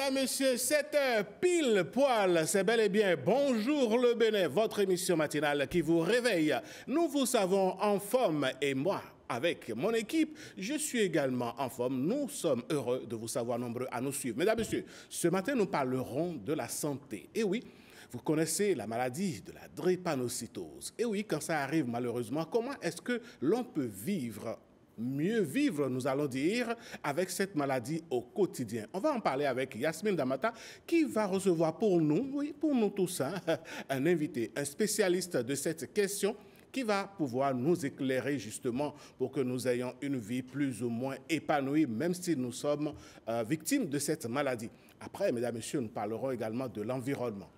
Mesdames, Messieurs, 7 heures pile poil, c'est bel et bien Bonjour le Bénin, votre émission matinale qui vous réveille. Nous vous savons en forme et moi, avec mon équipe, je suis également en forme. Nous sommes heureux de vous savoir nombreux à nous suivre. Mesdames, Messieurs, ce matin, nous parlerons de la santé. Et oui, vous connaissez la maladie de la drépanocytose. Et oui, quand ça arrive malheureusement, comment est-ce que l'on peut mieux vivre, nous allons dire, avec cette maladie au quotidien? On va en parler avec Yasmine Damata, qui va recevoir pour nous, oui, pour nous tous, un invité, un spécialiste de cette question, qui va pouvoir nous éclairer justement pour que nous ayons une vie plus ou moins épanouie, même si nous sommes victimes de cette maladie. Après, mesdames, messieurs, nous parlerons également de l'environnement.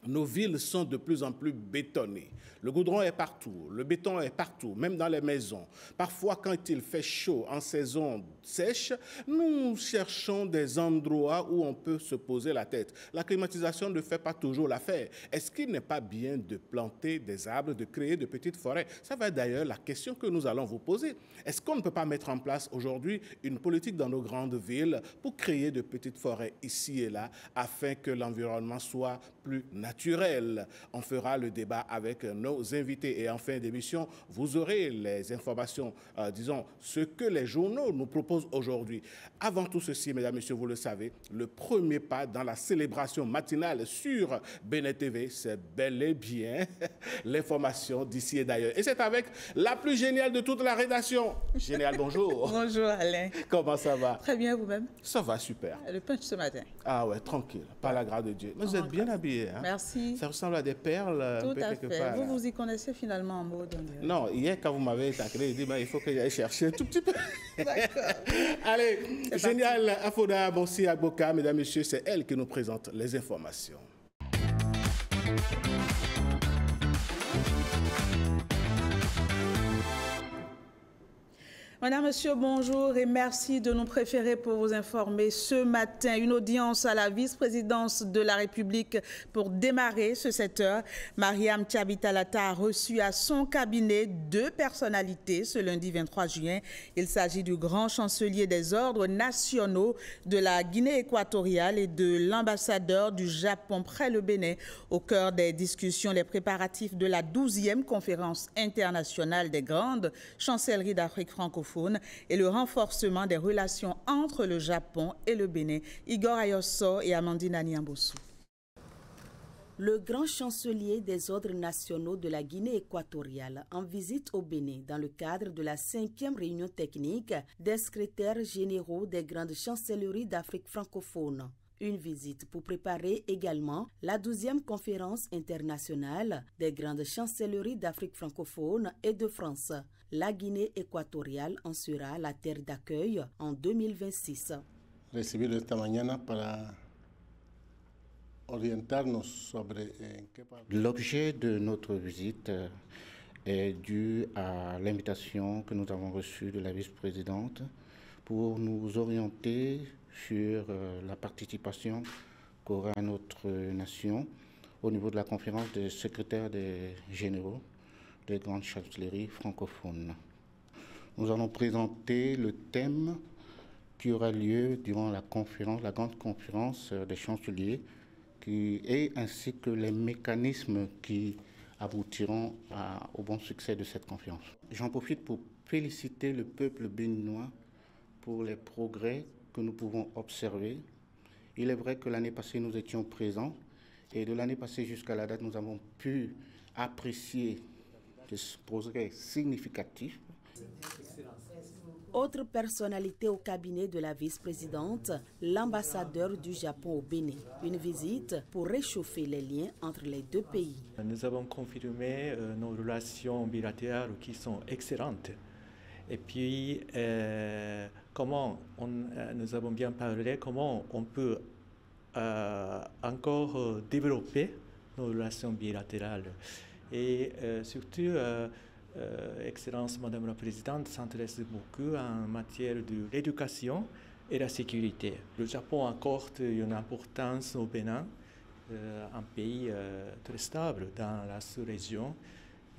Nos villes sont de plus en plus bétonnées. Le goudron est partout, le béton est partout, même dans les maisons. Parfois, quand il fait chaud en saison sèche, nous cherchons des endroits où on peut se poser la tête. La climatisation ne fait pas toujours l'affaire. Est-ce qu'il n'est pas bien de planter des arbres, de créer de petites forêts? Ça va être d'ailleurs la question que nous allons vous poser. Est-ce qu'on ne peut pas mettre en place aujourd'hui une politique dans nos grandes villes pour créer de petites forêts ici et là afin que l'environnement soit plus naturel? On fera le débat avec nos invités et en fin d'émission, vous aurez les informations, disons, ce que les journaux nous proposent aujourd'hui. Avant tout ceci, mesdames, messieurs, vous le savez, le premier pas dans la célébration matinale sur Bénin TV, c'est bel et bien l'information d'ici et d'ailleurs. Et c'est avec la plus géniale de toute la rédaction. Génial, bonjour. Bonjour Alain. Comment ça va? Très bien, vous-même? Ça va, super. Le punch ce matin. Ah ouais, tranquille, par la grâce de Dieu. Mais vous êtes bien habillé, hein? Merci. Ça ressemble à des perles. Tout à quelque fait. part, Vous y connaissez finalement en mode. Non, hier, quand vous m'avez taclé, j'ai dit, il faut que j'aille chercher un tout petit peu. D'accord. Allez, génial, Afoda Bossi Agboka, mesdames, messieurs, c'est elle qui nous présente les informations. Madame, Monsieur, bonjour et merci de nous préférer pour vous informer ce matin. Une audience à la vice-présidence de la République pour démarrer ce 7 heures. Mariam Tchabitalata a reçu à son cabinet 2 personnalités ce lundi 23 juin. Il s'agit du grand chancelier des ordres nationaux de la Guinée équatoriale et de l'ambassadeur du Japon près le Bénin. Au cœur des discussions, les préparatifs de la 12e conférence internationale des grandes chancelleries d'Afrique francophone et le renforcement des relations entre le Japon et le Bénin. Igor Ayosso et Amandine Aniambossou. Le grand chancelier des ordres nationaux de la Guinée équatoriale en visite au Bénin dans le cadre de la 5e réunion technique des secrétaires généraux des grandes chancelleries d'Afrique francophone. Une visite pour préparer également la 12e conférence internationale des grandes chancelleries d'Afrique francophone et de France. La Guinée équatoriale en sera la terre d'accueil en 2026. Recibido esta mañana para orientarnos sobre L'objet de notre visite est dû à l'invitation que nous avons reçue de la vice-présidente pour nous orienter sur la participation qu'aura notre nation au niveau de la conférence des secrétaires des généraux des grandes chancelleries francophones. Nous allons présenter le thème qui aura lieu durant la conférence, la grande conférence des chanceliers, ainsi que les mécanismes qui aboutiront au bon succès de cette conférence. J'en profite pour féliciter le peuple béninois pour les progrès que nous pouvons observer. Il est vrai que l'année passée, nous étions présents et de l'année passée jusqu'à la date, nous avons pu apprécier des progrès significatifs. Autre personnalité au cabinet de la vice-présidente, l'ambassadeur du Japon au Bénin. Une visite pour réchauffer les liens entre les 2 pays. Nous avons confirmé nos relations bilatérales qui sont excellentes. Et puis, nous avons bien parlé, comment on peut encore développer nos relations bilatérales. Et surtout, Excellence Madame la Présidente s'intéresse beaucoup en matière de l'éducation et la sécurité. Le Japon accorde une importance au Bénin, un pays très stable dans la sous-région,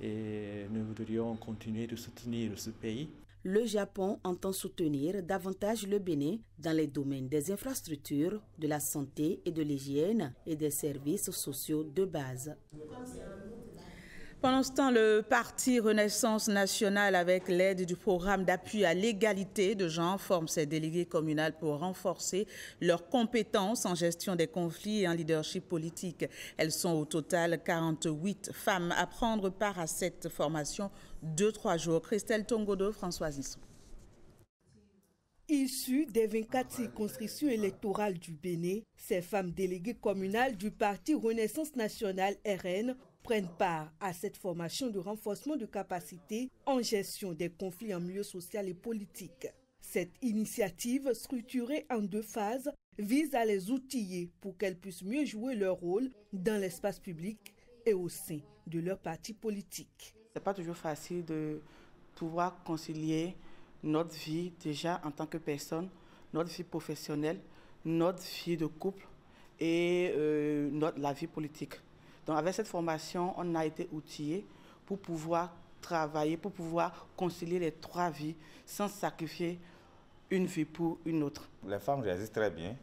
et nous voudrions continuer de soutenir ce pays. le Japon entend soutenir davantage le Bénin dans les domaines des infrastructures, de la santé et de l'hygiène et des services sociaux de base. Pendant ce temps, le parti Renaissance nationale, avec l'aide du programme d'appui à l'égalité de genre, forme ses délégués communaux pour renforcer leurs compétences en gestion des conflits et en leadership politique. Elles sont au total 48 femmes à prendre part à cette formation de 3 jours. Christelle Tongodo, Françoise Nisson. Issues des 24 circonscriptions électorales du Bénin, ces femmes déléguées communales du parti Renaissance nationale RN prennent part à cette formation de renforcement de capacités en gestion des conflits en milieu social et politique. Cette initiative, structurée en 2 phases, vise à les outiller pour qu'elles puissent mieux jouer leur rôle dans l'espace public et au sein de leur parti politique. Ce n'est pas toujours facile de pouvoir concilier notre vie déjà en tant que personne, notre vie professionnelle, notre vie de couple et la vie politique. Donc avec cette formation, on a été outillés pour pouvoir travailler, pour pouvoir concilier les 3 vies sans sacrifier une vie pour une autre. Les femmes résistent très bien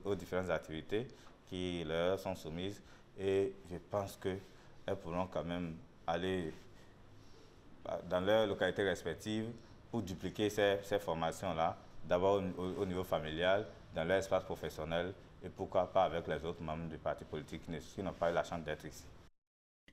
aux différentes activités qui leur sont soumises et je pense qu'elles pourront quand même aller dans leurs localités respectives pour dupliquer ces formations-là, d'abord au niveau familial, dans leur espace professionnel, et pourquoi pas avec les autres membres du parti politique qui n'ont pas eu la chance d'être ici.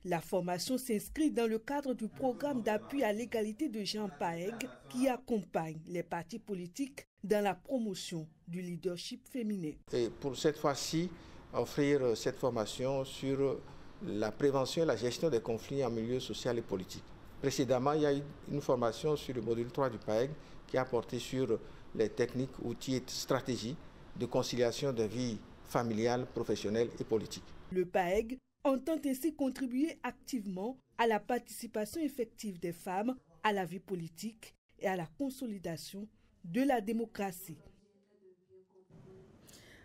La formation s'inscrit dans le cadre du programme d'appui à l'égalité de genre PAEG qui accompagne les partis politiques dans la promotion du leadership féminin. Et pour cette fois-ci, offrir cette formation sur la prévention et la gestion des conflits en milieu social et politique. Précédemment, il y a eu une formation sur le module 3 du PAEG qui a porté sur les techniques, outils et stratégies de conciliation de vie familiale, professionnelle et politique. Le PAEG entend ainsi contribuer activement à la participation effective des femmes à la vie politique et à la consolidation de la démocratie.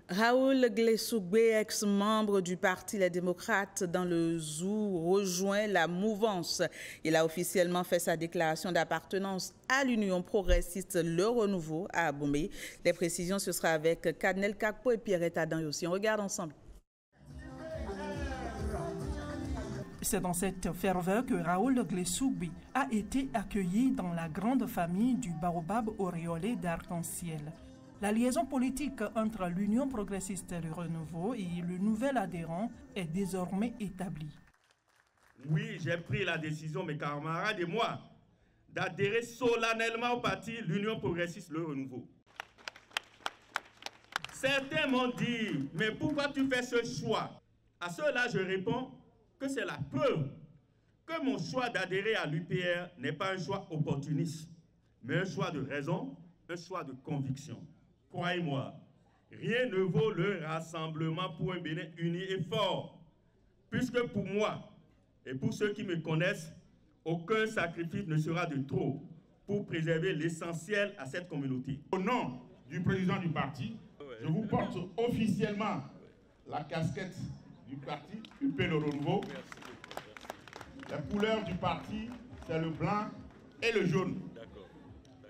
Raoul Glessougbe, ex-membre du Parti Les Démocrates dans le Zou, rejoint la mouvance. Il a officiellement fait sa déclaration d'appartenance à l'Union progressiste Le Renouveau à Abomey. Les précisions, ce sera avec Kadnel Kakpo et Pierrette Adam aussi. On regarde ensemble. C'est dans cette ferveur que Raoul Glessougbe a été accueilli dans la grande famille du Baobab auréolé d'arc-en-ciel. La liaison politique entre l'Union progressiste Le Renouveau et le nouvel adhérent est désormais établie. Oui, j'ai pris la décision, mes camarades et moi, d'adhérer solennellement au parti l'Union progressiste Le Renouveau. Certains m'ont dit, mais pourquoi tu fais ce choix? À cela, je réponds que c'est la preuve que mon choix d'adhérer à l'UPR n'est pas un choix opportuniste, mais un choix de raison, un choix de conviction. Croyez-moi, rien ne vaut le rassemblement pour un Bénin uni et fort, puisque pour moi et pour ceux qui me connaissent, aucun sacrifice ne sera de trop pour préserver l'essentiel à cette communauté. Au nom du président du parti, je vous porte officiellement la casquette du parti UP Le Renouveau. La couleur du parti, c'est le blanc et le jaune.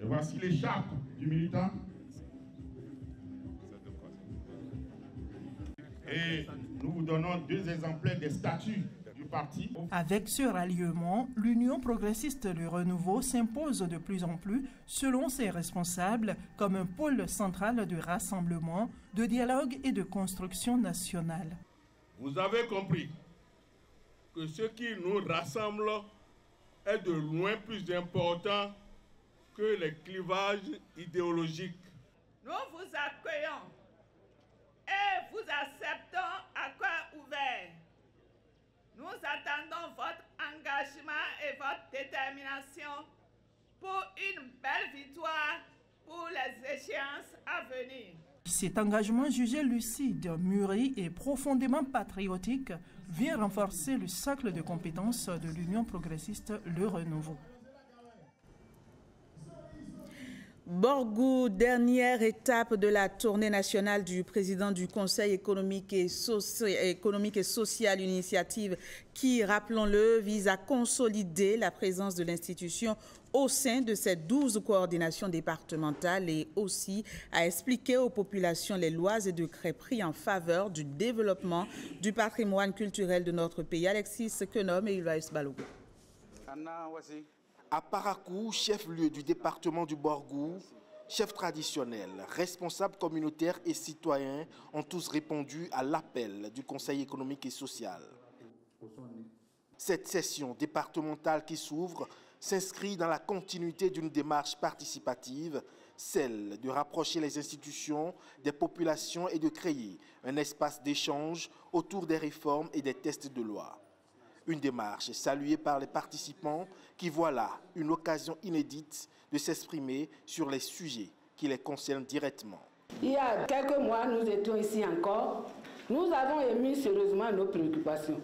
Et voici l'écharpe du militant. Et nous vous donnons 2 exemplaires des statuts du parti. Avec ce ralliement, l'Union progressiste Le Renouveau s'impose de plus en plus, selon ses responsables, comme un pôle central de rassemblement, de dialogue et de construction nationale. Vous avez compris que ce qui nous rassemble est de loin plus important que les clivages idéologiques. Nous vous accueillons et vous acceptons à cœur ouvert. Nous attendons votre engagement et votre détermination pour une belle victoire pour les échéances à venir. Cet engagement jugé lucide, mûri et profondément patriotique vient renforcer le socle de compétences de l'Union progressiste Le Renouveau. Borgou, dernière étape de la tournée nationale du président du Conseil économique et social, une initiative qui, rappelons-le, vise à consolider la présence de l'institution au sein de ces 12 coordinations départementales et aussi à expliquer aux populations les lois et décrets pris en faveur du développement du patrimoine culturel de notre pays. Alexis Kenom et Iloïs Balogo. À Parakou, chef-lieu du département du Borgou, chefs traditionnels, responsables communautaires et citoyens ont tous répondu à l'appel du Conseil économique et social. Cette session départementale qui s'ouvre s'inscrit dans la continuité d'une démarche participative, celle de rapprocher les institutions des populations et de créer un espace d'échange autour des réformes et des textes de loi. Une démarche saluée par les participants qui voient là une occasion inédite de s'exprimer sur les sujets qui les concernent directement. Il y a quelques mois, nous étions ici encore. Nous avons émis sérieusement nos préoccupations.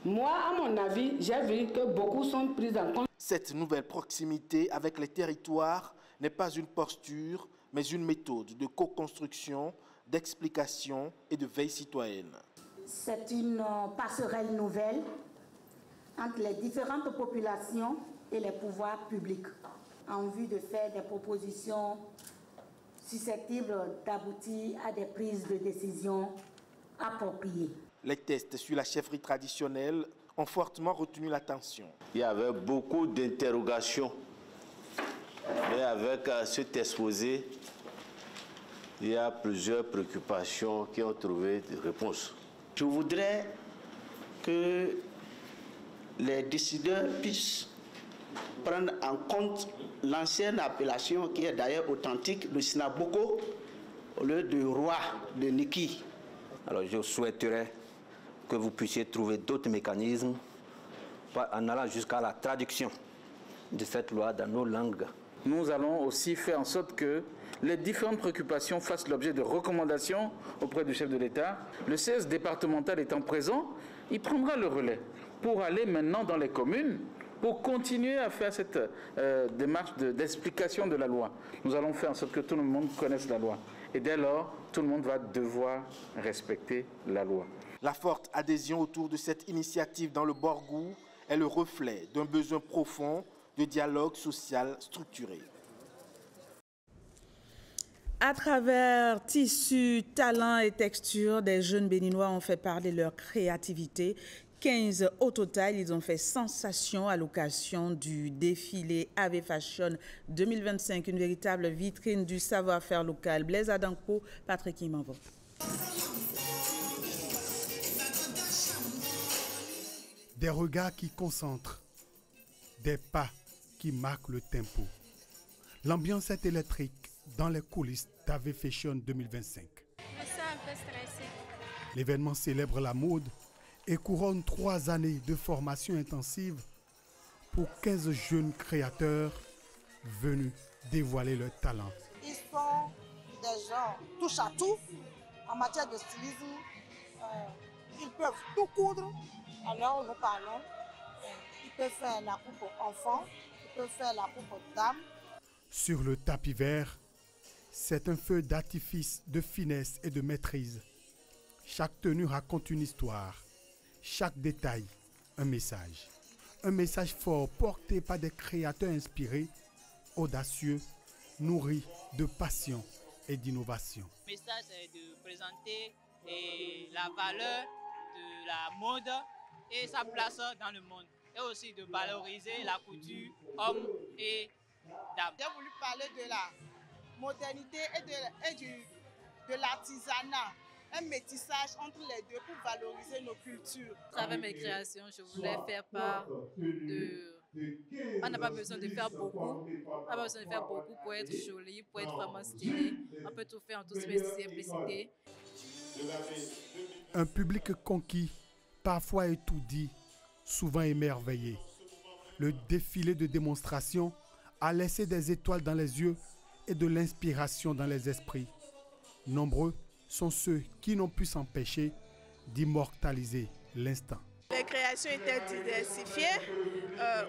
Moi, à mon avis, j'ai vu que beaucoup sont pris en compte. Cette nouvelle proximité avec les territoires n'est pas une posture, mais une méthode de co-construction, d'explication et de veille citoyenne. C'est une passerelle nouvelle entre les différentes populations et les pouvoirs publics en vue de faire des propositions susceptibles d'aboutir à des prises de décision appropriées. Les tests sur la chefferie traditionnelle ont fortement retenu l'attention. Il y avait beaucoup d'interrogations, mais avec cet exposé, il y a plusieurs préoccupations qui ont trouvé des réponses. Je voudrais que les décideurs puissent prendre en compte l'ancienne appellation qui est d'ailleurs authentique, le Sinaboko, au lieu de roi de Niki. Alors je souhaiterais que vous puissiez trouver d'autres mécanismes en allant jusqu'à la traduction de cette loi dans nos langues. Nous allons aussi faire en sorte que les différentes préoccupations fassent l'objet de recommandations auprès du chef de l'État. Le CS départemental étant présent, il prendra le relais pour aller maintenant dans les communes, pour continuer à faire cette démarche d'explication de la loi. Nous allons faire en sorte que tout le monde connaisse la loi. Et dès lors, tout le monde va devoir respecter la loi. La forte adhésion autour de cette initiative dans le Borgou est le reflet d'un besoin profond de dialogue social structuré. À travers tissus, talents et textures, des jeunes béninois ont fait parler leur créativité. 15 au total, ils ont fait sensation à l'occasion du défilé AV Fashion 2025, une véritable vitrine du savoir-faire local. Blaise Adanko, Patrick Imavo. Des regards qui concentrent, des pas qui marquent le tempo. L'ambiance est électrique dans les coulisses d'AV Fashion 2025. Je suis un peu stressée. L'événement célèbre la mode et couronne 3 années de formation intensive pour 15 jeunes créateurs venus dévoiler leur talent. Ils sont des gens touche à tout en matière de stylisme. Ils peuvent tout coudre. Alors nous parlons. Ils peuvent faire la coupe enfant, ils peuvent faire la coupe dame. Sur le tapis vert, c'est un feu d'artifice de finesse et de maîtrise. Chaque tenue raconte une histoire. Chaque détail, un message. Un message fort porté par des créateurs inspirés, audacieux, nourris de passion et d'innovation. Le message est de présenter la valeur de la mode et sa place dans le monde. Et aussi de valoriser la couture homme et dame. J'ai voulu parler de la modernité et de l'artisanat. Un métissage entre les deux pour valoriser nos cultures. À travers mes créations, je voulais faire part de... On n'a pas besoin de faire beaucoup. On n'a pas besoin de faire beaucoup pour être joli, pour être vraiment stylé. On peut tout faire en toute simplicité. Un public conquis, parfois étourdi, souvent émerveillé. Le défilé de démonstration a laissé des étoiles dans les yeux et de l'inspiration dans les esprits. Nombreux sont ceux qui n'ont pu s'empêcher d'immortaliser l'instant. Les créations création était diversifiée,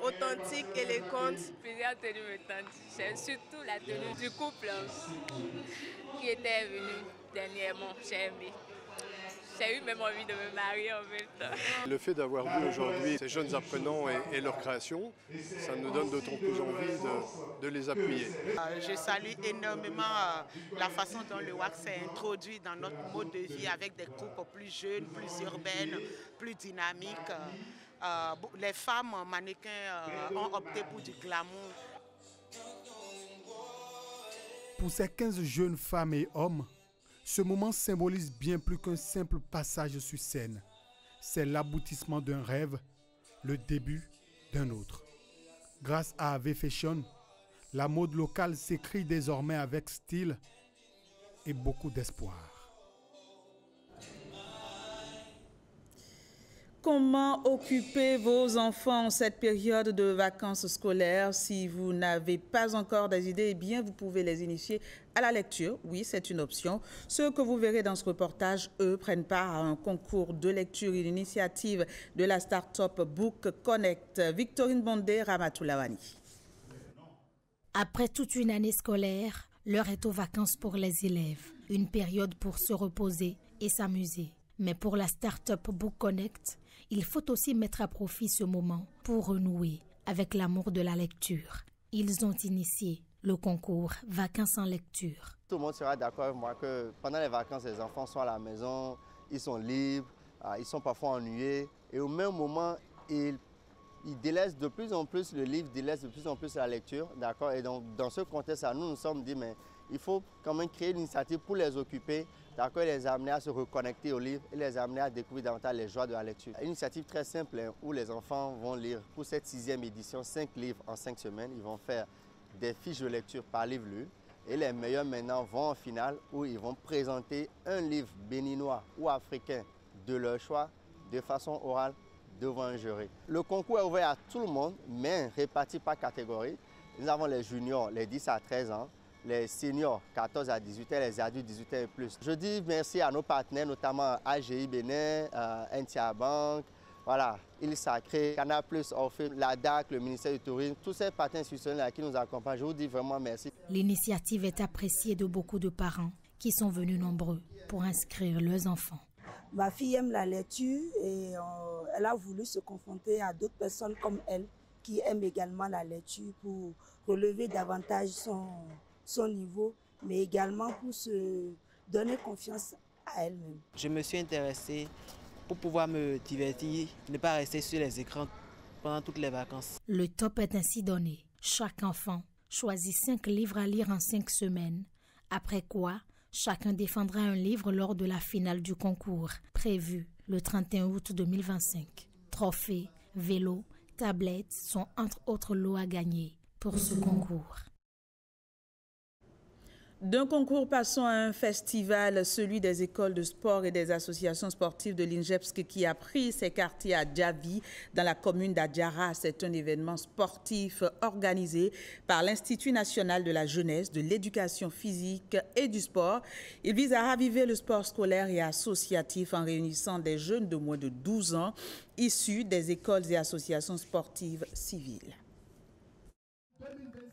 authentique, élégante. Plusieurs tenues me tentent. J'aime surtout la tenue du couple qui était venu dernièrement. J'ai aimé. J'ai eu même envie de me marier en même temps. Le fait d'avoir vu aujourd'hui ces jeunes apprenants et leur création, ça nous donne d'autant plus envie de les appuyer. Je salue énormément la façon dont le WAC s'est introduit dans notre mode de vie avec des groupes plus jeunes, plus urbaines, plus dynamiques. Les femmes mannequins ont opté pour du glamour. Pour ces 15 jeunes femmes et hommes, ce moment symbolise bien plus qu'un simple passage sur scène. C'est l'aboutissement d'un rêve, le début d'un autre. Grâce à AV Fashion, la mode locale s'écrit désormais avec style et beaucoup d'espoir. Comment occuper vos enfants en cette période de vacances scolaires? Si vous n'avez pas encore des idées, eh bien, vous pouvez les initier à la lecture. Oui, c'est une option. Ceux que vous verrez dans ce reportage, eux, prennent part à un concours de lecture, une initiative de la start-up Book Connect. Victorine Bondé, Ramatoulawani. Après toute une année scolaire, l'heure est aux vacances pour les élèves. Une période pour se reposer et s'amuser. Mais pour la start-up Book Connect, il faut aussi mettre à profit ce moment pour renouer avec l'amour de la lecture. Ils ont initié le concours Vacances en lecture. Tout le monde sera d'accord avec moi que pendant les vacances, les enfants sont à la maison, ils sont libres, ils sont parfois ennuyés et au même moment, ils délaissent de plus en plus le livre, délaissent de plus en plus la lecture. D'accord. Et donc, dans ce contexte-là, nous nous sommes dit, mais il faut quand même créer une initiative pour les occuper, d'accord, et les amener à se reconnecter au livre et les amener à découvrir davantage les joies de la lecture. Une initiative très simple où les enfants vont lire pour cette 6e édition 5 livres en 5 semaines. Ils vont faire des fiches de lecture par livre lu et les meilleurs maintenant vont en finale où ils vont présenter un livre béninois ou africain de leur choix de façon orale devant un jury. Le concours est ouvert à tout le monde, mais réparti par catégorie. Nous avons les juniors, les 10 à 13 ans, les seniors 14 à 18 ans, les adultes 18 ans et plus. Je dis merci à nos partenaires, notamment AGI Bénin, NTA Bank, voilà, Île Sacrée, Canal+, Orphée, la DAC, le ministère du Tourisme, tous ces partenaires institutionnels qui nous accompagnent. Je vous dis vraiment merci. L'initiative est appréciée de beaucoup de parents qui sont venus nombreux pour inscrire leurs enfants. Ma fille aime la lecture et elle a voulu se confronter à d'autres personnes comme elle qui aiment également la lecture pour relever davantage son niveau, mais également pour se donner confiance à elle-même. Je me suis intéressée pour pouvoir me divertir, ne pas rester sur les écrans pendant toutes les vacances. Le top est ainsi donné. Chaque enfant choisit 5 livres à lire en 5 semaines, après quoi chacun défendra un livre lors de la finale du concours, prévue le 31 août 2025. Trophées, vélos, tablettes sont entre autres lots à gagner pour ce concours. D'un concours, passons à un festival, celui des écoles de sport et des associations sportives de l'INJEPS qui a pris ses quartiers à Djavi, dans la commune d'Adjara. C'est un événement sportif organisé par l'Institut national de la jeunesse, de l'éducation physique et du sport. Il vise à raviver le sport scolaire et associatif en réunissant des jeunes de moins de 12 ans issus des écoles et associations sportives civiles.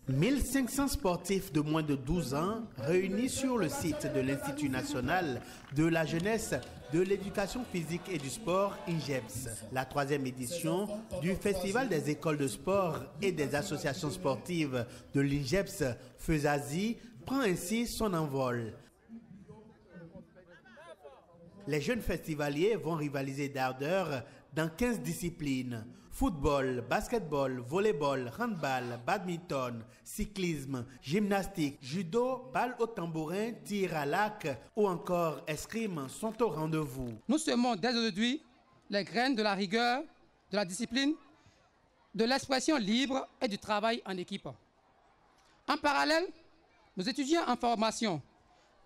1500 sportifs de moins de 12 ans réunis sur le site de l'Institut national de la jeunesse, de l'éducation physique et du sport, INJEPS. La 3e édition du Festival des écoles de sport et des associations sportives de l'INJEPS, FESASI, prend ainsi son envol. Les jeunes festivaliers vont rivaliser d'ardeur dans 15 disciplines. Football, basketball, volleyball, handball, badminton, cyclisme, gymnastique, judo, balle au tambourin, tir à l'arc ou encore escrime sont au rendez-vous. Nous semons dès aujourd'hui les graines de la rigueur, de la discipline, de l'expression libre et du travail en équipe. En parallèle, nos étudiants en formation,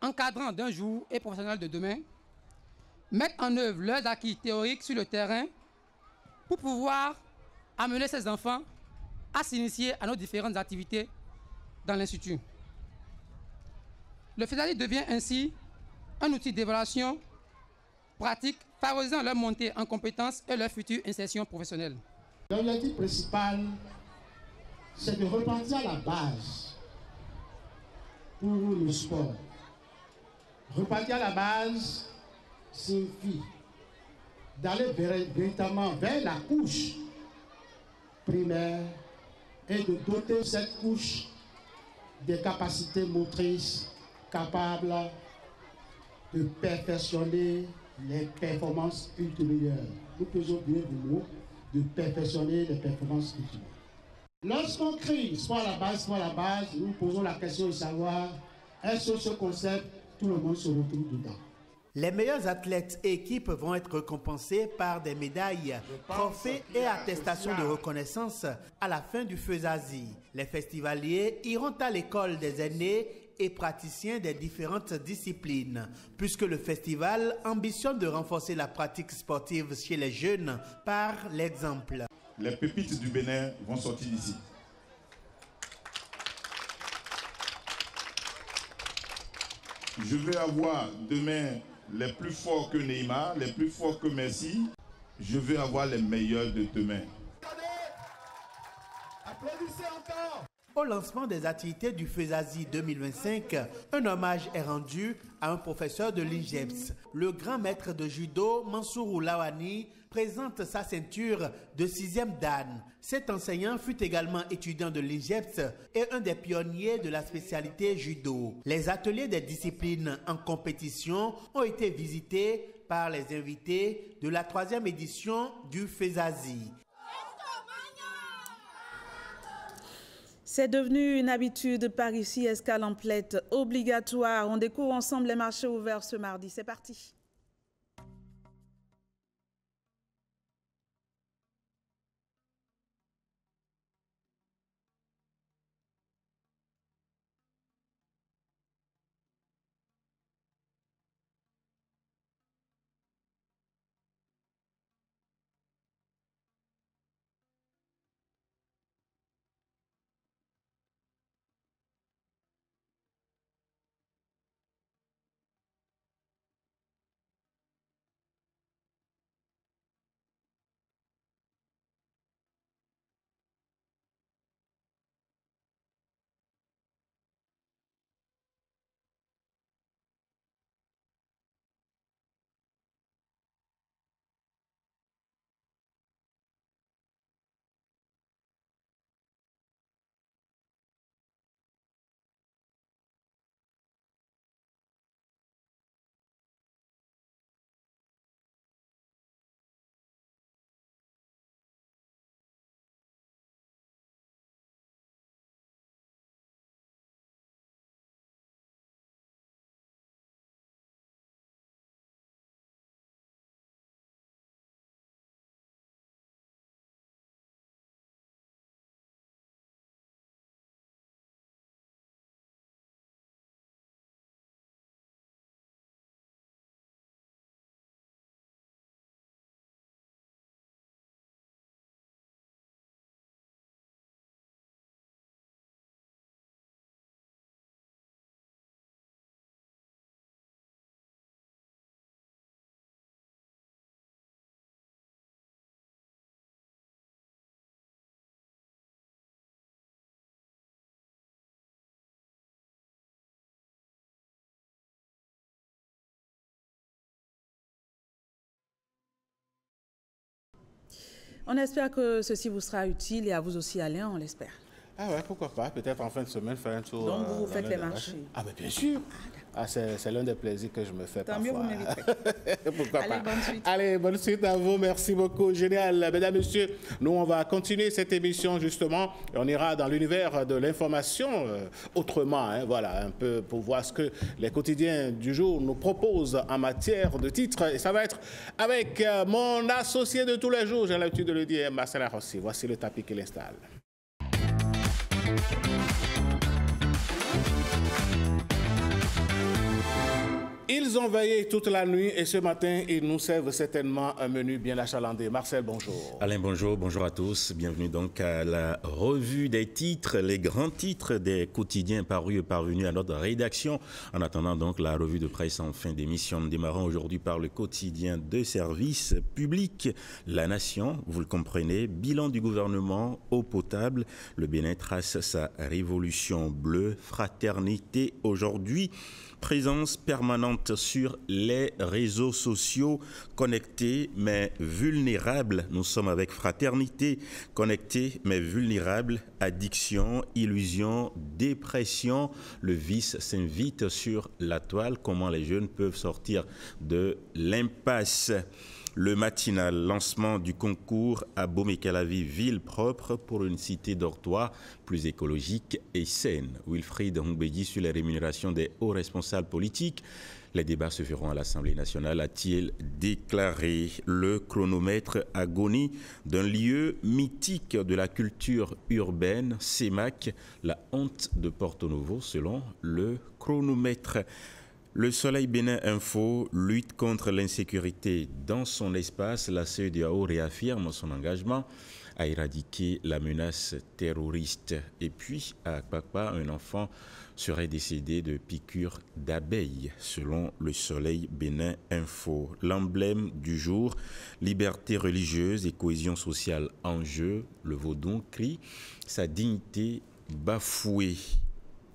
encadrants d'un jour et professionnels de demain, mettent en œuvre leurs acquis théoriques sur le terrain pour pouvoir amener ces enfants à s'initier à nos différentes activités dans l'Institut. Le FESASI devient ainsi un outil d'évaluation pratique, favorisant leur montée en compétences et leur future insertion professionnelle. L'objectif principal, c'est de repartir à la base pour le sport. Repartir à la base signifie d'aller véritablement vers la couche primaire et de doter cette couche des capacités motrices capables de perfectionner les performances ultérieures. Nous faisons bien le mot de perfectionner les performances ultérieures. Lorsqu'on crie soit à la base, nous posons la question de savoir est-ce que ce concept, tout le monde se retrouve dedans. Les meilleurs athlètes et équipes vont être récompensés par des médailles, trophées et attestations de reconnaissance à la fin du Fezazi. Les festivaliers iront à l'école des aînés et praticiens des différentes disciplines, puisque le festival ambitionne de renforcer la pratique sportive chez les jeunes par l'exemple. Les pépites du Bénin vont sortir d'ici. Je vais avoir demain les plus forts que Neymar, les plus forts que Messi. Je vais avoir les meilleurs de demain. Applaudissez encore. Au lancement des activités du Fezazi 2025, un hommage est rendu à un professeur de l'INJEPS. Le grand maître de judo, Mansourou Lawani, présente sa ceinture de 6e dan. Cet enseignant fut également étudiant de l'INJEPS et un des pionniers de la spécialité judo. Les ateliers des disciplines en compétition ont été visités par les invités de la 3e édition du Fezazi. C'est devenu une habitude par ici, escale en Plette obligatoire. On découvre ensemble les marchés ouverts ce mardi. C'est parti. On espère que ceci vous sera utile et à vous aussi, Alain, on l'espère. Ah ouais, pourquoi pas. Peut-être en fin de semaine, faire un tour. Donc vous faites les marchés. Ah mais bien sûr. C'est l'un des plaisirs que je me fais Tant parfois. mieux, vous m'inviterez. Pourquoi Allez, pas. bonne suite. Allez, bonne suite à vous. Merci beaucoup. Génial. Mesdames, Messieurs, nous, on va continuer cette émission, justement. Et on ira dans l'univers de l'information autrement. Hein, voilà, un peu pour voir ce que les quotidiens du jour nous proposent en matière de titres. Et ça va être avec mon associé de tous les jours, j'ai l'habitude de le dire, Marcel Rossi. Voici le tapis qu'il installe. Ils ont veillé toute la nuit et ce matin, ils nous servent certainement un menu bien achalandé. Marcel, bonjour. Alain, bonjour. Bonjour à tous. Bienvenue donc à la revue des titres, les grands titres des quotidiens parus et parvenus à notre rédaction. En attendant donc la revue de presse en fin d'émission, nous démarrons aujourd'hui par le quotidien de service public. La Nation, vous le comprenez, bilan du gouvernement, eau potable. Le Bénin trace sa révolution bleue, fraternité aujourd'hui. Présence permanente sur les réseaux sociaux, connectés mais vulnérables. Nous sommes avec fraternité, connectés mais vulnérables. Addiction, illusion, dépression. Le vice s'invite sur la toile. Comment les jeunes peuvent sortir de l'impasse? Le matinal, lancement du concours à Bomey-Calavi, ville propre pour une cité dortoir plus écologique et saine. Wilfried Houmbedi sur les rémunérations des hauts responsables politiques. Les débats se feront à l'Assemblée nationale, a-t-il déclaré. Le chronomètre agonie d'un lieu mythique de la culture urbaine, CEMAC, la honte de Porto Novo selon le chronomètre. Le Soleil Bénin Info lutte contre l'insécurité dans son espace. La CEDEAO réaffirme son engagement à éradiquer la menace terroriste. Et puis, à Akpakpa, un enfant serait décédé de piqûres d'abeilles, selon le Soleil Bénin Info. L'emblème du jour, liberté religieuse et cohésion sociale en jeu. Le Vaudon crie sa dignité bafouée.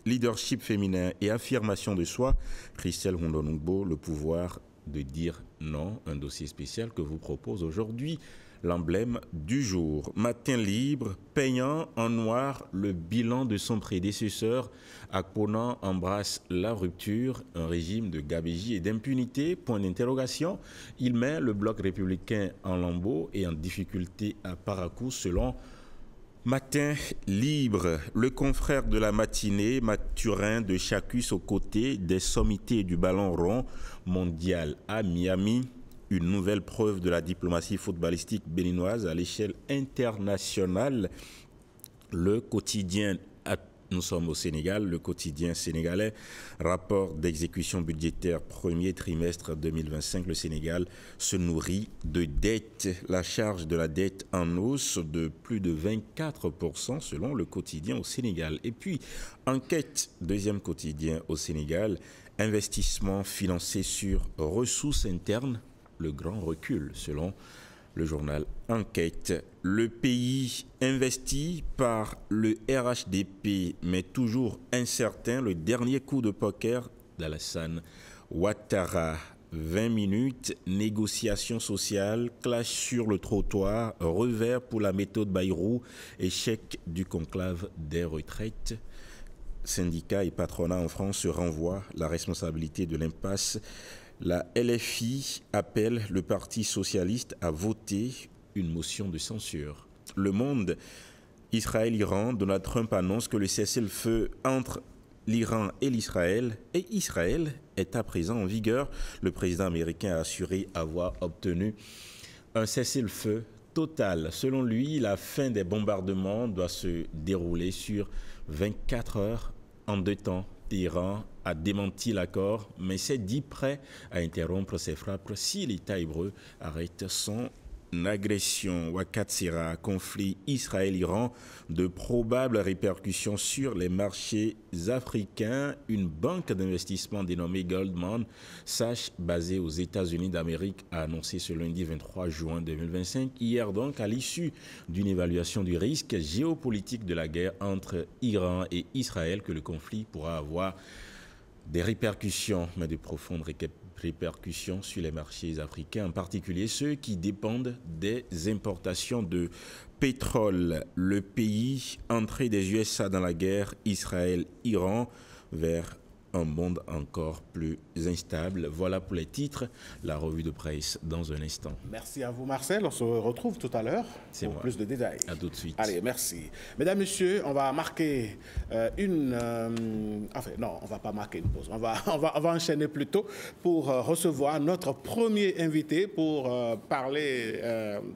Leadership féminin et affirmation de soi, Christelle Rondonungbo, le pouvoir de dire non, un dossier spécial que vous propose aujourd'hui l'emblème du jour. Matin libre, peignant en noir le bilan de son prédécesseur, Akponan embrasse la rupture, un régime de gabegie et d'impunité, point d'interrogation. Il met le bloc républicain en lambeaux et en difficulté à Parakou selon Matin libre, le confrère de la matinée, Mathurin de Chacus aux côtés des sommités du ballon rond mondial à Miami. Une nouvelle preuve de la diplomatie footballistique béninoise à l'échelle internationale. Le quotidien, nous sommes au Sénégal, le quotidien sénégalais, rapport d'exécution budgétaire premier trimestre 2025, le Sénégal se nourrit de dettes. La charge de la dette en hausse de plus de 24% selon le quotidien au Sénégal. Et puis, enquête, deuxième quotidien au Sénégal, investissement financé sur ressources internes, le grand recul selon le journal Enquête. Le pays investi par le RHDP, mais toujours incertain. Le dernier coup de poker d'Alassane Ouattara. 20 minutes, négociation sociale, clash sur le trottoir, revers pour la méthode Bayrou, échec du conclave des retraites. Syndicats et patronats en France se renvoient la responsabilité de l'impasse. La LFI appelle le Parti socialiste à voter une motion de censure. Le Monde, Israël-Iran, Donald Trump annonce que le cessez-le-feu entre l'Iran et l'Israël est à présent en vigueur. Le président américain a assuré avoir obtenu un cessez-le-feu total. Selon lui, la fin des bombardements doit se dérouler sur 24 heures en 2 temps. L'Iran a démenti l'accord, mais s'est dit prêt à interrompre ses frappes si l'État hébreu arrête son agression. Ouakatsira, conflit Israël-Iran, de probables répercussions sur les marchés africains. Une banque d'investissement dénommée Goldman Sachs, basée aux États-Unis d'Amérique, a annoncé ce lundi 23 juin 2025, hier donc, à l'issue d'une évaluation du risque géopolitique de la guerre entre Iran et Israël, que le conflit pourra avoir des répercussions, mais de profondes répercussions sur les marchés africains, en particulier ceux qui dépendent des importations de pétrole. Le pays entré des USA dans la guerre Israël-Iran vers un monde encore plus instable. Voilà pour les titres. La revue de presse dans un instant. Merci à vous, Marcel. On se retrouve tout à l'heure pour plus de détails. À tout de suite. Allez, merci. Mesdames, Messieurs, on va marquer enfin, non, on ne va pas marquer une pause. On va enchaîner plutôt pour recevoir notre premier invité pour parler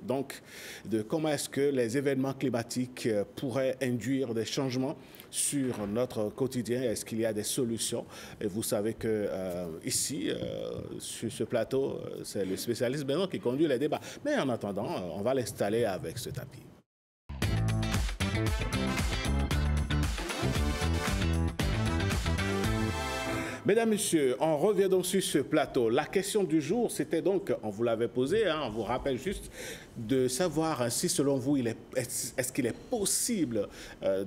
donc de comment est-ce que les événements climatiques pourraient induire des changements sur notre quotidien. Est-ce qu'il y a des solutions? Et vous savez que ici, sur ce plateau, c'est le spécialiste Benoît qui conduit les débats. Mais en attendant, on va l'installer avec ce tapis. Mesdames, Messieurs, on revient donc sur ce plateau. La question du jour, c'était donc, on vous l'avait posée, on vous rappelle juste de savoir si, selon vous, est-ce qu'il est possible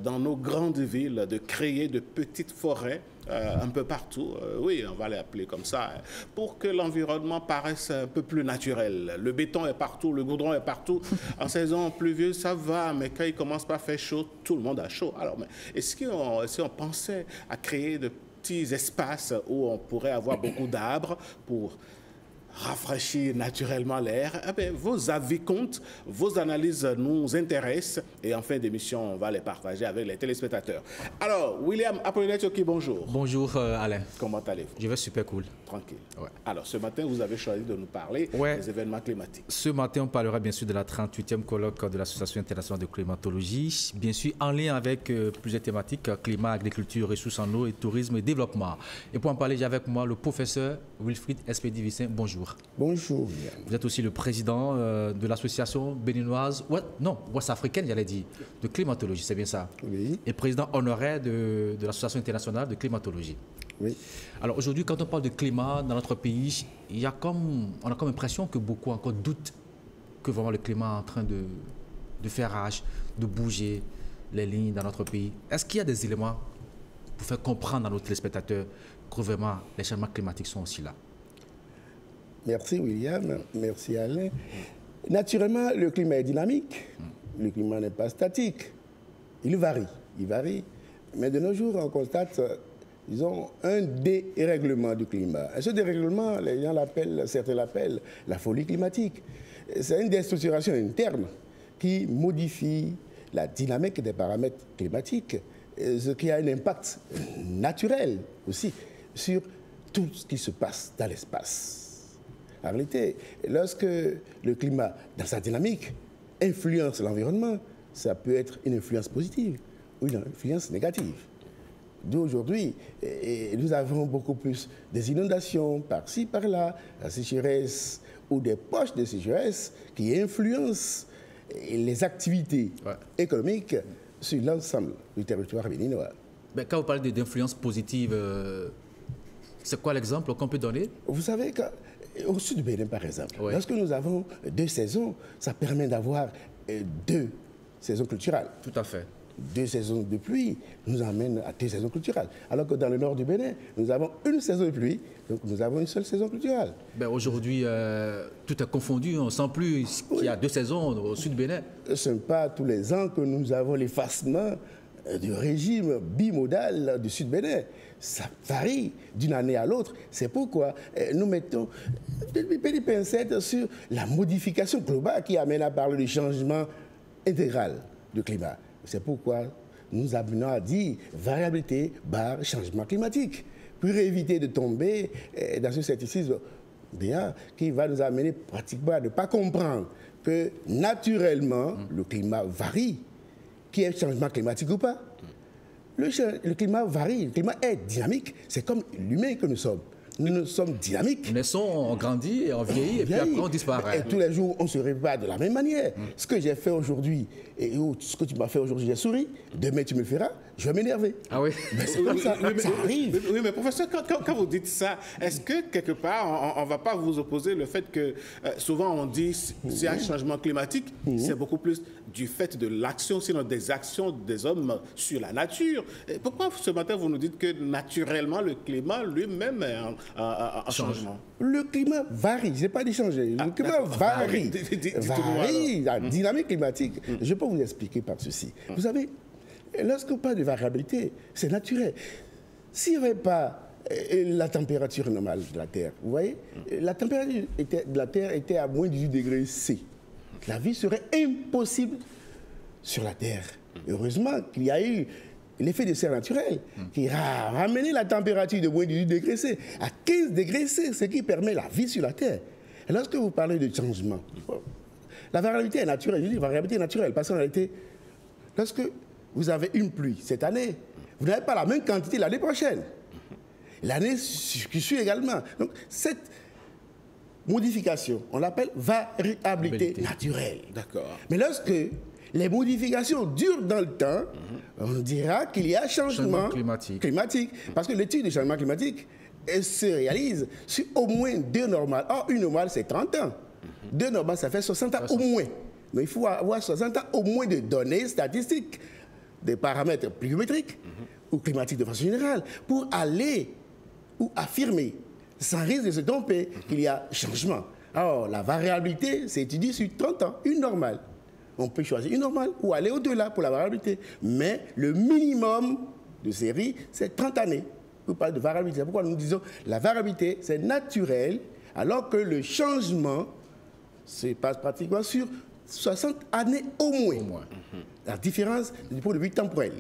dans nos grandes villes de créer de petites forêts un peu partout, oui, on va les appeler comme ça, pour que l'environnement paraisse un peu plus naturel. Le béton est partout, le goudron est partout. En saison pluvieuse, ça va, mais quand il commence pas à faire chaud, tout le monde a chaud. Alors, est-ce qu'on pensait à créer de petits espaces où on pourrait avoir beaucoup d'arbres pour rafraîchir naturellement l'air? Eh bien, vos avis comptent, vos analyses nous intéressent et en fin d'émission, on va les partager avec les téléspectateurs. Alors, William Apollinaire Tioki, bonjour. Bonjour Alain. Comment allez-vous? Je vais super cool. Tranquille. Ouais. Alors, ce matin, vous avez choisi de nous parler des événements climatiques. Ce matin, on parlera bien sûr de la 38e colloque de l'Association internationale de climatologie, bien sûr en lien avec plusieurs thématiques, climat, agriculture, ressources en eau et tourisme et développement. Et pour en parler, j'ai avec moi le professeur Wilfried Espédi-Vissin. Bonjour. Bonjour. Vous êtes aussi le président de l'association béninoise, ouest-africaine, j'allais dire, de climatologie, c'est bien ça? Oui. Et président honoraire de l'association internationale de climatologie. Oui. Alors aujourd'hui, quand on parle de climat dans notre pays, on a comme l'impression que beaucoup encore doutent que vraiment le climat est en train de faire rage, de bouger les lignes dans notre pays. Est-ce qu'il y a des éléments pour faire comprendre à nos téléspectateurs que vraiment les changements climatiques sont aussi là? Merci William, merci Alain. Naturellement, le climat est dynamique. Le climat n'est pas statique. Il varie. Mais de nos jours, on constate, disons, un dérèglement du climat. Et ce dérèglement, certains l'appellent la folie climatique. C'est une déstructuration interne qui modifie la dynamique des paramètres climatiques, ce qui a un impact naturel aussi sur tout ce qui se passe dans l'espace. En réalité, lorsque le climat, dans sa dynamique, influence l'environnement, ça peut être une influence positive ou une influence négative. D'où aujourd'hui, nous avons beaucoup plus des inondations par-ci, par-là, la sécheresse ou des poches de sécheresse qui influencent les activités économiques sur l'ensemble du territoire béninois. Mais quand vous parlez d'influence positive, c'est quoi l'exemple qu'on peut donner? Vous savez qu'au sud du Bénin, par exemple, lorsque nous avons 2 saisons, ça permet d'avoir 2 saisons culturelles. Tout à fait. 2 saisons de pluie nous amènent à 2 saisons culturelles. Alors que dans le nord du Bénin, nous avons une saison de pluie, donc nous avons une seule saison culturelle. Aujourd'hui, tout est confondu. On ne sent plus qu'il y a 2 saisons au sud du Bénin. Ce n'est pas tous les ans que nous avons l'effacement du régime bimodal du sud Bénin. Ça varie d'une année à l'autre. C'est pourquoi nous mettons des petites pincettes sur la modification globale qui amène à parler du changement intégral du climat. C'est pourquoi nous amenons à dire variabilité barre changement climatique, pour éviter de tomber dans ce scepticisme qui va nous amener pratiquement à ne pas comprendre que naturellement le climat varie, qu'il y ait changement climatique ou pas. Le climat varie, le climat est dynamique, c'est comme l'humain que nous sommes. Nous sommes dynamiques. Nous naissons, on grandit, on vieillit, et puis après on disparaît. Et tous les jours, on ne se répare de la même manière. Ce que j'ai fait aujourd'hui, et ce que tu m'as fait aujourd'hui, j'ai souri. Demain, tu me le feras, je vais m'énerver. Ah oui? Mais c'est comme ça, ça arrive. Oui, mais professeur, quand vous dites ça, est-ce que quelque part, on ne va pas vous opposer le fait que souvent on dit s'il y a un changement climatique, c'est beaucoup plus du fait de l'action, sinon des actions des hommes sur la nature. Et pourquoi ce matin vous nous dites que naturellement le climat lui-même est en changement? Le climat varie, je n'ai pas dit changer. Le climat varie. Varie, la dynamique climatique. Je peux vous expliquer par ceci. Vous savez, lorsqu'on parle de variabilité, c'est naturel. S'il n'y avait pas la température normale de la Terre, vous voyez, la température de la Terre était à moins 18 degrés C. La vie serait impossible sur la Terre. Heureusement qu'il y a eu l'effet de serre naturel qui a ramené la température de moins 18 degrés C à 15 degrés C, ce qui permet la vie sur la Terre. Et lorsque vous parlez de changement, la variabilité est naturelle. Je dis variabilité naturelle parce qu'en réalité, lorsque vous avez une pluie cette année, vous n'avez pas la même quantité l'année prochaine. L'année qui suit également. Donc, cette modification, on l'appelle variabilité naturelle. D'accord. Mais lorsque les modifications durent dans le temps, on dira qu'il y a changement climatique. Parce que l'étude du changement climatique se réalise sur au moins 2 normales. Or, une normale, c'est 30 ans. 2 normales, ça fait 60 ans au moins. Donc, il faut avoir 60 ans au moins de données statistiques, des paramètres pluviométriques ou climatiques de façon générale, pour aller ou affirmer, sans risque de se tromper, qu'il y a changement. Alors, la variabilité s'étudie sur 30 ans, une normale. On peut choisir une normale ou aller au-delà pour la variabilité. Mais le minimum de série, c'est 30 années. On parle de variabilité. C'est pourquoi nous disons la variabilité, c'est naturel, alors que le changement se passe pratiquement sur 60 années au moins. La différence du point de vue temporel.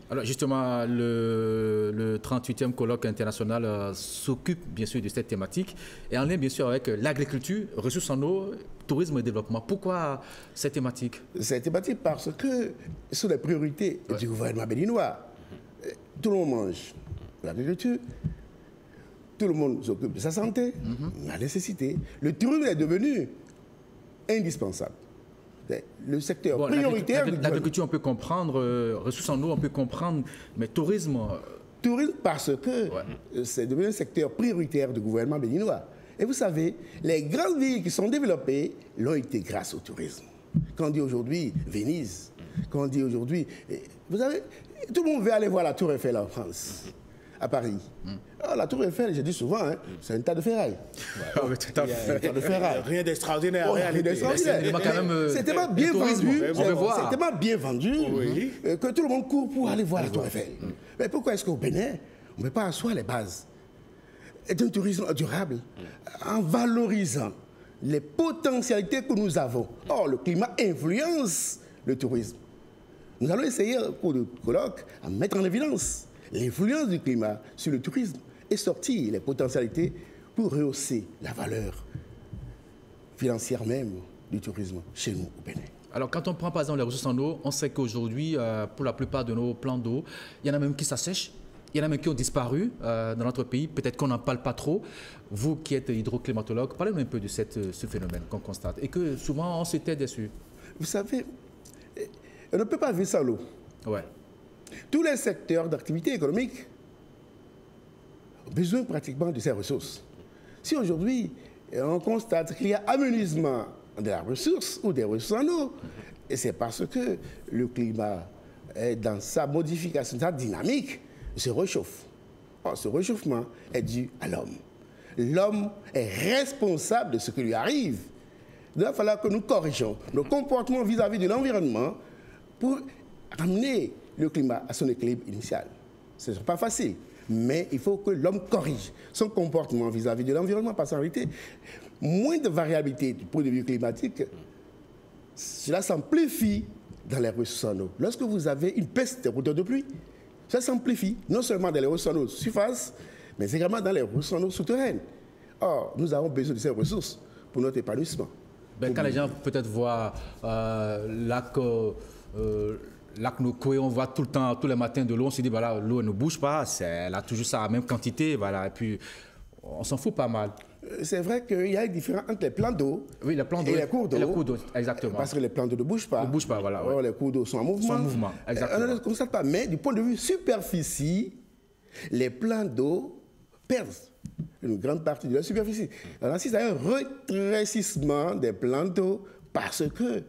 Alors justement, le 38e colloque international s'occupe bien sûr de cette thématique et en lien bien sûr avec l'agriculture, ressources en eau, tourisme et développement. Pourquoi cette thématique? Cette thématique parce que ce sont les priorités du gouvernement béninois. Tout le monde mange l'agriculture, tout le monde s'occupe de sa santé, la nécessité. Le tourisme est devenu indispensable. Le secteur prioritaire. L'agriculture, on peut comprendre, ressources en eau, on peut comprendre, mais tourisme. Tourisme parce que c'est devenu un secteur prioritaire du gouvernement béninois. Et vous savez, les grandes villes qui sont développées l'ont été grâce au tourisme. Quand on dit aujourd'hui Venise, quand on dit aujourd'hui. Vous savez, tout le monde veut aller voir la Tour Eiffel en France, à Paris. Alors, la Tour Eiffel, je dis souvent, c'est un tas de ferraille. Ouais, tout à fait. Un tas de ferraille. Rien d'extraordinaire en réalité. C'était pas bien vendu. C'était pas bien vendu que tout le monde court pour aller voir la Tour Eiffel. Mais pourquoi est-ce qu'au Bénin, on ne met pas asseoir les bases d'un tourisme durable en valorisant les potentialités que nous avons? Or, le climat influence le tourisme. Nous allons essayer, au cours du colloque, à mettre en évidence l'influence du climat sur le tourisme et sortir les potentialités pour rehausser la valeur financière même du tourisme chez nous au Bénin. Alors, quand on prend par exemple les ressources en eau, on sait qu'aujourd'hui, pour la plupart de nos plans d'eau, il y en a même qui s'assèchent, il y en a même qui ont disparu dans notre pays. Peut-être qu'on n'en parle pas trop. Vous qui êtes hydroclimatologue, parlez-nous un peu de ce phénomène qu'on constate et que souvent on se tait dessus. Vous savez, on ne peut pas vivre sans l'eau. Ouais. Tous les secteurs d'activité économique ont besoin pratiquement de ces ressources. Si aujourd'hui, on constate qu'il y a amenuisement de la ressource ou des ressources en eau, et c'est parce que le climat, dans sa modification, sa dynamique, se réchauffe. Or, ce réchauffement est dû à l'homme. L'homme est responsable de ce qui lui arrive. Il va falloir que nous corrigions nos comportements vis-à-vis de l'environnement pour ramener le climat à son équilibre initial. Ce n'est pas facile, mais il faut que l'homme corrige son comportement vis-à-vis de l'environnement, parce qu'en réalité, moins de variabilité du point de vue climatique, cela s'amplifie dans les ressources en eau. Lorsque vous avez une peste de pluie, ça s'amplifie non seulement dans les ressources en eau surface, mais également dans les ressources en eau souterraines. Or, nous avons besoin de ces ressources pour notre épanouissement. Quand les gens peut-être voient lac Nokoé, on voit tout le temps, tous les matins de l'eau, on se dit, voilà, l'eau ne bouge pas, elle a toujours ça, la même quantité, voilà, et puis on s'en fout pas mal. C'est vrai qu'il y a une différence entre les plans d'eau et les cours d'eau. Et les cours d'eau, exactement. Parce que les plans d'eau ne bougent pas. Ne bougent pas, voilà. Alors, les cours d'eau sont en mouvement. Exactement. On ne le constate pas, mais du point de vue superficie, les plans d'eau perdent une grande partie de la superficie. On assiste à un rétrécissement des plans d'eau parce que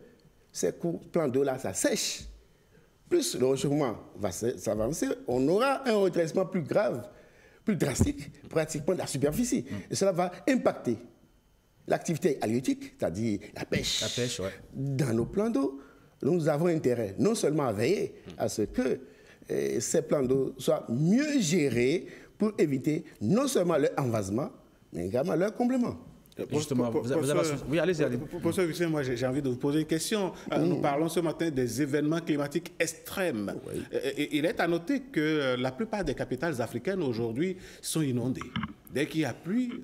ces plans d'eau-là, ça sèche. Plus le réchauffement va s'avancer, on aura un rétrécissement plus grave, plus drastique, pratiquement de la superficie. Et cela va impacter l'activité halieutique, c'est-à-dire la pêche. Dans nos plans d'eau, nous avons intérêt non seulement à veiller à ce que ces plans d'eau soient mieux gérés pour éviter non seulement leur envasement, mais également leur comblement. Justement, oui, allez-y. Professeur Vicente, moi j'ai envie de vous poser une question. Nous parlons ce matin des événements climatiques extrêmes. Oui. Il est à noter que la plupart des capitales africaines aujourd'hui sont inondées. Dès qu'il y a pluie,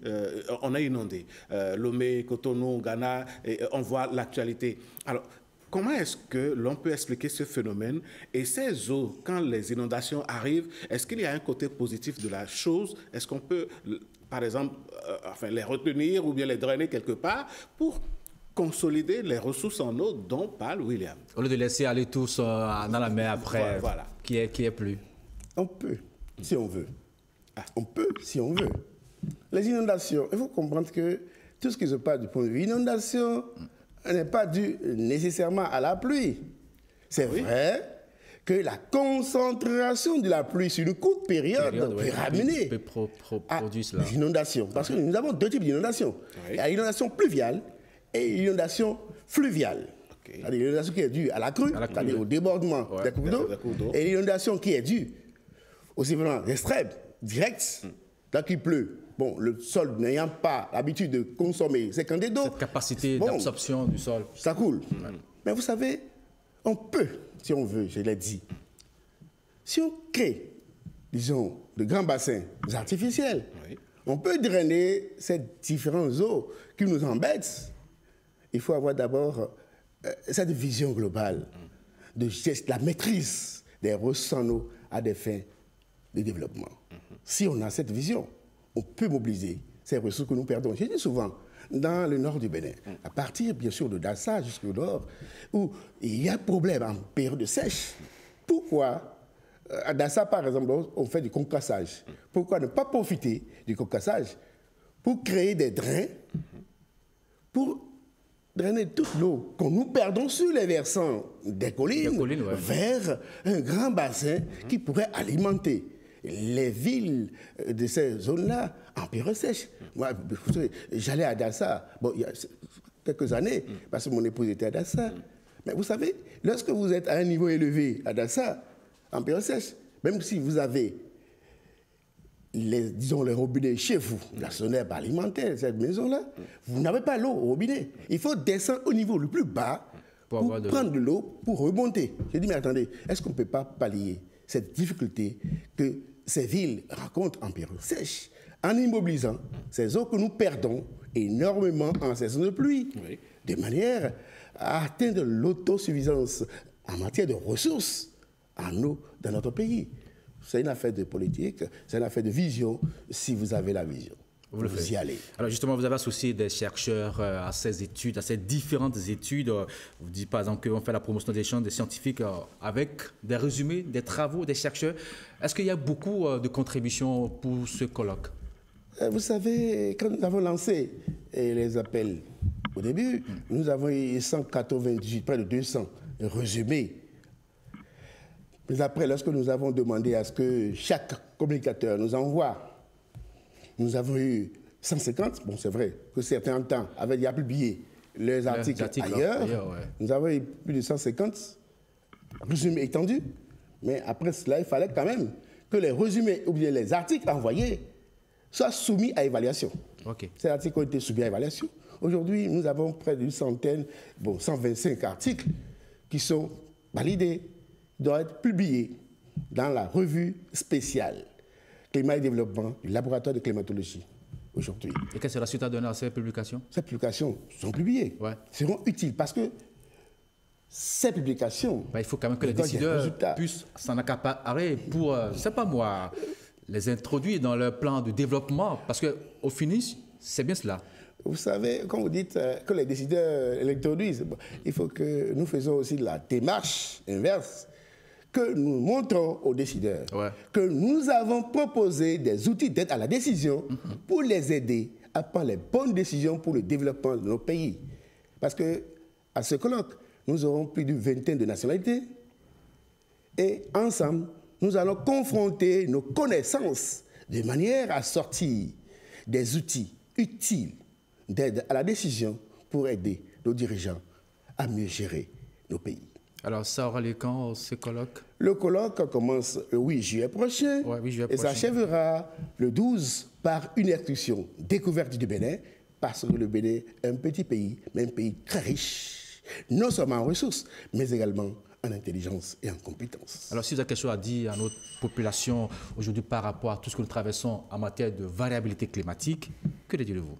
on est inondé. Lomé, Cotonou, Ghana, on voit l'actualité. Alors, Comment est-ce que l'on peut expliquer ce phénomène et ces eaux, quand les inondations arrivent, est-ce qu'il y a un côté positif de la chose? Est-ce qu'on peut, par exemple, les retenir ou bien les drainer quelque part pour consolider les ressources en eau dont parle William? Au lieu de laisser aller tous dans la mer après, voilà. Qui est plus? On peut, si on veut. On peut, si on veut. Les inondations, il faut comprendre que tout ce qui se passe du point de vue inondation n'est pas dû nécessairement à la pluie. C'est vrai que la concentration de la pluie sur une courte période peut ramener à des inondations. Parce que nous avons deux types d'inondations. Il y a l'inondation pluviale et l'inondation fluviale. C'est-à-dire l'inondation qui est due à la crue, c'est-à-dire au débordement des cours d'eau, et l'inondation qui est due aux événements extrêmes, directs, quand il pleut. Bon, le sol n'ayant pas l'habitude de consommer ses quantités d'eau. Cette capacité d'absorption du sol. Ça coule. Mais vous savez, on peut, si on veut, je l'ai dit, si on crée, disons, de grands bassins artificiels, on peut drainer ces différentes eaux qui nous embêtent. Il faut avoir d'abord cette vision globale de la maîtrise des ressources en eau à des fins de développement. Si on a cette vision, on peut mobiliser ces ressources que nous perdons. Je dis souvent, dans le nord du Bénin, à partir bien sûr de Dassa jusqu'au nord, où il y a problème en période de sèche. Pourquoi à Dassa, par exemple, on fait du concassage? Pourquoi ne pas profiter du concassage pour créer des drains, pour drainer toute l'eau que nous perdons sur les versants des collines, vers un grand bassin qui pourrait alimenter les villes de ces zones-là en période sèche. Moi, j'allais à Dassa, il y a quelques années, parce que mon épouse était à Dassa. Mais vous savez, lorsque vous êtes à un niveau élevé à Dassa, en période sèche, même si vous avez les robinets chez vous, la sonnette alimentaire, cette maison-là, vous n'avez pas l'eau au robinet. Il faut descendre au niveau le plus bas pour prendre de l'eau, pour remonter. J'ai dit, mais attendez, est-ce qu'on ne peut pas pallier cette difficulté que ces villes rencontrent en période sèche, en immobilisant ces eaux que nous perdons énormément en saison de pluie, de manière à atteindre l'autosuffisance en matière de ressources en eau dans notre pays. C'est une affaire de politique, c'est une affaire de vision, si vous avez la vision. Vous y allez. Alors justement, vous avez associé des chercheurs à ces études, à ces différentes études. Vous dites par exemple qu'on fait la promotion des champs des scientifiques avec des résumés, des travaux des chercheurs. Est-ce qu'il y a beaucoup de contributions pour ce colloque? Vous savez, quand nous avons lancé les appels au début, nous avons eu 198, près de 200 résumés. Mais après, lorsque nous avons demandé à ce que chaque communicateur nous envoie, nous avons eu 150, bon c'est vrai que certains temps avaient déjà publié leurs articles ailleurs, nous avons eu plus de 150 résumés étendus, mais après cela, il fallait quand même que les résumés ou bien les articles envoyés soient soumis à évaluation. Ces articles ont été soumis à évaluation. Aujourd'hui, nous avons près d'une centaine, 125 articles qui sont validés, doivent être publiés dans la revue spéciale Climat et Développement du laboratoire de climatologie aujourd'hui. Et quelle sera la suite à donner à ces publications? Ces publications sont publiées, seront utiles parce que ces publications... il faut quand même que les décideurs puissent s'en accaparer pour, je ne sais pas moi, les introduire dans leur plan de développement parce qu'au finish, c'est bien cela. Vous savez, quand vous dites que les décideurs l'introduisent, il faut que nous faisons aussi la démarche inverse, que nous montrons aux décideurs que nous avons proposé des outils d'aide à la décision pour les aider à prendre les bonnes décisions pour le développement de nos pays. Parce qu'à ce colloque, nous aurons plus d'une vingtaine de nationalités et ensemble, nous allons confronter nos connaissances de manière à sortir des outils utiles d'aide à la décision pour aider nos dirigeants à mieux gérer nos pays. Alors, ça aura lieu quand, ce colloque? Le colloque commence le 8 juillet prochain et s'achèvera le 12 par une excursion découverte du Bénin, parce que le Bénin est un petit pays, mais un pays très riche, non seulement en ressources, mais également en intelligence et en compétences. Alors, si vous avez quelque chose à dire à notre population aujourd'hui par rapport à tout ce que nous traversons en matière de variabilité climatique, que direz-vous?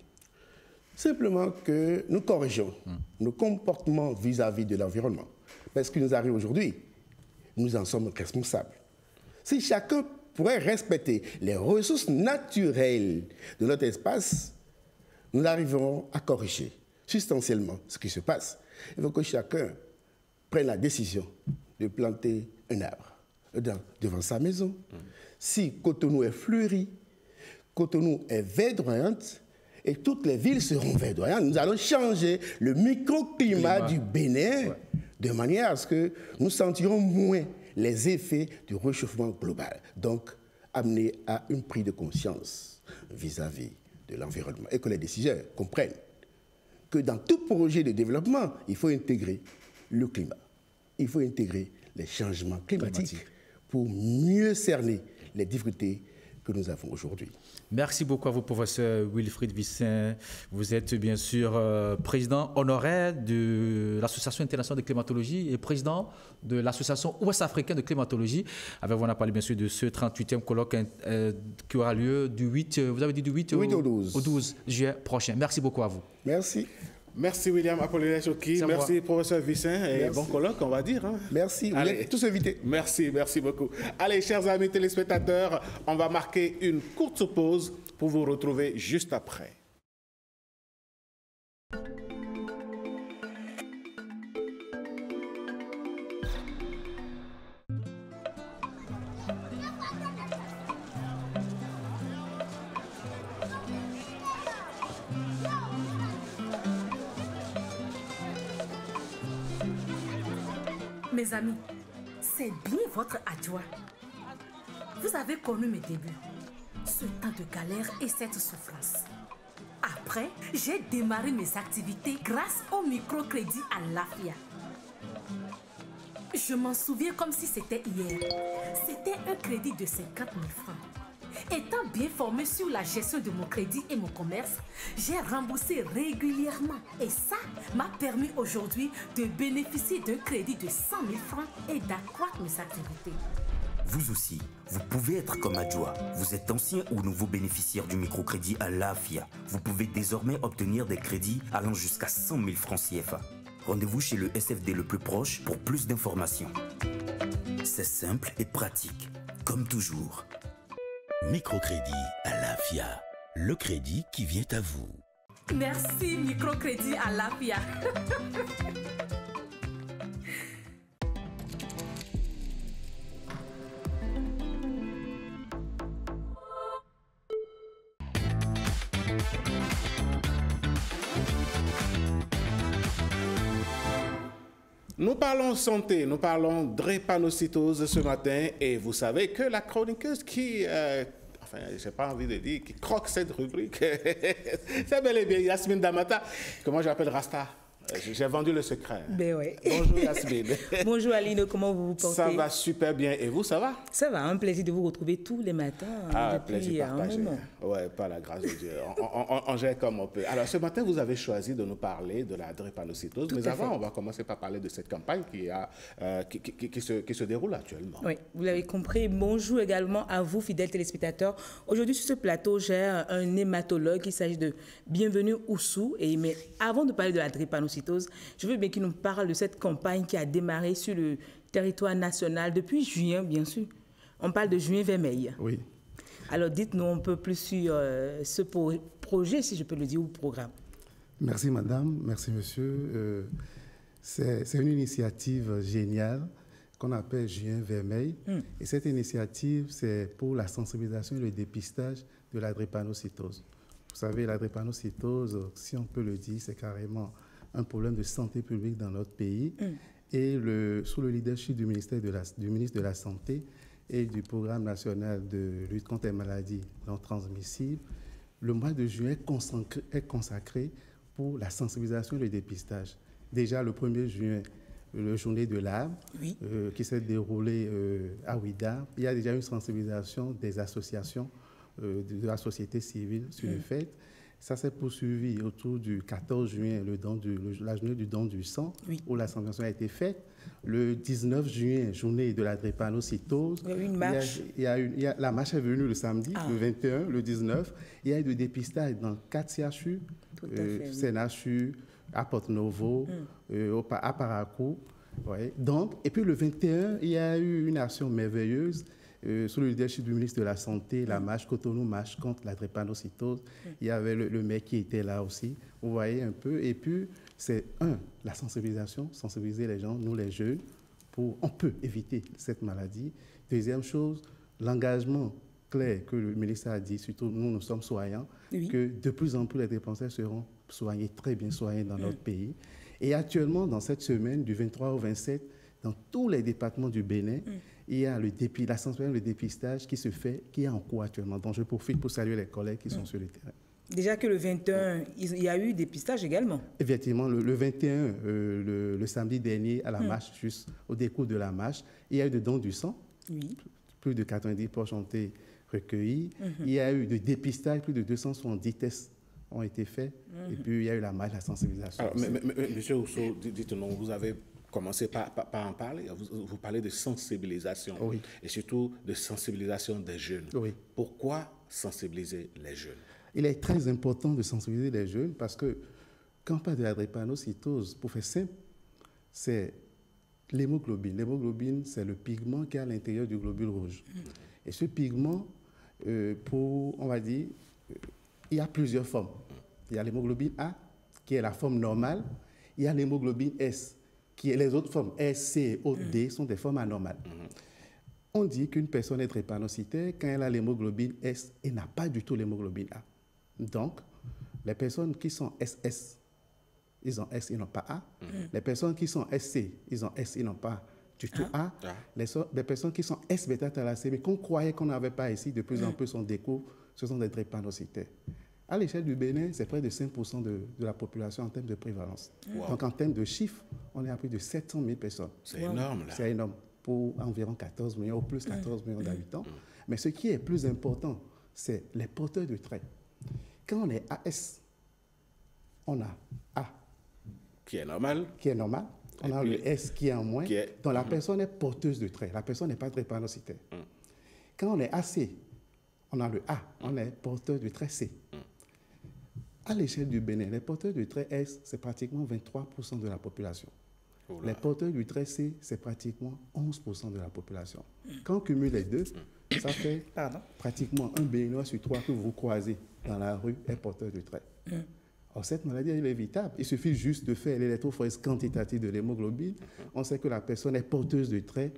Simplement que nous corrigeons nos comportements vis-à-vis de l'environnement. Parce que ce qui nous arrive aujourd'hui, nous en sommes responsables. Si chacun pourrait respecter les ressources naturelles de notre espace, nous arriverons à corriger substantiellement ce qui se passe. Il faut que chacun prenne la décision de planter un arbre devant sa maison. Si Cotonou est fleuri, Cotonou est verdoyante, et toutes les villes seront verdoyantes, nous allons changer le microclimat du Bénin de manière à ce que nous sentirons moins les effets du réchauffement global. Donc, amener à une prise de conscience vis-à-vis de l'environnement et que les décideurs comprennent que dans tout projet de développement, il faut intégrer le climat. Il faut intégrer les changements climatiques pour mieux cerner les difficultés que nous avons aujourd'hui. Merci beaucoup à vous, professeur Wilfried Vissin. Vous êtes bien sûr président honoraire de l'Association internationale de climatologie et président de l'Association ouest-africaine de climatologie. Avec vous, on a parlé bien sûr de ce 38e colloque qui aura lieu du 8, vous avez dit du 8 au 12 juillet prochain. Merci beaucoup à vous. Merci. Merci William Apollinaire Choki, merci professeur Vissin et bon colloque on va dire. Hein. Merci, vous êtes tous invités. Merci beaucoup. Allez chers amis téléspectateurs, on va marquer une courte pause pour vous retrouver juste après. Mes amis, c'est bien votre adjoint. Vous avez connu mes débuts, ce temps de galère et cette souffrance. Après, j'ai démarré mes activités grâce au microcrédit à l'AFIA. Je m'en souviens comme si c'était hier. C'était un crédit de 50 000 francs. Étant bien formé sur la gestion de mon crédit et mon commerce, j'ai remboursé régulièrement. Et ça m'a permis aujourd'hui de bénéficier d'un crédit de 100 000 francs et d'accroître mes activités. Vous aussi, vous pouvez être comme Adjoa. Vous êtes ancien ou nouveau bénéficiaire du microcrédit à l'AFIA. Vous pouvez désormais obtenir des crédits allant jusqu'à 100 000 francs CFA. Rendez-vous chez le SFD le plus proche pour plus d'informations. C'est simple et pratique, comme toujours. Microcrédit à l'AFIA, le crédit qui vient à vous. Merci Microcrédit à l'AFIA. Nous parlons santé, nous parlons drépanocytose ce matin et vous savez que la chroniqueuse qui, enfin, je n'ai pas envie de dire, qui croque cette rubrique, c'est bel et bien Yasmine Damata, que moi j'appelle Rasta. J'ai vendu le secret. Ben ouais. Bonjour Yasmine. Bonjour Aline, comment vous vous portez? Ça va super bien. Et vous, ça va? Ça va, un plaisir de vous retrouver tous les matins. Plaisir partagé. Oui, par la grâce de Dieu. On gère comme on peut. Alors ce matin, vous avez choisi de nous parler de la drépanocytose. Mais avant, on va commencer par parler de cette campagne qui se déroule actuellement. Oui, vous l'avez compris. Bonjour également à vous, fidèles téléspectateurs. Aujourd'hui, sur ce plateau, j'ai un hématologue. Il s'agit de Bienvenue Oussou. Mais avant de parler de la drépanocytose, je veux bien qu'il nous parle de cette campagne qui a démarré sur le territoire national depuis juin, bien sûr. On parle de juin vermeil. Oui. Alors, dites-nous un peu plus sur ce projet, si je peux le dire, ou programme. Merci, madame. Merci, monsieur. C'est une initiative géniale qu'on appelle Juin vermeil. Et cette initiative, c'est pour la sensibilisation et le dépistage de la drépanocytose. Vous savez, la drépanocytose, si on peut le dire, c'est carrément un problème de santé publique dans notre pays. Et sous le leadership du ministre de la Santé et du Programme national de lutte contre les maladies non transmissibles, le mois de juin est consacré pour la sensibilisation et le dépistage. Déjà, le 1er juin, la journée de l'arbre, qui s'est déroulée à Ouida, il y a déjà une sensibilisation des associations de la société civile sur le fait. Ça s'est poursuivi autour du 14 juin, la journée du don du sang, où la sensibilisation a été faite. Le 19 juin, journée de la drépanocytose. Il y a eu une marche. La marche est venue le samedi, le 21, le 19. Il y a eu du dépistage dans 4 CHU Sénachu, à Porto-Novo, à Parakou. Ouais. Donc, et puis le 21, il y a eu une action merveilleuse sous le leadership du ministre de la Santé, la marche Cotonou, marche contre la drépanocytose. Il y avait le maire qui était là aussi. Vous voyez un peu. Et puis, c'est la sensibilisation, sensibiliser les gens, nous les jeunes, on peut éviter cette maladie. Deuxième chose, l'engagement clair que le ministre a dit, surtout nous sommes soignants, que de plus en plus les dépensaires seront soignés, très bien soignés dans notre pays. Et actuellement, dans cette semaine, du 23 au 27, dans tous les départements du Bénin, il y a la sensibilisation, le dépistage qui se fait, qui est en cours actuellement. Donc je profite pour saluer les collègues qui sont sur le terrain. Déjà que le 21, il y a eu dépistage également. Effectivement, le 21, le samedi dernier, à la marche, juste au décours de la marche, il y a eu de dons du sang. Plus de 90 poches ont été recueillis. Il y a eu de dépistage, plus de 270 tests ont été faits. Et puis, il y a eu la marche, la sensibilisation. Alors, Monsieur Rousseau, dites-nous, vous avez commencé par en parler. Vous parlez de sensibilisation. Et surtout de sensibilisation des jeunes. Pourquoi sensibiliser les jeunes? Il est très important de sensibiliser les jeunes parce que quand on parle de la drépanocytose, pour faire simple, c'est l'hémoglobine. L'hémoglobine, c'est le pigment qui est à l'intérieur du globule rouge. Et ce pigment, on va dire, il y a plusieurs formes. Il y a l'hémoglobine A, qui est la forme normale. Il y a l'hémoglobine S, qui est les autres formes. S, C, O, D sont des formes anormales. On dit qu'une personne est drépanocytaire quand elle a l'hémoglobine S et n'a pas du tout l'hémoglobine A. Donc, les personnes qui sont SS, ils ont S, ils n'ont pas A. Les personnes qui sont SC, ils ont S, ils n'ont pas du tout A. Les personnes qui sont S-bêta-thalassémie, qu'on croyait qu'on n'avait pas ici, de plus en plus on découvre, ce sont des drépanocytaires. À l'échelle du Bénin, c'est près de 5% de la population en termes de prévalence. Donc, en termes de chiffres, on est à plus de 700 000 personnes. C'est énorme, là. C'est énorme, pour environ 14 millions, ou plus 14 millions d'habitants. Mais ce qui est plus important, c'est les porteurs de traits. Quand on est AS, on a A. Qui est normal. Qui est normal. On a le S qui est en moins. Donc la personne est porteuse de traits. La personne n'est pas drépanocytaire. Quand on est AC, on a le A. On est porteur de trait C. À l'échelle du Bénin, les porteurs du trait S, c'est pratiquement 23% de la population. Les porteurs du trait C, c'est pratiquement 11% de la population. Quand on cumule les deux, ça fait pratiquement un Béninois sur 3 que vous croisez dans la rue est porteur de trait. Or, cette maladie, elle est évitable. Il suffit juste de faire l'électrophorèse quantitative de l'hémoglobine. On sait que la personne est porteuse de trait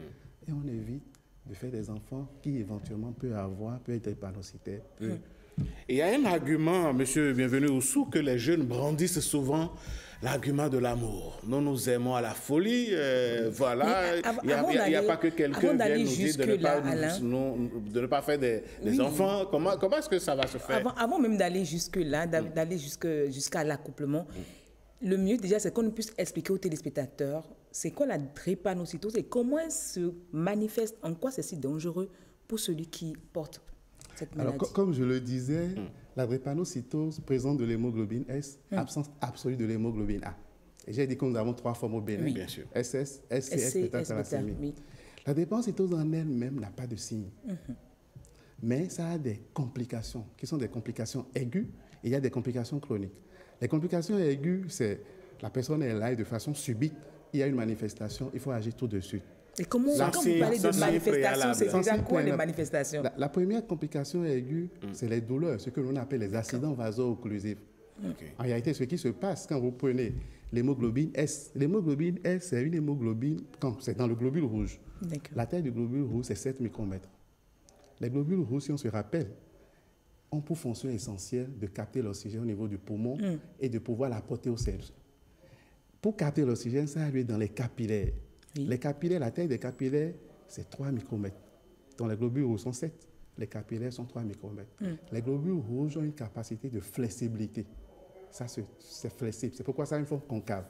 et on évite de faire des enfants qui éventuellement peut être drépanocytaires. Il y a un argument, monsieur Bienvenu Oussou, que les jeunes brandissent souvent, l'argument de l'amour. Nous nous aimons à la folie, voilà. Il n'y a pas que quelqu'un vienne nous dire de ne pas faire des enfants. Comment est-ce que ça va se faire? Avant même d'aller jusque-là, d'aller jusqu'à l'accouplement, le mieux déjà, c'est qu'on puisse expliquer aux téléspectateurs c'est quoi la drépanocytose et comment elle se manifeste, en quoi c'est si dangereux pour celui qui porte cette maladie. Alors, comme je le disais, la drépanocytose présente de l'hémoglobine S, absence absolue de l'hémoglobine A. Et j'ai dit que nous avons 3 formes au Bénin. Bien sûr. SS, SCS, bêta-thalassémie. La drépanocytose en elle-même n'a pas de signe. Mais ça a des complications, qui sont des complications aiguës, et il y a des complications chroniques. Les complications aiguës, c'est la personne est là et de façon subite, il y a une manifestation, il faut agir tout de suite. Et quand vous parlez de manifestations, c'est déjà quoi les manifestations? La première complication aiguë, c'est les douleurs, ce que l'on appelle les accidents vaso-occlusifs. En réalité, ce qui se passe quand vous prenez l'hémoglobine S, c'est une hémoglobine, quand c'est dans le globule rouge. La taille du globule rouge, c'est 7 micromètres. Les globules rouges, si on se rappelle, ont pour fonction essentielle de capter l'oxygène au niveau du poumon et de pouvoir l'apporter au cerveau. Pour capter l'oxygène, ça a lieu dans les capillaires. Les capillaires, la taille des capillaires, c'est 3 micromètres. Donc les globules rouges sont 7, les capillaires sont 3 micromètres. Les globules rouges ont une capacité de flexibilité. Ça, c'est flexible. C'est pourquoi ça a une forme concave.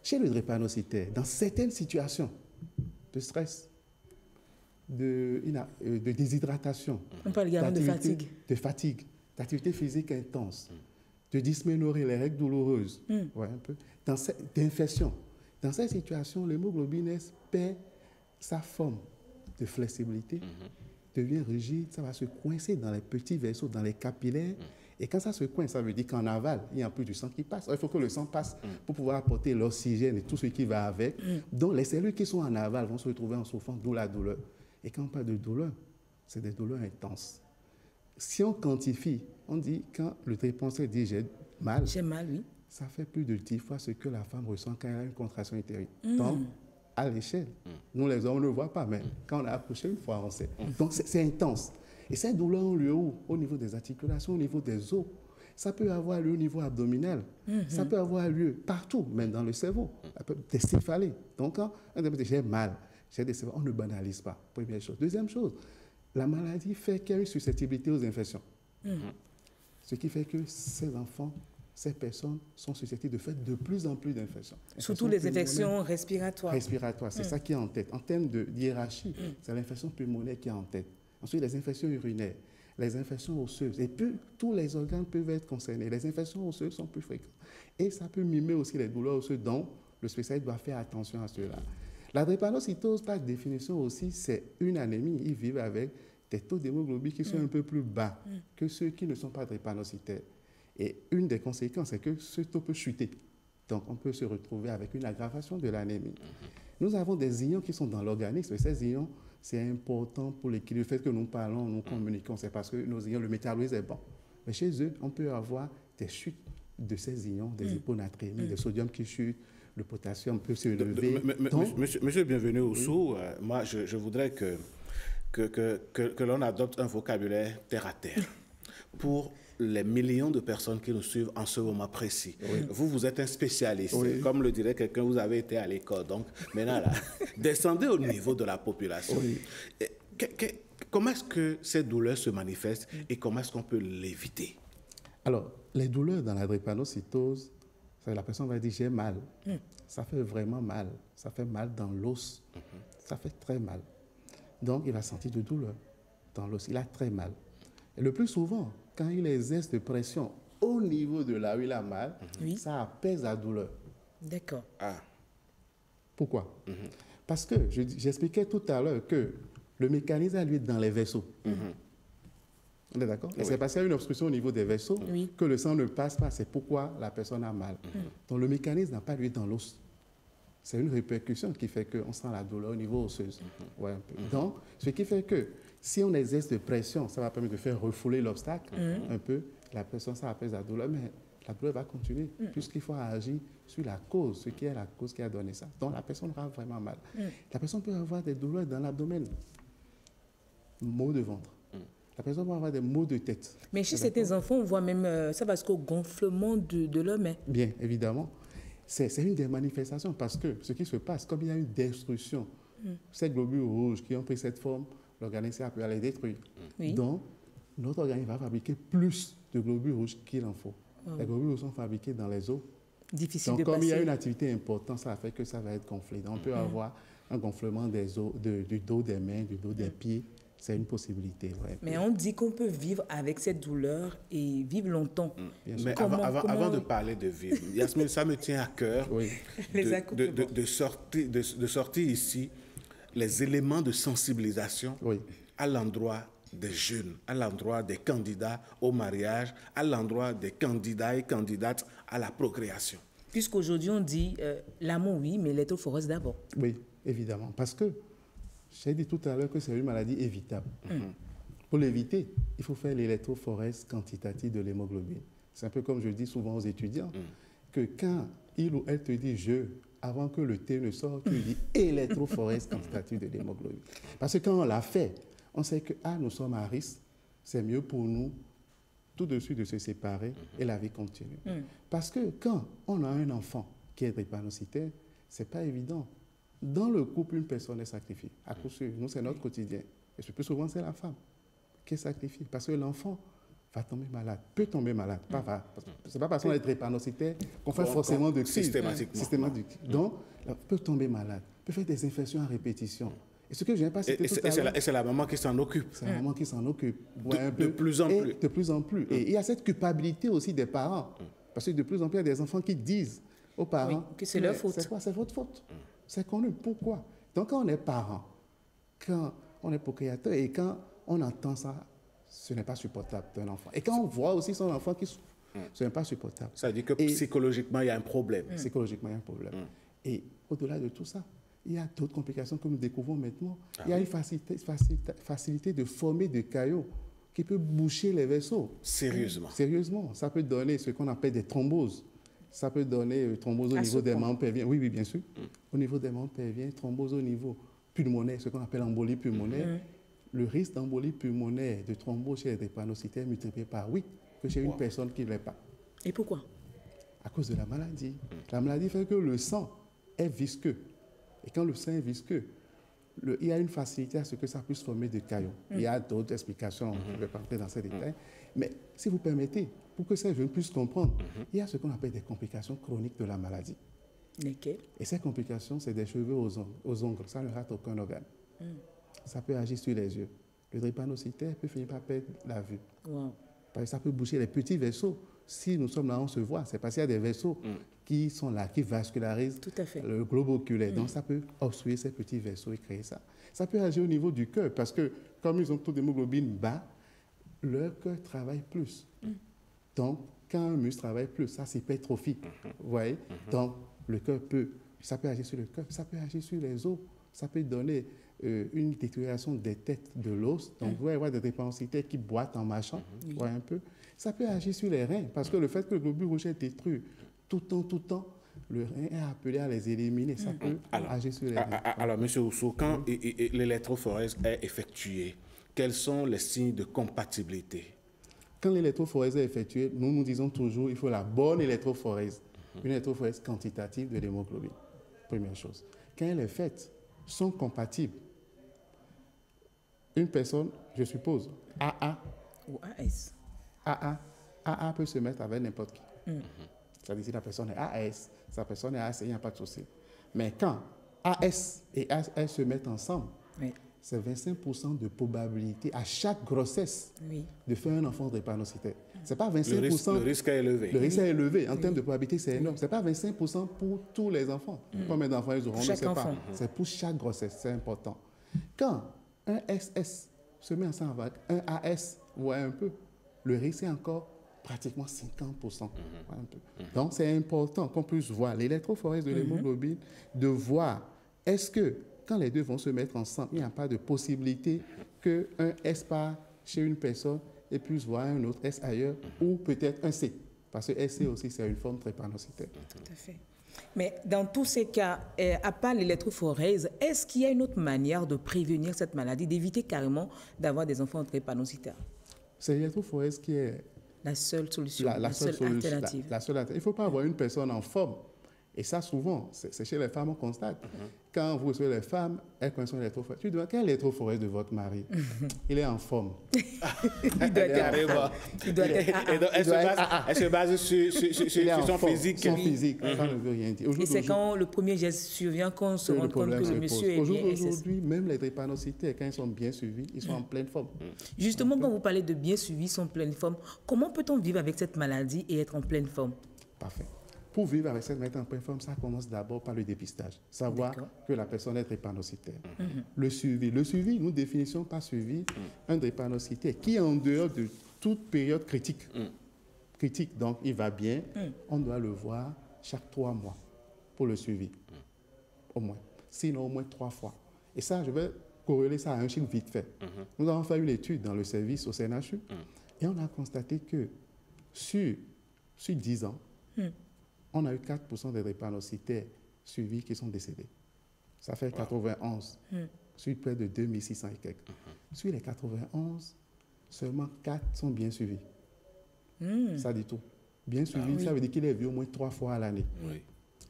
Chez le drépanocytaire, dans certaines situations de stress, de déshydratation, on parle également de fatigue, d'activité physique intense, de dysménorrhée, les règles douloureuses, un peu, d'infection. Dans cette situation, l'hémoglobine S perd sa forme de flexibilité, devient rigide, ça va se coincer dans les petits vaisseaux, dans les capillaires, Et quand ça se coince, ça veut dire qu'en aval, il n'y a plus du sang qui passe. Alors, il faut que le sang passe pour pouvoir apporter l'oxygène et tout ce qui va avec. Donc, les cellules qui sont en aval vont se retrouver en souffrance, d'où la douleur. Et quand on parle de douleur, c'est des douleurs intenses. Si on quantifie, on dit quand le drépanocyte dit j'ai mal, oui. Ça fait plus de 10 fois ce que la femme ressent quand elle a une contraction utérine. Donc, à l'échelle, nous les hommes ne le voient pas, mais quand on a accouché une fois, on sait. Donc, c'est intense. Et cette douleur a lieu où? Au niveau des articulations, au niveau des os. Ça peut avoir lieu au niveau abdominal. Ça peut avoir lieu partout, même dans le cerveau. Des céphalées. Donc, quand on dit j'ai mal, j'ai des céphalées, on ne banalise pas. Première chose. Deuxième chose, la maladie fait qu'il y a une susceptibilité aux infections. Ce qui fait que ces enfants, ces personnes sont susceptibles de faire de plus en plus d'infections. Surtout les infections respiratoires. Respiratoires, c'est ça qui est en tête. En termes de hiérarchie, c'est l'infection pulmonaire qui est en tête. Ensuite, les infections urinaires, les infections osseuses. Et puis, tous les organes peuvent être concernés. Les infections osseuses sont plus fréquentes. Et ça peut mimer aussi les douleurs osseuses, donc le spécialiste doit faire attention à cela. La drépanocytose, par définition aussi, c'est une anémie. Ils vivent avec des taux d'hémoglobine qui sont un peu plus bas que ceux qui ne sont pas drépanocytaires. Et une des conséquences, c'est que ce taux peut chuter. Donc, on peut se retrouver avec une aggravation de l'anémie. Nous avons des ions qui sont dans l'organisme. Ces ions, c'est important pour l'équilibre. Le fait que nous parlons, nous communiquons, c'est parce que nos ions, le métabolisme est bon. Mais chez eux, on peut avoir des chutes de ces ions, des hyponatrémies, des sodium qui chutent, le potassium peut se lever. Monsieur Bienvenu Oussou, moi, je voudrais que l'on adopte un vocabulaire terre à terre pour les millions de personnes qui nous suivent en ce moment précis. Vous êtes un spécialiste. Comme le dirait quelqu'un, vous avez été à l'école. Donc, maintenant, là, descendez au niveau de la population. Comment est-ce que ces douleurs se manifestent et comment est-ce qu'on peut l'éviter? Alors, les douleurs dans la drépanocytose, la personne va dire j'ai mal. Ça fait vraiment mal. Ça fait mal dans l'os. Ça fait très mal. Donc, il va sentir de douleur dans l'os. Il a très mal. Et le plus souvent, quand il exerce de pression au niveau de là où il a mal, ça apaise la douleur. D'accord. Pourquoi? Parce que j'expliquais tout à l'heure que le mécanisme a lieu dans les vaisseaux. On est d'accord? Et c'est parce qu'il y a une obstruction au niveau des vaisseaux que le sang ne passe pas. C'est pourquoi la personne a mal. Donc le mécanisme n'a pas lieu dans l'os. C'est une répercussion qui fait qu'on sent la douleur au niveau osseuse. Donc, ce qui fait que si on exerce de pression, ça va permettre de faire refouler l'obstacle un peu. La pression, ça apaise la douleur, mais la douleur va continuer puisqu'il faut agir sur la cause, ce qui est la cause qui a donné ça. Donc, la personne aura vraiment mal. La personne peut avoir des douleurs dans l'abdomen, maux de ventre. La personne peut avoir des maux de tête. Mais chez certains enfants, on voit même ça va jusqu'au gonflement de l'homme. Bien, évidemment. C'est une des manifestations parce que ce qui se passe, comme il y a une destruction, ces globules rouges qui ont pris cette forme, l'organisme a pu les détruire. Donc, notre organisme va fabriquer plus de globules rouges qu'il en faut. Les globules rouges sont fabriqués dans les os. Difficile donc, comme il y a une activité importante, ça fait que ça va être gonflé. Donc, on peut avoir un gonflement des os, du dos des mains, du dos des pieds. C'est une possibilité. Mais on dit qu'on peut vivre avec cette douleur et vivre longtemps. Mais avant de parler de vivre, Yasmine, ça me tient à cœur de sortir ici les éléments de sensibilisation à l'endroit des jeunes, à l'endroit des candidats au mariage, à l'endroit des candidats et candidates à la procréation. Puisqu'aujourd'hui on dit l'amour oui, mais l'électrophorèse d'abord. Oui, évidemment, parce que j'ai dit tout à l'heure que c'est une maladie évitable. Pour l'éviter, il faut faire l'électrophorèse quantitative de l'hémoglobine. C'est un peu comme je dis souvent aux étudiants, que quand il ou elle te dit « je », avant que le T ne sorte, tu dis « électrophorèse quantitative de l'hémoglobine ». Parce que quand on l'a fait, on sait que nous sommes à risque, c'est mieux pour nous tout de suite de se séparer et la vie continue. Parce que quand on a un enfant qui est drépanocytaire, ce n'est pas évident. Dans le couple, une personne est sacrifiée. À coup sûr, nous, c'est notre quotidien. Et le plus souvent, c'est la femme qui est sacrifiée. Parce que l'enfant va tomber malade, peut tomber malade. Ce n'est pas parce qu'on est drépanocytaire qu'on fait forcément de crise. Systématiquement. Donc, elle peut tomber malade, peut faire des infections à répétition. Et ce que je n'ai pas cité tout à l'heure... Et c'est la maman qui s'en occupe. C'est la maman qui s'en occupe. De plus en plus. De plus en plus. Et il y a cette culpabilité aussi des parents. Parce que de plus en plus, il y a des enfants qui disent aux parents que c'est leur faute. C'est quoi? C'est votre faute. C'est connu. Pourquoi? Donc, quand on est parent, quand on est procréateur et quand on entend ça, ce n'est pas supportable d'un enfant. Et quand on voit aussi son enfant qui souffre, ce n'est pas supportable. Ça veut dire que psychologiquement, il y a un problème. Psychologiquement, il y a un problème. Et au-delà de tout ça, il y a d'autres complications que nous découvrons maintenant. Il y a une facilité de former des caillots qui peut boucher les vaisseaux. Sérieusement. Sérieusement. Ça peut donner ce qu'on appelle des thromboses. Ça peut donner thrombose au niveau des membres pelviens. Oui, bien sûr. Au niveau des membres pelviens, thrombose au niveau pulmonaire, ce qu'on appelle embolie pulmonaire. Le risque d'embolie pulmonaire, de thrombose chez les drépanocytaires est multiplié par 8 que chez une personne qui ne l'est pas. Et pourquoi? À cause de la maladie. La maladie fait que le sang est visqueux. Et quand le sang est visqueux, il y a une facilité à ce que ça puisse former des caillots. Il y a d'autres explications, je ne vais pas entrer dans ces détails. Mais si vous permettez, pour que ces jeunes puissent comprendre, il y a ce qu'on appelle des complications chroniques de la maladie. Et ces complications, c'est des cheveux aux ongles. Ça ne rate aucun organe. Ça peut agir sur les yeux. Le drépanocytaire peut finir par perdre la vue. Parce que ça peut boucher les petits vaisseaux. Si nous sommes là, on se voit. C'est parce qu'il y a des vaisseaux qui sont là, qui vascularisent le globe oculaire. Donc, ça peut obstruer ces petits vaisseaux et créer ça. Ça peut agir au niveau du cœur parce que, comme ils ont taux d'hémoglobine bas, leur cœur travaille plus. Donc, quand un muscle travaille plus, ça s'hypertrophie. Vous voyez? Donc, le cœur ça peut agir sur le cœur, ça peut agir sur les os, ça peut donner une détérioration des têtes de l'os. Donc, vous allez avoir des drépanocytaires qui boitent en marchant, vous voyez un peu. Ça peut agir sur les reins, parce que le fait que le globule rouge est détruit tout le temps, le rein est appelé à les éliminer. Ça peut agir sur les reins. Alors, M. Ousso, quand l'électrophorèse est effectuée, quels sont les signes de compatibilité? Quand l'électrophorèse est effectuée, nous disons toujours qu'il faut la bonne électrophorèse. Une électrophorèse quantitative de l'hémoglobine, première chose. Quand elle est faite, sont compatibles. Une personne, je suppose, AA ou AS. AA peut se mettre avec n'importe qui. Ça veut dire que la personne est AS, sa personne est AS, il n'y a pas de souci. Mais quand AS et AS se mettent ensemble, c'est 25% de probabilité à chaque grossesse de faire un enfant drépanocytaire. Ce n'est pas 25%. Le risque est élevé. Le risque est élevé. En termes de probabilité, c'est énorme. Ce n'est pas 25% pour tous les enfants. Combien d'enfants ils auront, je ne sais pas. C'est pour chaque grossesse, c'est important. Quand un SS se met ensemble avec un AS, vous voyez un peu, le risque est encore pratiquement 50%. Donc, c'est important qu'on puisse voir l'électrophorèse de l'hémoglobine, de voir est-ce que quand les deux vont se mettre ensemble, il n'y a pas de possibilité qu'un S part chez une personne et puisse voir un autre S ailleurs, ou peut-être un C. Parce que SC aussi, c'est une forme drépanocytaire. Tout à fait. Mais dans tous ces cas, à part l'électrophorèse, est-ce qu'il y a une autre manière de prévenir cette maladie, d'éviter carrément d'avoir des enfants drépanocytaires? C'est l'électrophorèse qui est la seule solution, la seule alternative. La seule alternative. Il ne faut pas avoir une personne en forme. Et ça, souvent, c'est chez les femmes, on constate. Quand vous recevez les femmes, elles connaissent l'électrophorèse. Tu dis, quelle est l'électrophorèse de votre mari? Il est en forme. Il doit être Elle se base sur son physique. Son physique, ça ne veut rien dire. Et c'est quand le premier geste survient qu'on se rend compte que le monsieur est bien. Aujourd'hui, même les drépanocytaires, quand ils sont bien suivis, ils sont en pleine forme. Justement, quand vous parlez de bien suivis, ils sont en pleine forme, comment peut-on vivre avec cette maladie et être en pleine forme? Parfait. Pour vivre avec cette maladie en pleine forme, ça commence d'abord par le dépistage. Savoir que la personne est drépanocytaire. Le suivi, nous définissons par suivi un drépanocytaire qui est en dehors de toute période critique. Donc, il va bien. On doit le voir chaque 3 mois pour le suivi. Au moins. Sinon, au moins 3 fois. Et ça, je vais corréler ça à un chiffre vite fait. Nous avons fait une étude dans le service au CNHU et on a constaté que sur 10 ans, on a eu 4% des drépanocytaires suivis qui sont décédés. Ça fait 91 sur près de 2600 et quelques. Sur les 91, seulement 4 sont bien suivis. Ça dit tout. Bien suivi, ça veut dire qu'il est vu au moins 3 fois à l'année.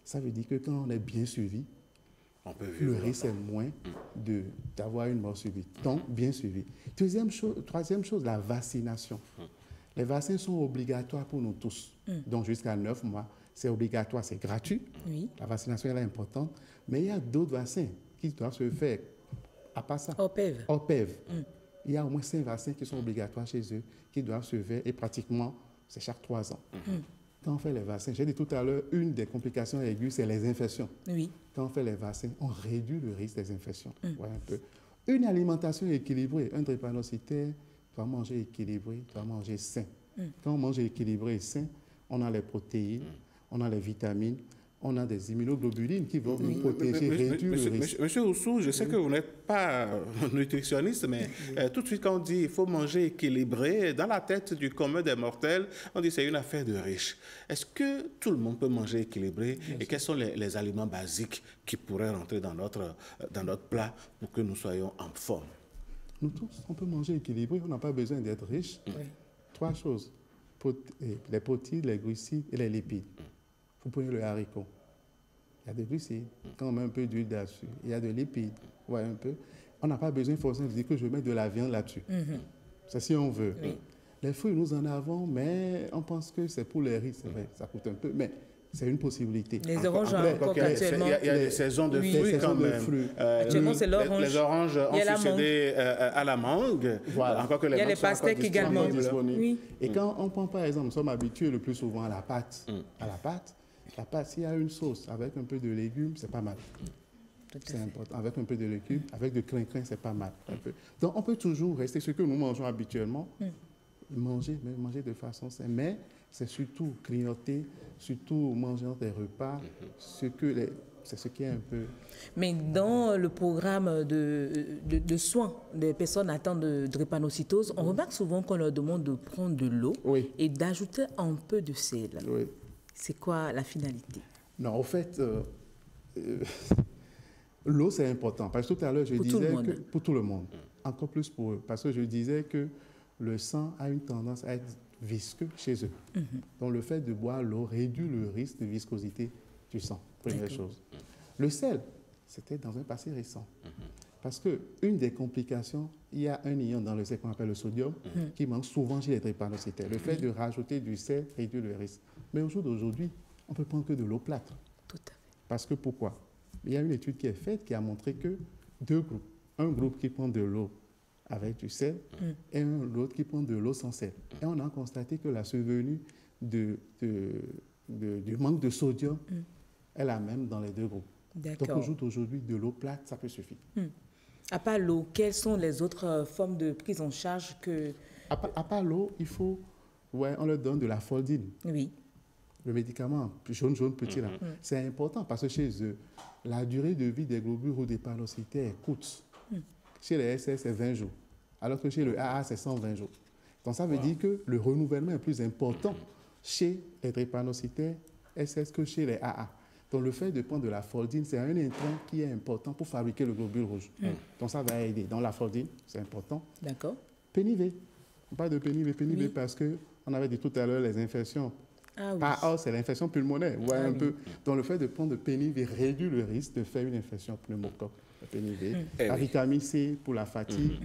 Ça veut dire que quand on est bien suivi, le risque est moins d'avoir une mort subite. Donc, bien suivi. Troisième chose, la vaccination. Les vaccins sont obligatoires pour nous tous. Donc, jusqu'à 9 mois, c'est obligatoire, c'est gratuit. La vaccination elle est importante. Mais il y a d'autres vaccins qui doivent se faire. À part ça, OPEV. Il y a au moins 5 vaccins qui sont obligatoires chez eux, qui doivent se faire, et pratiquement, c'est chaque 3 ans. Quand on fait les vaccins, j'ai dit tout à l'heure, une des complications aiguës, c'est les infections. Quand on fait les vaccins, on réduit le risque des infections. Voilà un peu. Une alimentation équilibrée, un drépanocytaire doit manger équilibré, doit manger sain. Quand on mange équilibré et sain, on a les protéines, on a les vitamines, on a des immunoglobulines qui vont nous protéger, réduire le risque. Monsieur Oussou, je sais que vous n'êtes pas nutritionniste, mais tout de suite quand on dit qu'il faut manger équilibré, dans la tête du commun des mortels, on dit que c'est une affaire de riches. Est-ce que tout le monde peut manger équilibré et quels sont les aliments basiques qui pourraient rentrer dans notre plat pour que nous soyons en forme? Nous tous, on peut manger équilibré, on n'a pas besoin d'être riche. 3 choses, les protéines, les glucides et les lipides. Vous prenez le haricot, il y a des glucides, quand on met un peu d'huile dessus, il y a des lipides, ouais, un peu. On n'a pas besoin forcément de dire que je mets de la viande là-dessus. C'est si on veut. Les fruits, nous en avons, mais on pense que c'est pour les riz, c'est vrai, ça coûte un peu, mais c'est une possibilité. Les oranges, actuellement. Il y a des saisons de fruits quand même. Actuellement, c'est l'orange. Les oranges ont succédé à la mangue. Voilà. Encore que il y a les pastèques également. Oui. Et quand on prend, par exemple, nous sommes habitués le plus souvent à la pâte. La pâte, s'il y a une sauce avec un peu de légumes, c'est pas mal. C'est important. Avec un peu de légumes, avec de crin-crin, c'est pas mal. Donc, on peut toujours rester ce que nous mangeons habituellement, manger de façon saine. Mais c'est surtout grignoter, surtout manger des repas, c'est ce qui est un peu... Mais dans le programme de soins des personnes atteintes de drépanocytose, on remarque souvent qu'on leur demande de prendre de l'eau et d'ajouter un peu de sel. Oui. C'est quoi la finalité? Non, en fait, l'eau, c'est important. Parce que tout à l'heure, je disais que... Pour tout le monde. Encore plus pour eux. Parce que je disais que le sang a une tendance à être visqueux chez eux. Donc, le fait de boire l'eau réduit le risque de viscosité du sang, première chose. Le sel, c'était dans un passé récent. Parce qu'une des complications, il y a un ion dans le sel qu'on appelle le sodium, qui manque souvent chez les drépanocytaires. Le fait de rajouter du sel réduit le risque. Mais au jour d'aujourd'hui, on ne peut prendre que de l'eau plate. Tout à fait. Parce que pourquoi? Il y a une étude qui est faite qui a montré que 2 groupes, un groupe qui prend de l'eau avec du sel et l'autre qui prend de l'eau sans sel. Et on a constaté que la survenue du manque de sodium est la même dans les 2 groupes. Donc au jour d'aujourd'hui, de l'eau plate, ça peut suffire. À part l'eau, quelles sont les autres formes de prise en charge que... À part l'eau, il faut... Ouais, on leur donne de la foldine. Oui. Le médicament jaune petit là. C'est important parce que chez eux, la durée de vie des globules rouges drépanocytaires est courte. Chez les SS, c'est 20 jours. Alors que chez le AA, c'est 120 jours. Donc ça veut dire que le renouvellement est plus important chez les drépanocytaires SS que chez les AA. Donc le fait de prendre de la foldine, c'est un intrant qui est important pour fabriquer le globule rouge. Donc ça va aider. Donc la foldine, c'est important. D'accord. Pénivé. On parle de pénivé parce qu'on avait dit tout à l'heure les infections. C'est l'infection pulmonaire. Un peu. Donc le fait de prendre de pénivé réduit le risque de faire une infection pneumocoque. Pénivé. La vitamine C pour la fatigue.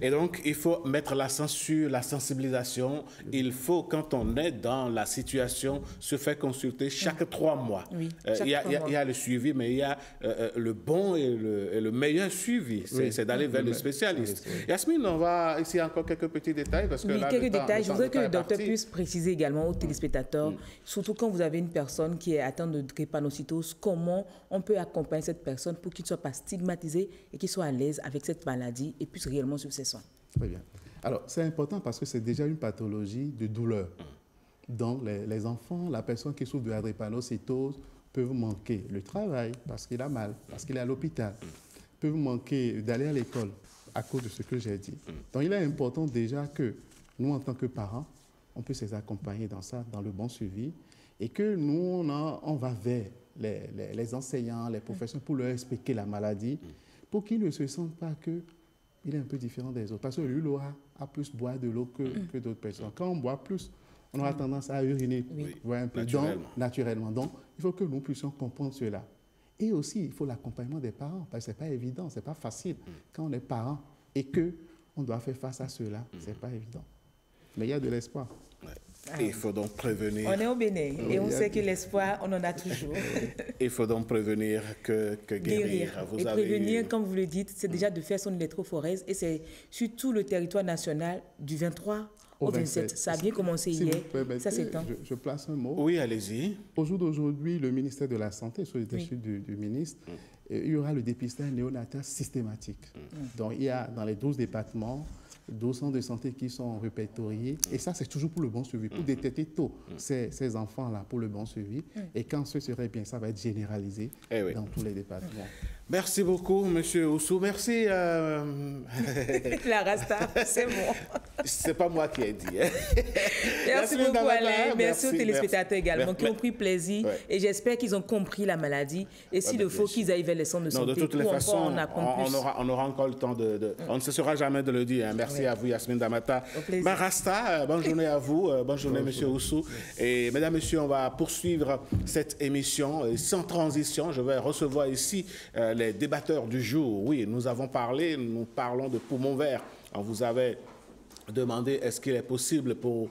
Et donc, il faut mettre l'accent sur la sensibilisation. Il faut, quand on est dans la situation, se faire consulter chaque 3 mois. Il y a le suivi, mais il y a le bon et le meilleur suivi. C'est d'aller vers le spécialiste. Yasmine, on va ici encore quelques petits détails. Parce que là, quelques détails. Je voudrais que le docteur puisse préciser également aux téléspectateurs, surtout quand vous avez une personne qui est atteinte de drépanocytose, comment on peut accompagner cette personne pour qu'il ne soit pas stigmatisé et qu'il soit à l'aise avec cette maladie et puisse réellement suivre ses soins. Très bien. Alors, c'est important parce que c'est déjà une pathologie de douleur. Donc, les enfants, la personne qui souffre de la drépanocytose peuvent manquer le travail parce qu'il a mal, parce qu'il est à l'hôpital, peuvent manquer d'aller à l'école à cause de ce que j'ai dit. Donc, il est important déjà que nous, en tant que parents, on puisse les accompagner dans ça, dans le bon suivi, et que nous, on va vers les enseignants, les professeurs pour leur expliquer la maladie, pour qu'ils ne se sentent pas qu'il est un peu différent des autres. Parce que lui, a plus boire de l'eau que d'autres personnes. Quand on boit plus, on aura tendance à uriner un peu naturellement. Donc, il faut que nous puissions comprendre cela. Et aussi, il faut l'accompagnement des parents, parce que ce n'est pas évident, ce n'est pas facile. Quand on est parent et qu'on doit faire face à cela, ce n'est pas évident. Mais il y a de l'espoir. Il faut donc prévenir. On est au Bénin et on sait que l'espoir, on en a toujours. Il faut donc prévenir que guérir. Et prévenir, comme vous le dites, c'est déjà de faire son électrophorèse et c'est sur tout le territoire national du 23 au 27. Ça a bien commencé hier. Ça s'étend. Je place un mot. Oui, allez-y. Au jour d'aujourd'hui, le ministère de la Santé, sur les études du ministre, il y aura le dépistage néonatal systématique. Donc, il y a dans les 12 départements 12 centres de santé qui sont répertoriés. Et ça, c'est toujours pour le bon suivi, pour détecter tôt ces enfants-là pour le bon suivi. Et quand ce serait bien, ça va être généralisé dans tous les départements. Merci beaucoup, M. Oussou. Merci. La Rasta, c'est bon. C'est pas moi qui ai dit. Merci beaucoup, Alain. Merci aux téléspectateurs également qui ont pris plaisir. Et j'espère qu'ils ont compris la maladie. Et s'il le faut, qu'ils aillent vers les centres de santé. De toutes les façons, on aura encore le temps on ne cessera jamais de le dire. Merci à vous, Yasmine Damata. Rasta, bonne journée à vous. Bonne journée, M. Oussou. Et mesdames, messieurs, on va poursuivre cette émission. Et sans transition, je vais recevoir ici les débatteurs du jour. Oui, nous parlons de poumons verts. On vous avait demandé est-ce qu'il est possible pour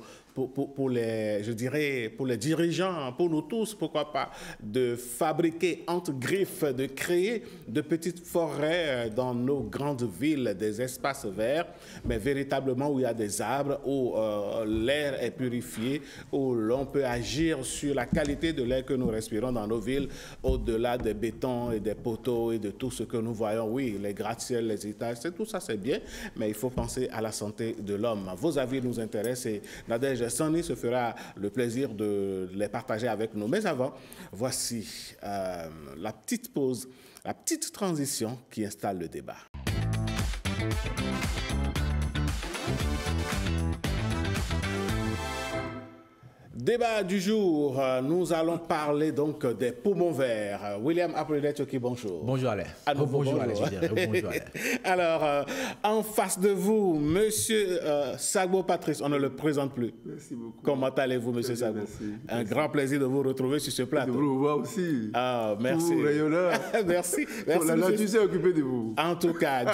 les, je dirais, pour les dirigeants, pour nous tous, pourquoi pas, de fabriquer entre griffes, de créer de petites forêts dans nos grandes villes, des espaces verts, mais véritablement où il y a des arbres, où l'air est purifié, où l'on peut agir sur la qualité de l'air que nous respirons dans nos villes, au-delà des bétons et des poteaux et de tout ce que nous voyons. Oui, les gratte-ciels, les étages, tout ça c'est bien, mais il faut penser à la santé de l'homme. Vos avis nous intéressent et Nadège Sani se fera le plaisir de les partager avec nous. Mais avant, voici la petite pause, la petite transition qui installe le débat. Débat du jour, nous allons parler donc des poumons verts. William Apollinetti, bonjour. Bonjour Alain. Bonjour Alain. Bonjour Alain. Alors, en face de vous, Monsieur Sagbo Patrice, on ne le présente plus. Merci beaucoup. Comment allez-vous, Monsieur Sagbo? Un grand plaisir de vous retrouver sur ce plateau. De vous revoir aussi. Ah, merci. Tout rayonnant. Merci. La nature s'est occupée de vous. En tout cas,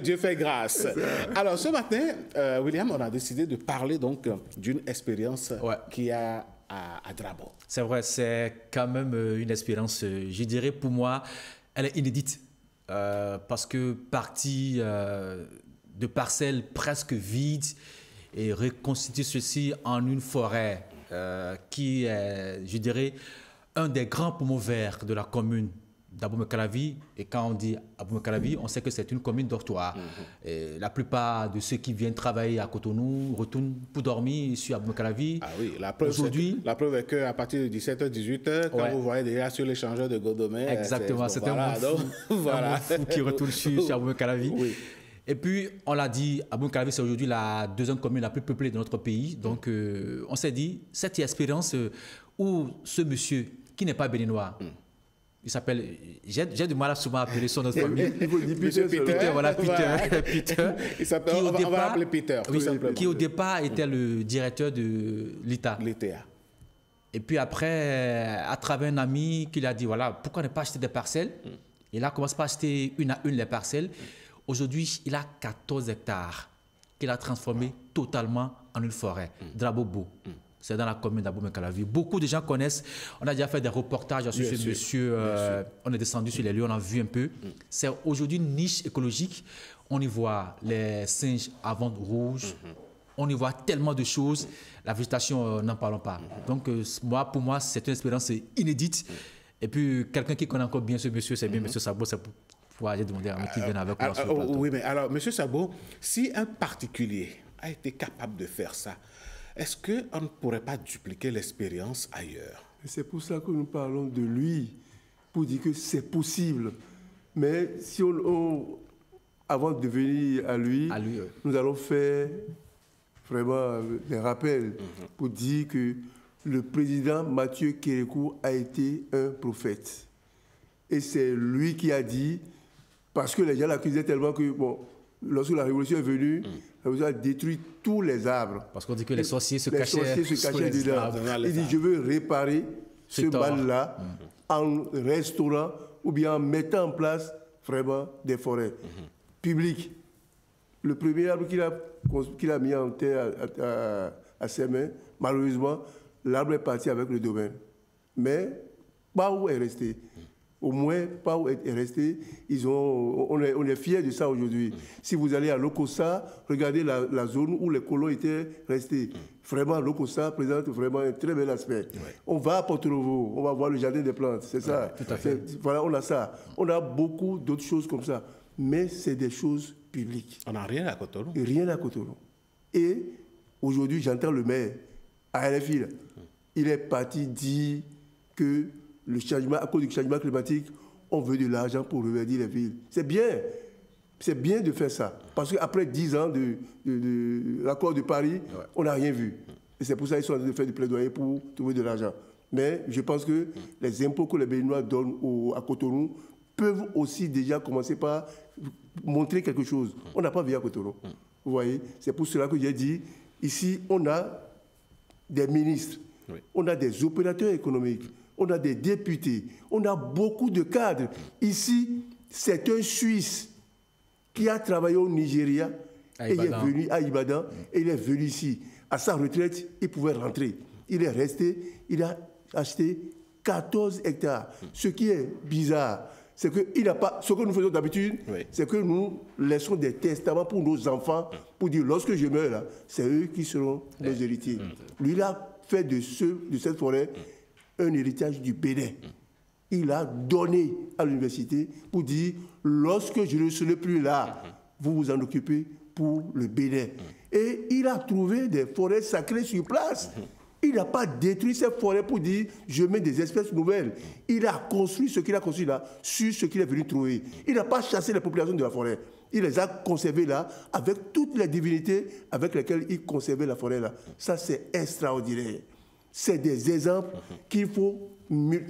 Dieu fait grâce. Alors, ce matin, William, on a décidé de parler donc d'une expérience qui a à Drabo. C'est vrai, c'est quand même une expérience, je dirais pour moi, elle est inédite. Parce que partie de parcelles presque vides et reconstituer ceci en une forêt qui est, je dirais, un des grands poumons verts de la commune d'Abomey-Calavi. Et quand on dit Abomey-Calavi, on sait que c'est une commune dortoir. La plupart de ceux qui viennent travailler à Cotonou retournent pour dormir sur Abomey-Calavi. Ah oui, la preuve est qu'à partir de 17h, 18h, quand vous voyez déjà sur l'échangeur de Godomé... Exactement, c'est un fou qui retourne sur Abomey-Calavi. Oui. Et puis, on l'a dit, Abomey-Calavi, c'est aujourd'hui la deuxième commune la plus peuplée de notre pays. Donc, on s'est dit, cette expérience où ce monsieur, qui n'est pas béninois, il s'appelle, j'ai du mal à souvent appeler son autre famille. Peter, voilà, Peter. Il s'appelle, on va l'appeler Peter, tout simplement. Qui au départ était le directeur de l'ITA. Et puis après, à travers un ami qui lui a dit, voilà, pourquoi ne pas acheter des parcelles? Il a commencé par acheter une à une les parcelles. Aujourd'hui, il a 14 hectares qu'il a transformé totalement en une forêt. Drabobo. C'est dans la commune d'Abomey-Calavi. Beaucoup de gens connaissent. On a déjà fait des reportages sur ce monsieur. On est descendu sur les lieux, on a vu un peu. C'est aujourd'hui une niche écologique. On y voit les singes à ventre rouge. On y voit tellement de choses. La végétation, n'en parlons pas. Donc, pour moi, c'est une expérience inédite. Et puis, quelqu'un qui connaît encore bien ce monsieur, c'est bien M. Sagbo. C'est pourquoi j'ai demandé à moi qui vienne avec moi sur le plateau. Oui, mais alors, M. Sagbo, si un particulier a été capable de faire ça, est-ce qu'on ne pourrait pas dupliquer l'expérience ailleurs? C'est pour ça que nous parlons de lui, pour dire que c'est possible. Mais si avant de venir à lui, nous allons faire vraiment des rappels pour dire que le président Mathieu Kérékou a été un prophète. Et c'est lui qui a dit, parce que les gens l'accusaient tellement que, lorsque la révolution est venue, la révolution a détruit tous les arbres. Parce qu'on dit que les sorciers se cachaient dedans. Il dit, je veux réparer ce mal-là en restaurant ou bien en mettant en place vraiment des forêts publiques. Le premier arbre qu'il a mis en terre à ses mains, malheureusement, l'arbre est parti avec le domaine. Mais pas où est resté. Au moins, pas où est resté. On est fiers de ça aujourd'hui. Si vous allez à Lokossa, regardez la zone où les colons étaient restés. Vraiment, Lokossa présente vraiment un très bel aspect. On va à Porto-Novo, on va voir le jardin des plantes, c'est ça. Tout à fait. Voilà, on a ça. On a beaucoup d'autres choses comme ça. mais c'est des choses publiques. On n'a rien à Cotonou. Rien à Cotonou. Et aujourd'hui, j'entends le maire à RFI, il est parti dire que le changement, à cause du changement climatique, on veut de l'argent pour reverdir les villes. C'est bien de faire ça. Parce qu'après 10 ans de l'accord de Paris, on n'a rien vu. Et c'est pour ça qu'ils sont en train de faire du plaidoyer pour trouver de l'argent. Mais je pense que les impôts que les Béninois donnent à Cotonou peuvent aussi déjà commencer par montrer quelque chose. On n'a pas vu à Cotonou. Vous voyez, c'est pour cela que j'ai dit, ici, on a des ministres, on a des opérateurs économiques, on a des députés, on a beaucoup de cadres. Ici, c'est un Suisse qui a travaillé au Nigeria et il est venu à Ibadan et il est venu ici. À sa retraite, il pouvait rentrer. Il est resté, il a acheté 14 hectares. Ce qui est bizarre, c'est qu'il n'a pas. Ce que nous faisons d'habitude, c'est que nous laissons des testaments pour nos enfants, pour dire lorsque je meurs, là, c'est eux qui seront nos héritiers. Lui, il a fait de cette forêt un héritage du Bénin. Il a donné à l'université pour dire lorsque je ne serai plus là, vous vous en occupez pour le Bénin. Et il a trouvé des forêts sacrées sur place. Il n'a pas détruit ces forêts pour dire je mets des espèces nouvelles. Il a construit ce qu'il a construit là sur ce qu'il est venu trouver. Il n'a pas chassé les populations de la forêt. Il les a conservées là avec toutes les divinités avec lesquelles il conservait la forêt là. Ça, c'est extraordinaire. C'est des exemples qu'il faut,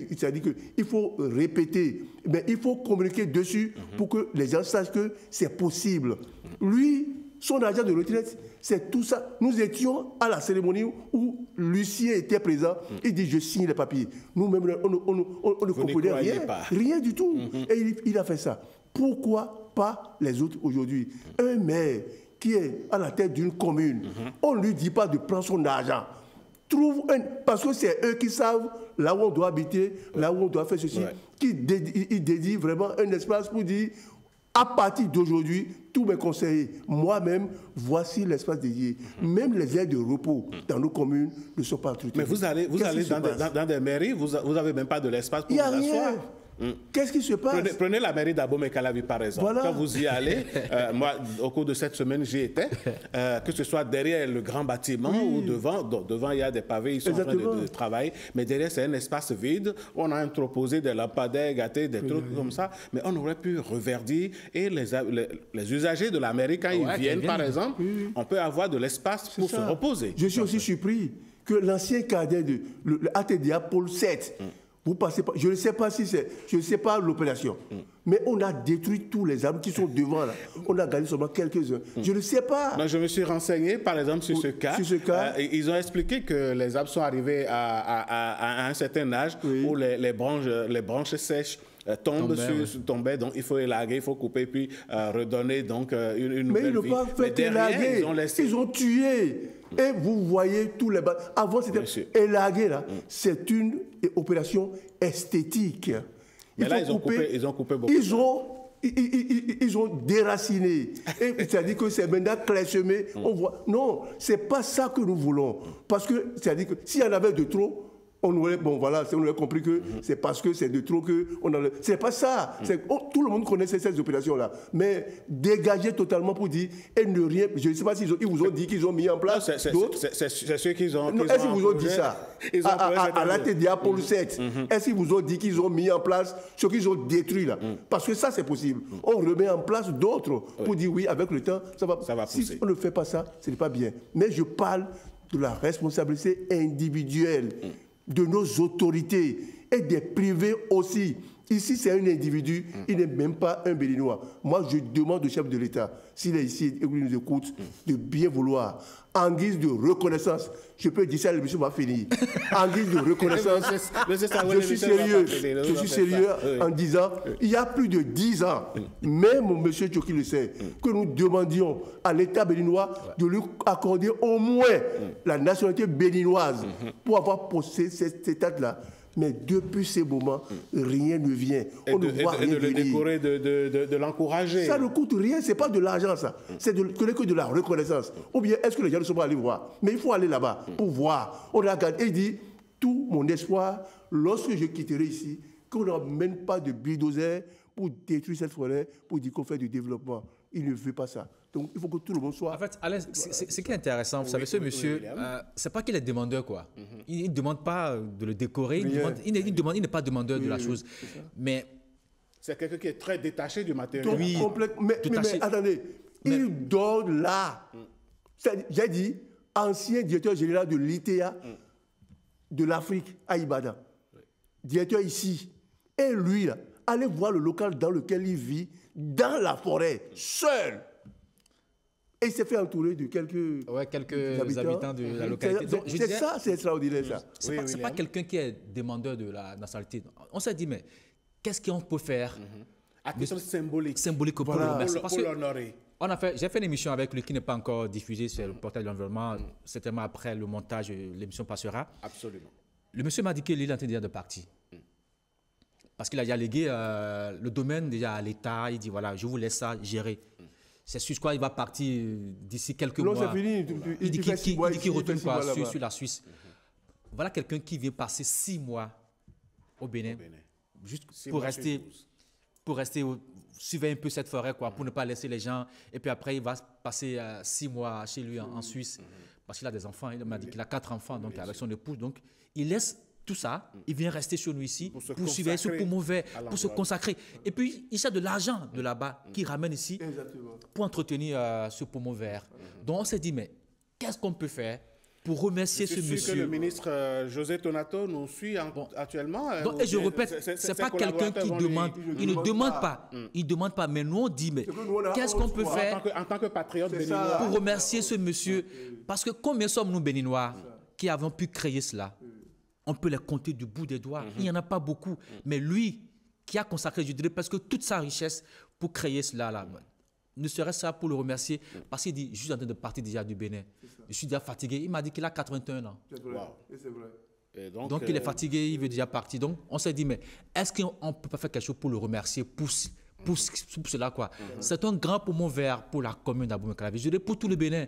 c'est-à-dire qu'il faut répéter, mais il faut communiquer dessus pour que les gens sachent que c'est possible. Lui, son agent de retraite, c'est tout ça. Nous étions à la cérémonie où Lucien était présent. Il dit, je signe les papiers. Nous-mêmes, on ne comprenait rien. Rien du tout. Et il a fait ça. Pourquoi pas les autres aujourd'hui? Un maire qui est à la tête d'une commune, on ne lui dit pas de prendre son argent. Parce que c'est eux qui savent là où on doit habiter, là où on doit faire ceci, ils dédient vraiment un espace pour dire, à partir d'aujourd'hui, tous mes conseillers, moi-même, voici l'espace dédié. Même les aires de repos dans nos communes ne sont pas truquées. Mais vous allez dans des mairies, vous n'avez même pas de l'espace pour vous asseoir. Qu'est-ce qui se passe? Prenez la mairie d'Abomey-Calavi par exemple. Voilà. Quand vous y allez, moi, au cours de cette semaine, j'y étais, que ce soit derrière le grand bâtiment ou devant. Donc, devant, il y a des pavés, ils sont en train de travailler. Mais derrière, c'est un espace vide. On a entreposé des lampadaires gâtés, des trucs comme ça. Mais on aurait pu reverdir. Et les usagers de la mairie, quand ils viennent, par exemple, on peut avoir de l'espace pour se reposer. Je suis aussi surpris que l'ancien cadet de l'ATDA Pôle 7, vous passez pas, je ne sais pas si c'est, je ne sais pas l'opération, mais on a détruit tous les arbres qui sont devant là. On a gardé seulement quelques-uns. Je ne sais pas. Non, je me suis renseigné, par exemple, sur ce cas. Ils ont expliqué que les arbres sont arrivés à un certain âge où les branches sèches tombaient, donc il faut élaguer, il faut couper, puis redonner donc une nouvelle vie. Mais ils n'ont pas fait élaguer, ils ont tué. Et vous voyez tous les bâtiments. Avant, c'était élaguer, là. C'est une opération esthétique. Mais là, ils ont coupé beaucoup. Ils ont déraciné. C'est-à-dire que c'est maintenant clairsemé. On voit. Non, c'est pas ça que nous voulons. Parce que, c'est-à-dire que s'il y en avait de trop, on aurait compris que c'est parce que c'est de trop que on a. C'est pas ça. Tout le monde connaît ces opérations-là. Mais dégager totalement pour dire et ne rien. Je ne sais pas s'ils vous ont dit qu'ils ont mis en place. C'est ceux qu'ils ont. Est-ce qu'ils vous ont dit ça à l'ATDA Pôle 7? Est-ce qu'ils vous ont dit qu'ils ont mis en place ce qu'ils ont détruit là? Parce que ça, c'est possible. On remet en place d'autres pour dire oui, avec le temps, ça va pousser. Si on ne fait pas ça, ce n'est pas bien. Mais je parle de la responsabilité individuelle de nos autorités et des privés aussi. Ici, c'est un individu, il n'est même pas un Béninois. Moi, je demande au chef de l'État, s'il est ici et qu'il nous écoute, de bien vouloir, en guise de reconnaissance, je peux dire ça, le monsieur va finir, en guise de reconnaissance, je suis sérieux en disant, il y a plus de 10 ans, même monsieur Tchoki le sait, que nous demandions à l'État béninois de lui accorder au moins la nationalité béninoise pour avoir posé cet état-là. Mais depuis ces moments, rien ne vient. On ne voit rien de le décorer, de l'encourager. Ça ne coûte rien, ce n'est pas de l'argent, ça. C'est que de la reconnaissance. Ou bien, est-ce que les gens ne sont pas allés voir? Mais il faut aller là-bas pour voir. On regarde et il dit, tout mon espoir, lorsque je quitterai ici, qu'on n'emmène pas de bulldozer pour détruire cette forêt, pour dire qu'on fait du développement. Il ne veut pas ça. Donc, il faut que tout le monde soit... En fait, Alain, ce qui est intéressant, vous savez, ce monsieur, c'est pas qu'il est demandeur, quoi. Il ne demande pas de le décorer, il n'est pas demandeur de la chose. Mais... C'est quelqu'un qui est très détaché du matériel. Oui, mais attendez, il donne là. J'ai dit, ancien directeur général de l'ITA de l'Afrique à Ibadan. Directeur ici. Et lui, là, allez voir le local dans lequel il vit, dans la forêt, seul. Et il s'est fait entourer de quelques habitants de la localité. C'est ça, c'est extraordinaire, ça. C'est pas quelqu'un qui est demandeur de la nationalité. On s'est dit, mais qu'est-ce qu'on peut faire à titre symbolique pour le remercier. Pour l'honorer. J'ai fait une émission avec lui qui n'est pas encore diffusée sur le portail de l'environnement. Certainement après le montage, l'émission passera. Absolument. Le monsieur m'a dit qu'il est en train de partir. Parce qu'il a déjà légué le domaine déjà à l'État. Il dit, voilà, je vous laisse ça gérer. C'est sur quoi il va partir d'ici quelques mois. Non, c'est fini. Il dit qu'il retourne sur la Suisse. Voilà quelqu'un qui vient passer 6 mois au Bénin. Juste pour rester, suivre un peu cette forêt, quoi, pour ne pas laisser les gens. Et puis après, il va passer 6 mois chez lui en Suisse. Parce qu'il a des enfants. Il m'a dit qu'il a 4 enfants donc, avec son épouse. Donc, il laisse tout ça, il vient rester chez nous ici pour suivre ce poumon vert, pour se consacrer. Et puis, il cherche de l'argent de là-bas qu'il ramène ici pour entretenir ce poumon vert. Donc, on s'est dit, mais qu'est-ce qu'on peut faire pour remercier ce monsieur? Je suis sûr que le ministre José Tonato nous suit actuellement. Donc, et je répète, ce n'est pas quelqu'un qui demande. Il ne demande pas. Il ne demande pas. Mais nous, on dit, mais qu'est-ce qu'on peut faire en tant que patriote béninois pour remercier ce monsieur? Parce que combien sommes-nous béninois qui avons pu créer cela? On peut les compter du bout des doigts. Il n'y en a pas beaucoup. Mais lui, qui a consacré, je dirais, presque toute sa richesse pour créer cela, là, ne serait-ce ça pour le remercier, parce qu'il dit, je suis en train de partir déjà du Bénin. Je suis déjà fatigué. Il m'a dit qu'il a 81 ans. C'est vrai. Et c'est vrai. Et donc il est fatigué, il veut déjà partir. Donc, on s'est dit, mais est-ce qu'on ne peut pas faire quelque chose pour le remercier, pour cela, quoi. C'est un grand poumon vert pour la commune d'Abomey-Calavi, je dirais pour tout le Bénin.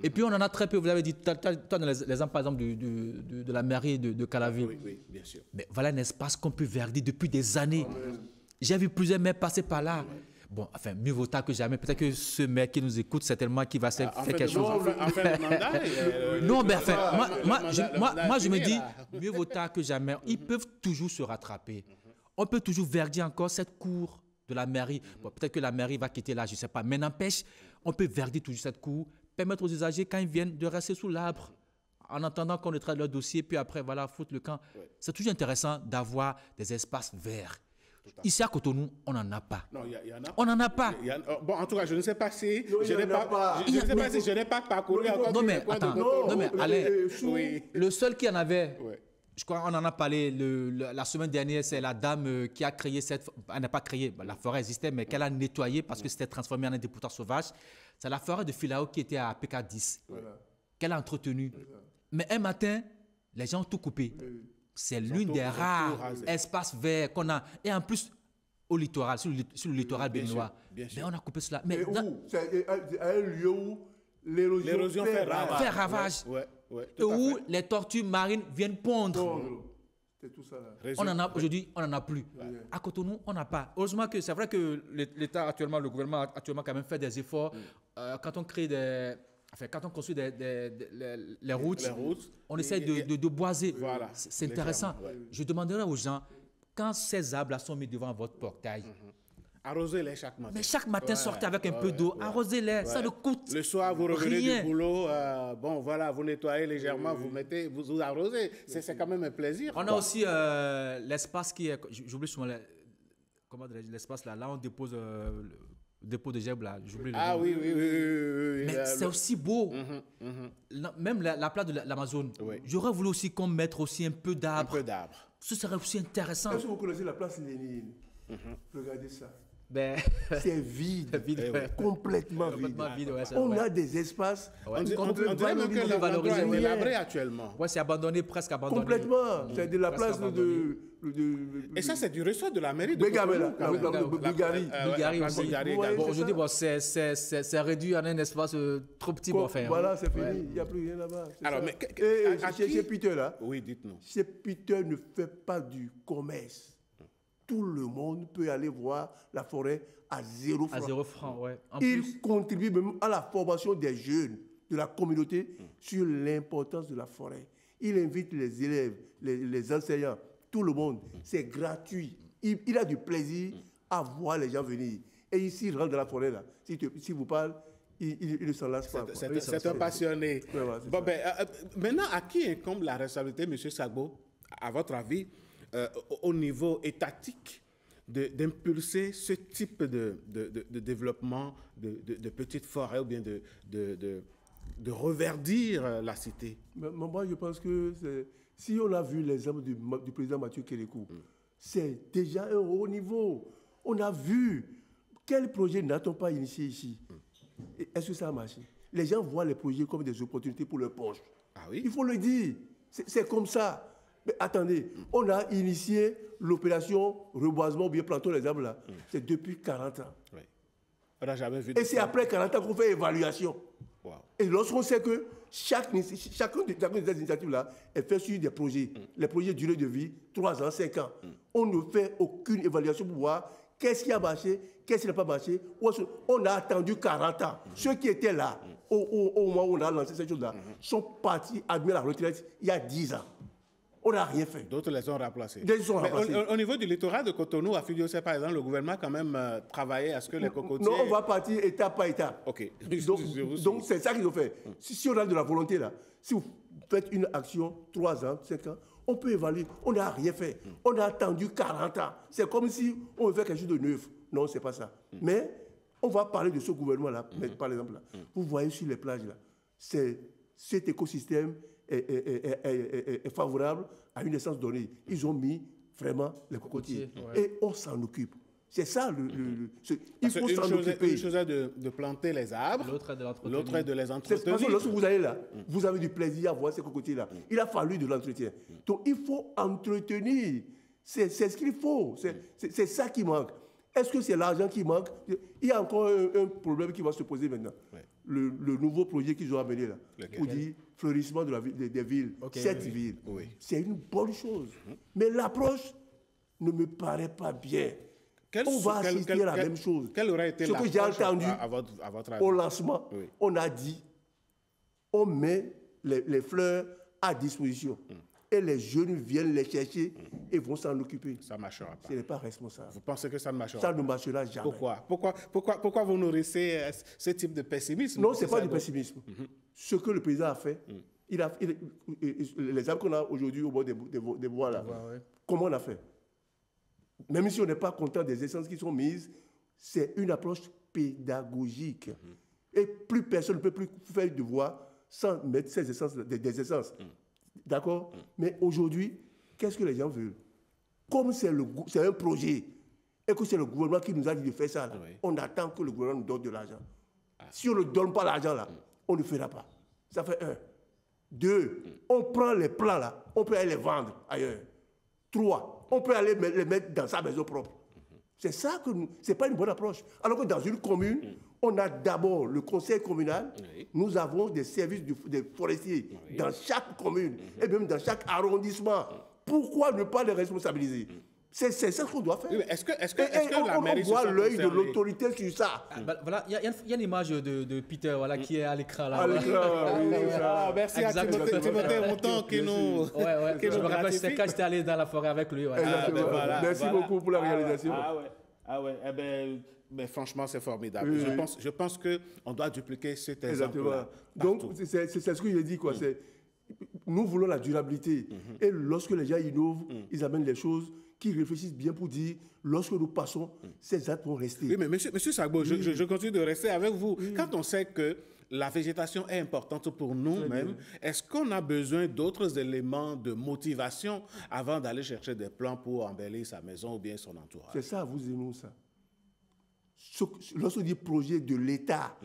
Et puis, on en a très peu. Vous avez dit, toi, dans l'exemple, par exemple, de la mairie de Calavi. Oui, bien sûr. Mais voilà un espace qu'on peut verdir depuis des années. J'ai vu plusieurs maires passer par là. Bon, enfin, mieux vaut tard que jamais. Peut-être que ce maire qui nous écoute, certainement, qui va faire quelque chose. Non, mais enfin, moi, je me dis, mieux vaut tard que jamais. Ils peuvent toujours se rattraper. On peut toujours verdir encore cette cour de la mairie. Bon, peut-être que la mairie va quitter là, je ne sais pas. Mais n'empêche, on peut verdir toujours cette cour, permettre aux usagers, quand ils viennent, de rester sous l'arbre, en attendant qu'on traite leur dossier, puis après, voilà, foutre le camp. C'est toujours intéressant d'avoir des espaces verts. Ici à Cotonou, on n'en a pas. Non, il y en a. On n'en a pas. Bon, en tout cas, je ne sais pas si je n'ai pas parcouru encore. Non, mais attends. Non, mais allez. Le seul qui en avait, je crois qu'on en a parlé la semaine dernière, c'est la dame qui a créé cette... Elle n'a pas créé, la forêt existait, mais qu'elle a nettoyé parce que c'était transformé en un dépotoir sauvage. C'est la forêt de Filao qui était à PK10, qu'elle a entretenue. Mais un matin, les gens ont tout coupé. C'est l'une des rares espaces verts qu'on a. Et en plus, au littoral, sur le littoral béninois. Mais on a coupé cela. Mais c'est un lieu où l'érosion fait ravage. Et où les tortues marines viennent pondre. C'est tout ça là. On en a aujourd'hui, on n'en a plus. À Cotonou, on n'a pas. Heureusement que c'est vrai que l'État actuellement, le gouvernement actuellement quand même fait des efforts. Quand on crée quand on construit les routes, on essaie de boiser. Voilà, c'est intéressant. Je demanderai aux gens, quand ces arbres-là sont mis devant votre portail, arrosez-les chaque matin. Mais chaque matin, sortez avec un peu d'eau, arrosez-les, ça ne coûte le soir, vous revenez du boulot, bon voilà, vous nettoyez légèrement, vous arrosez. C'est quand même un plaisir. On a aussi l'espace qui est, j'oublie souvent l'espace là on dépose le dépôt de gerbe là, j'oublie le nom. Oui. Mais c'est aussi beau. Même la place de l'Amazone. J'aurais voulu aussi qu'on mette aussi un peu d'arbres. Ce serait aussi intéressant. Est-ce que vous connaissez la place Lénine? Regardez ça. C'est vide, complètement vide. On a des espaces. On dirait même que l'endroit est délabré actuellement. Ouais, c'est abandonné, presque abandonné. Complètement. C'est de la place de... Et ça, c'est du ressort de la mairie de Bulgarie. Aujourd'hui, c'est réduit en un espace trop petit. Voilà, c'est fini. Il n'y a plus rien là-bas. Alors, mais chez Peter, là, oui, dites-nous. Chez Peter ne fait pas du commerce. tout le monde peut aller voir la forêt à 0 francs. À 0 francs, oui. Il contribue même à la formation des jeunes de la communauté sur l'importance de la forêt. Il invite les élèves, les enseignants, tout le monde. C'est gratuit. Il a du plaisir à voir les gens venir. Et ici, il rentre dans la forêt, là. Si vous parlez, il ne s'en lasse pas. C'est un passionné. Ouais, bon, maintenant, à qui incombe la responsabilité, M. Sagbo, à votre avis, au niveau étatique, d'impulser ce type de développement de petites forêts ou bien de reverdir la cité? Moi, je pense que si on a vu l'exemple du président Mathieu Kérékou, c'est déjà un haut niveau. On a vu quel projet n'a-t-on pas initié ici. Est-ce que ça a marché? Les gens voient les projets comme des opportunités pour leur poche. Ah oui? Il faut le dire. C'est comme ça. Mais attendez, on a initié l'opération reboisement ou bien plantons les arbres là. C'est depuis 40 ans. Oui. On n'a jamais vu. Et c'est après 40 ans qu'on fait évaluation. Wow. Et lorsqu'on sait que chacune de ces initiatives-là est faite sur des projets, les projets durée de vie, 3 ans, 5 ans, on ne fait aucune évaluation pour voir qu'est-ce qui a marché, qu'est-ce qui n'a pas marché. On a attendu 40 ans. Ceux qui étaient là, au moment où on a lancé ces choses-là, sont partis admettre la retraite il y a 10 ans. On n'a rien fait. D'autres les ont remplacés. Au niveau du littoral de Cotonou, à Fidiocé, par exemple, le gouvernement a quand même travaillé à ce que les cocotiers... Non, on va partir étape par étape. OK. Donc c'est ça qu'ils ont fait. Si on a de la volonté, là, si vous faites une action 3 ans, 5 ans, on peut évaluer. On n'a rien fait. On a attendu 40 ans. C'est comme si on veut faire quelque chose de neuf. Non, ce n'est pas ça. Mais on va parler de ce gouvernement-là, par exemple. Là. Vous voyez sur les plages, là, cet écosystème est favorable à une essence donnée. Ils ont mis vraiment les cocotiers. Et on s'en occupe. C'est ça il faut s'en occuper. Une chose est de planter les arbres, l'autre est de les entretenir. Parce que lorsque vous allez là, vous avez du plaisir à voir ces cocotiers-là. Il a fallu de l'entretien. Donc il faut entretenir. C'est ce qu'il faut. C'est ça qui manque. Est-ce que c'est l'argent qui manque? Il y a encore un problème qui va se poser maintenant. Le nouveau projet qu'ils ont amené là, pour dire fleurissement des villes, 7 villes. C'est une bonne chose. Mais l'approche ne me paraît pas bien. On va assister à la même chose. Quelle aurait été ce que j'ai entendu à votre avis? Au lancement, on a dit, on met les fleurs à disposition. Et les jeunes viennent les chercher et vont s'en occuper. Ça ne marchera pas. Ce n'est pas responsable. Vous pensez que ça ne marchera pas? Ça ne marchera jamais. Pourquoi vous nourrissez ce type de pessimisme? Non, ce n'est pas du pessimisme. Ce que le président a fait, les arbres qu'on a aujourd'hui au bord des bois là, comment on a fait? Même si on n'est pas content des essences qui sont mises, c'est une approche pédagogique. Et plus personne ne peut plus faire du bois sans mettre ces essences, des essences. D'accord? Mais aujourd'hui, qu'est-ce que les gens veulent? Comme c'est un projet et que c'est le gouvernement qui nous a dit de faire ça, là, on attend que le gouvernement nous donne de l'argent. Si on ne donne pas l'argent, là, on ne fera pas. Ça fait 1. 2, on prend les plans, là, on peut aller les vendre ailleurs. 3, on peut aller les mettre dans sa maison propre. C'est ça que c'est pas une bonne approche. Alors que dans une commune, on a d'abord le conseil communal, nous avons des services des forestiers dans chaque commune et même dans chaque arrondissement. Pourquoi ne pas les responsabiliser? C'est ça qu'on doit faire. Est-ce que la mairie on voit l'œil de l'autorité sur ça. Voilà, il y a une image de Peter qui est à l'écran là. À l'écran, oui. Merci à Timothée Ronton qui nous. Je me rappelle, c'est quand j'étais allé dans la forêt avec lui. Merci beaucoup pour la réalisation. Mais franchement, c'est formidable. Je pense qu'on doit dupliquer cet exemple-là. Donc, c'est ce que j'ai dit, quoi. Nous voulons la durabilité. Et lorsque les gens innovent, ils amènent les choses qui réfléchissent bien pour dire, lorsque nous passons, ces actes vont rester. Oui, mais monsieur Sagbo, je continue de rester avec vous. Quand on sait que la végétation est importante pour nous-mêmes, est-ce qu'on a besoin d'autres éléments de motivation avant d'aller chercher des plans pour embellir sa maison ou bien son entourage? C'est ça, vous et nous, ça. Lorsqu'on dit projet de l'État,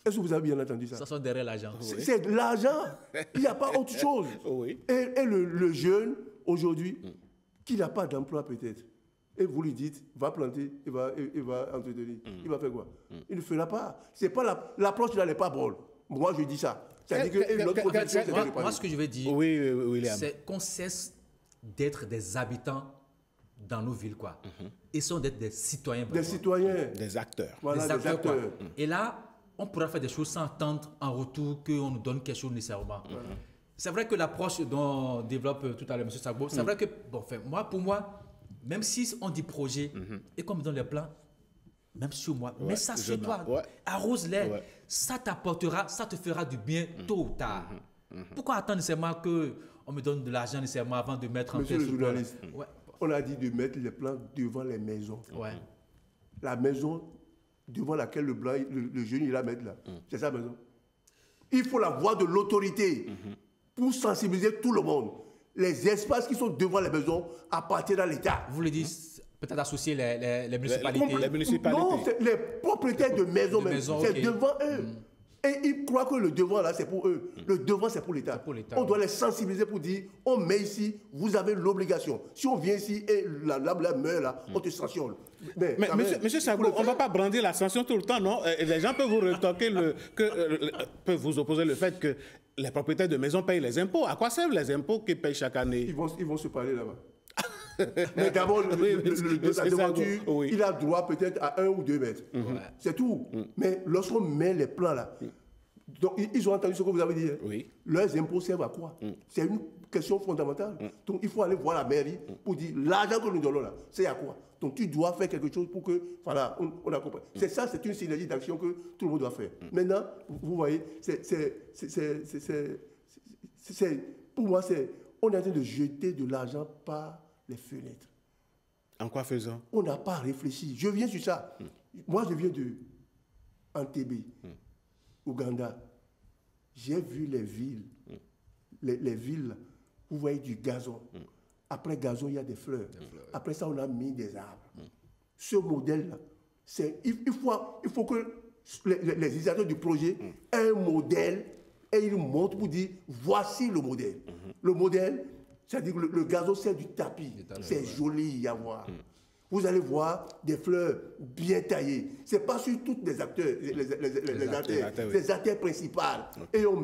est-ce que vous avez bien entendu ça? Ça sort derrière l'argent. C'est de l'argent. Il n'y a pas autre chose. Et le jeune, aujourd'hui, qui n'a pas d'emploi peut-être, et vous lui dites, va planter, il va entretenir. Il va faire quoi? Il ne fera pas. C'est pas l'approche là n'est pas bonne. Moi, je dis ça. C'est-à-dire que notre production, moi, ce que je veux dire, c'est qu'on cesse d'être des habitants dans nos villes, quoi. Ils sont d'être des citoyens. Des citoyens. Des acteurs. Voilà, des acteurs. Quoi. Et là, on pourra faire des choses sans attendre en retour qu'on nous donne quelque chose nécessairement. C'est vrai que l'approche dont développe tout à l'heure M. Sagbo, c'est vrai que, bon, enfin, pour moi, même si on dit projet, et qu'on me donne les plans, même sur moi, mets ça sur toi, arrose-les, ça t'apportera, ça te fera du bien tôt ou tard. Pourquoi attendre nécessairement qu'on me donne de l'argent nécessairement avant de mettre en place? Monsieur le journaliste, on a dit de mettre les plans devant les maisons. La maison devant laquelle le jeune ira mettre là, c'est sa maison. Il faut la voix de l'autorité pour sensibiliser tout le monde. Les espaces qui sont devant les maisons appartiennent à l'État. Vous le dites, peut-être associer les municipalités. Les municipalités. Non, les propriétaires de maisons même. C'est devant eux. Et ils croient que le devant là, c'est pour eux. Le devant, c'est pour l'État. On doit les sensibiliser pour dire, on met ici, vous avez l'obligation. Si on vient ici et la meurt là, on te sanctionne. Mais monsieur Sagbo, on ne va pas brandir la sanction tout le temps, non? Les gens peuvent vous rétorquer, peuvent vous opposer le fait que les propriétaires de maisons payent les impôts. À quoi servent les impôts qu'ils payent chaque année? Ils vont se parler là-bas. Mais d'abord, la devanture, il a droit peut-être à 1 ou 2 mètres. C'est tout. Mais lorsqu'on met les plans là, donc ils ont entendu ce que vous avez dit. Leurs impôts servent à quoi? C'est une question fondamentale. Donc il faut aller voir la mairie pour dire l'argent que nous donnons là, c'est à quoi? Donc tu dois faire quelque chose pour que, voilà, on a compris. C'est ça, c'est une synergie d'action que tout le monde doit faire. Maintenant, vous voyez, pour moi, on est en train de jeter de l'argent par les fenêtres. En quoi faisant? On n'a pas réfléchi. Je viens sur ça. Moi, je viens de Entebbe, Ouganda. J'ai vu les villes. Les villes, vous voyez du gazon. Après gazon, il y a des fleurs. Après ça, on a mis des arbres. Ce modèle-là, il faut que les initiateurs du projet aient un modèle et ils montrent pour dire, voici le modèle. Le modèle, c'est-à-dire que le gazon, c'est du tapis. C'est joli à voir. Vous allez voir des fleurs bien taillées. Ce n'est pas sur toutes les artères, les artères principales. Et on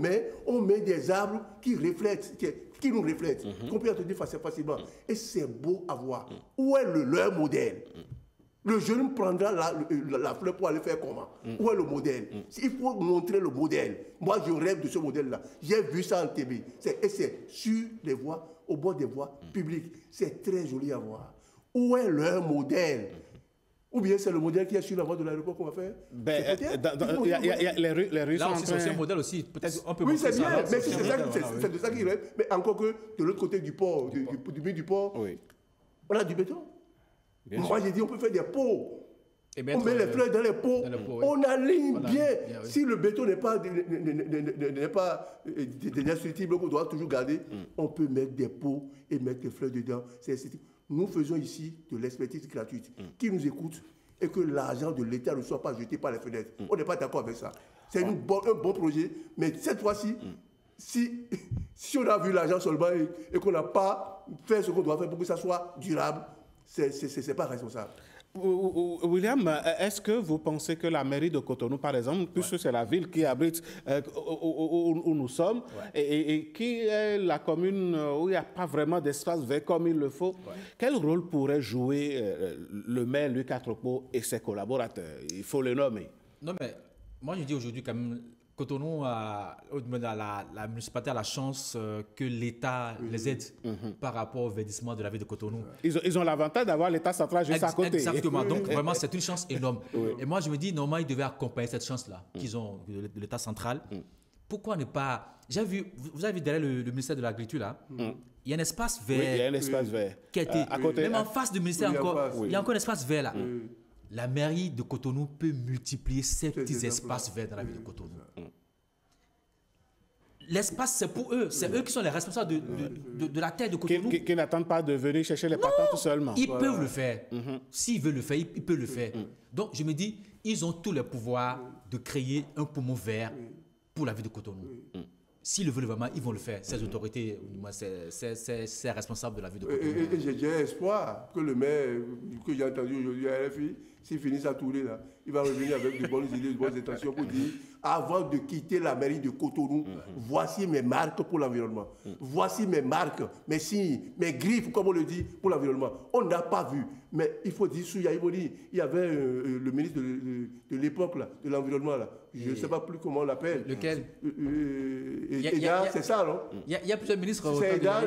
met des arbres qui reflètent, qui nous reflètent, qu'on peut entendre facilement. Et c'est beau à voir. Où est leur modèle? Le jeune prendra la fleur pour aller faire comment? Où est le modèle? Il faut montrer le modèle. Moi, je rêve de ce modèle-là. J'ai vu ça en TV. Et c'est sur les voies, au bord des voies publiques. C'est très joli à voir. Où est leur modèle? Ou bien c'est le modèle qui est sur la voie de l'aéroport qu'on va faire? Les rues là aussi, c'est un modèle aussi. Peut-être on peut. Oui, c'est bien, mais c'est de ça qu'il rêve. Mais encore que de l'autre côté du port, du milieu du port, on a du béton. Moi, j'ai dit, on peut faire des pots. On met les fleurs dans les pots. On aligne bien. Si le béton n'est pas destructible, qu'on doit toujours garder, on peut mettre des pots et mettre des fleurs dedans. Nous faisons ici de l'expertise gratuite. Qui nous écoute et que l'argent de l'État ne soit pas jeté par les fenêtres. On n'est pas d'accord avec ça. C'est un bon projet. Mais cette fois-ci, si on a vu l'argent seulement et qu'on n'a pas fait ce qu'on doit faire pour que ça soit durable, c'est pas responsable. William, est-ce que vous pensez que la mairie de Cotonou, par exemple, puisque c'est la ville qui abrite où nous sommes, et qui est la commune où il n'y a pas vraiment d'espace vert comme il le faut, quel rôle pourrait jouer le maire Louis Quatrepeau et ses collaborateurs? Il faut les nommer. Non, mais moi je dis aujourd'hui quand même, Cotonou, la municipalité a la chance que l'État les aide par rapport au verdissement de la ville de Cotonou. Ils ont l'avantage d'avoir l'État central juste à côté. Exactement. Donc, vraiment, c'est une chance énorme. Et moi, je me dis, normalement, ils devaient accompagner cette chance-là qu'ils ont de l'État central. Pourquoi ne pas... J'ai vu, vous avez vu derrière le ministère de l'Agriculture, là, il y a un espace vert. Oui, il y a un espace vert. Qui a été, à côté, même en face du ministère, il y a encore un espace vert, là. La mairie de Cotonou peut multiplier ces petits espaces verts dans la ville de Cotonou. L'espace, c'est pour eux. C'est eux qui sont les responsables de la terre de Cotonou. Qui n'attendent pas de venir chercher les patentes seulement. Ils peuvent le faire. S'ils veulent le faire, ils peuvent le faire. Donc, je me dis, ils ont tous les pouvoirs de créer un poumon vert pour la ville de Cotonou. S'ils le veulent vraiment, ils vont le faire. Ces autorités, c'est responsable de la ville de Cotonou. Et j'ai espoir que le maire, que j'ai entendu aujourd'hui à RFI, s'il finit sa tournée là, il va revenir avec de bonnes idées, de bonnes intentions pour dire avant de quitter la mairie de Cotonou, voici mes marques pour l'environnement. Voici mes marques, mes signes, mes griffes, comme on le dit, pour l'environnement. On n'a pas vu. Mais il faut dire, il y avait le ministre de l'époque, de l'environnement, je ne sais pas plus comment on l'appelle. Lequel? Eda, c'est ça, non? Il y a plusieurs ministres. C'est Eda,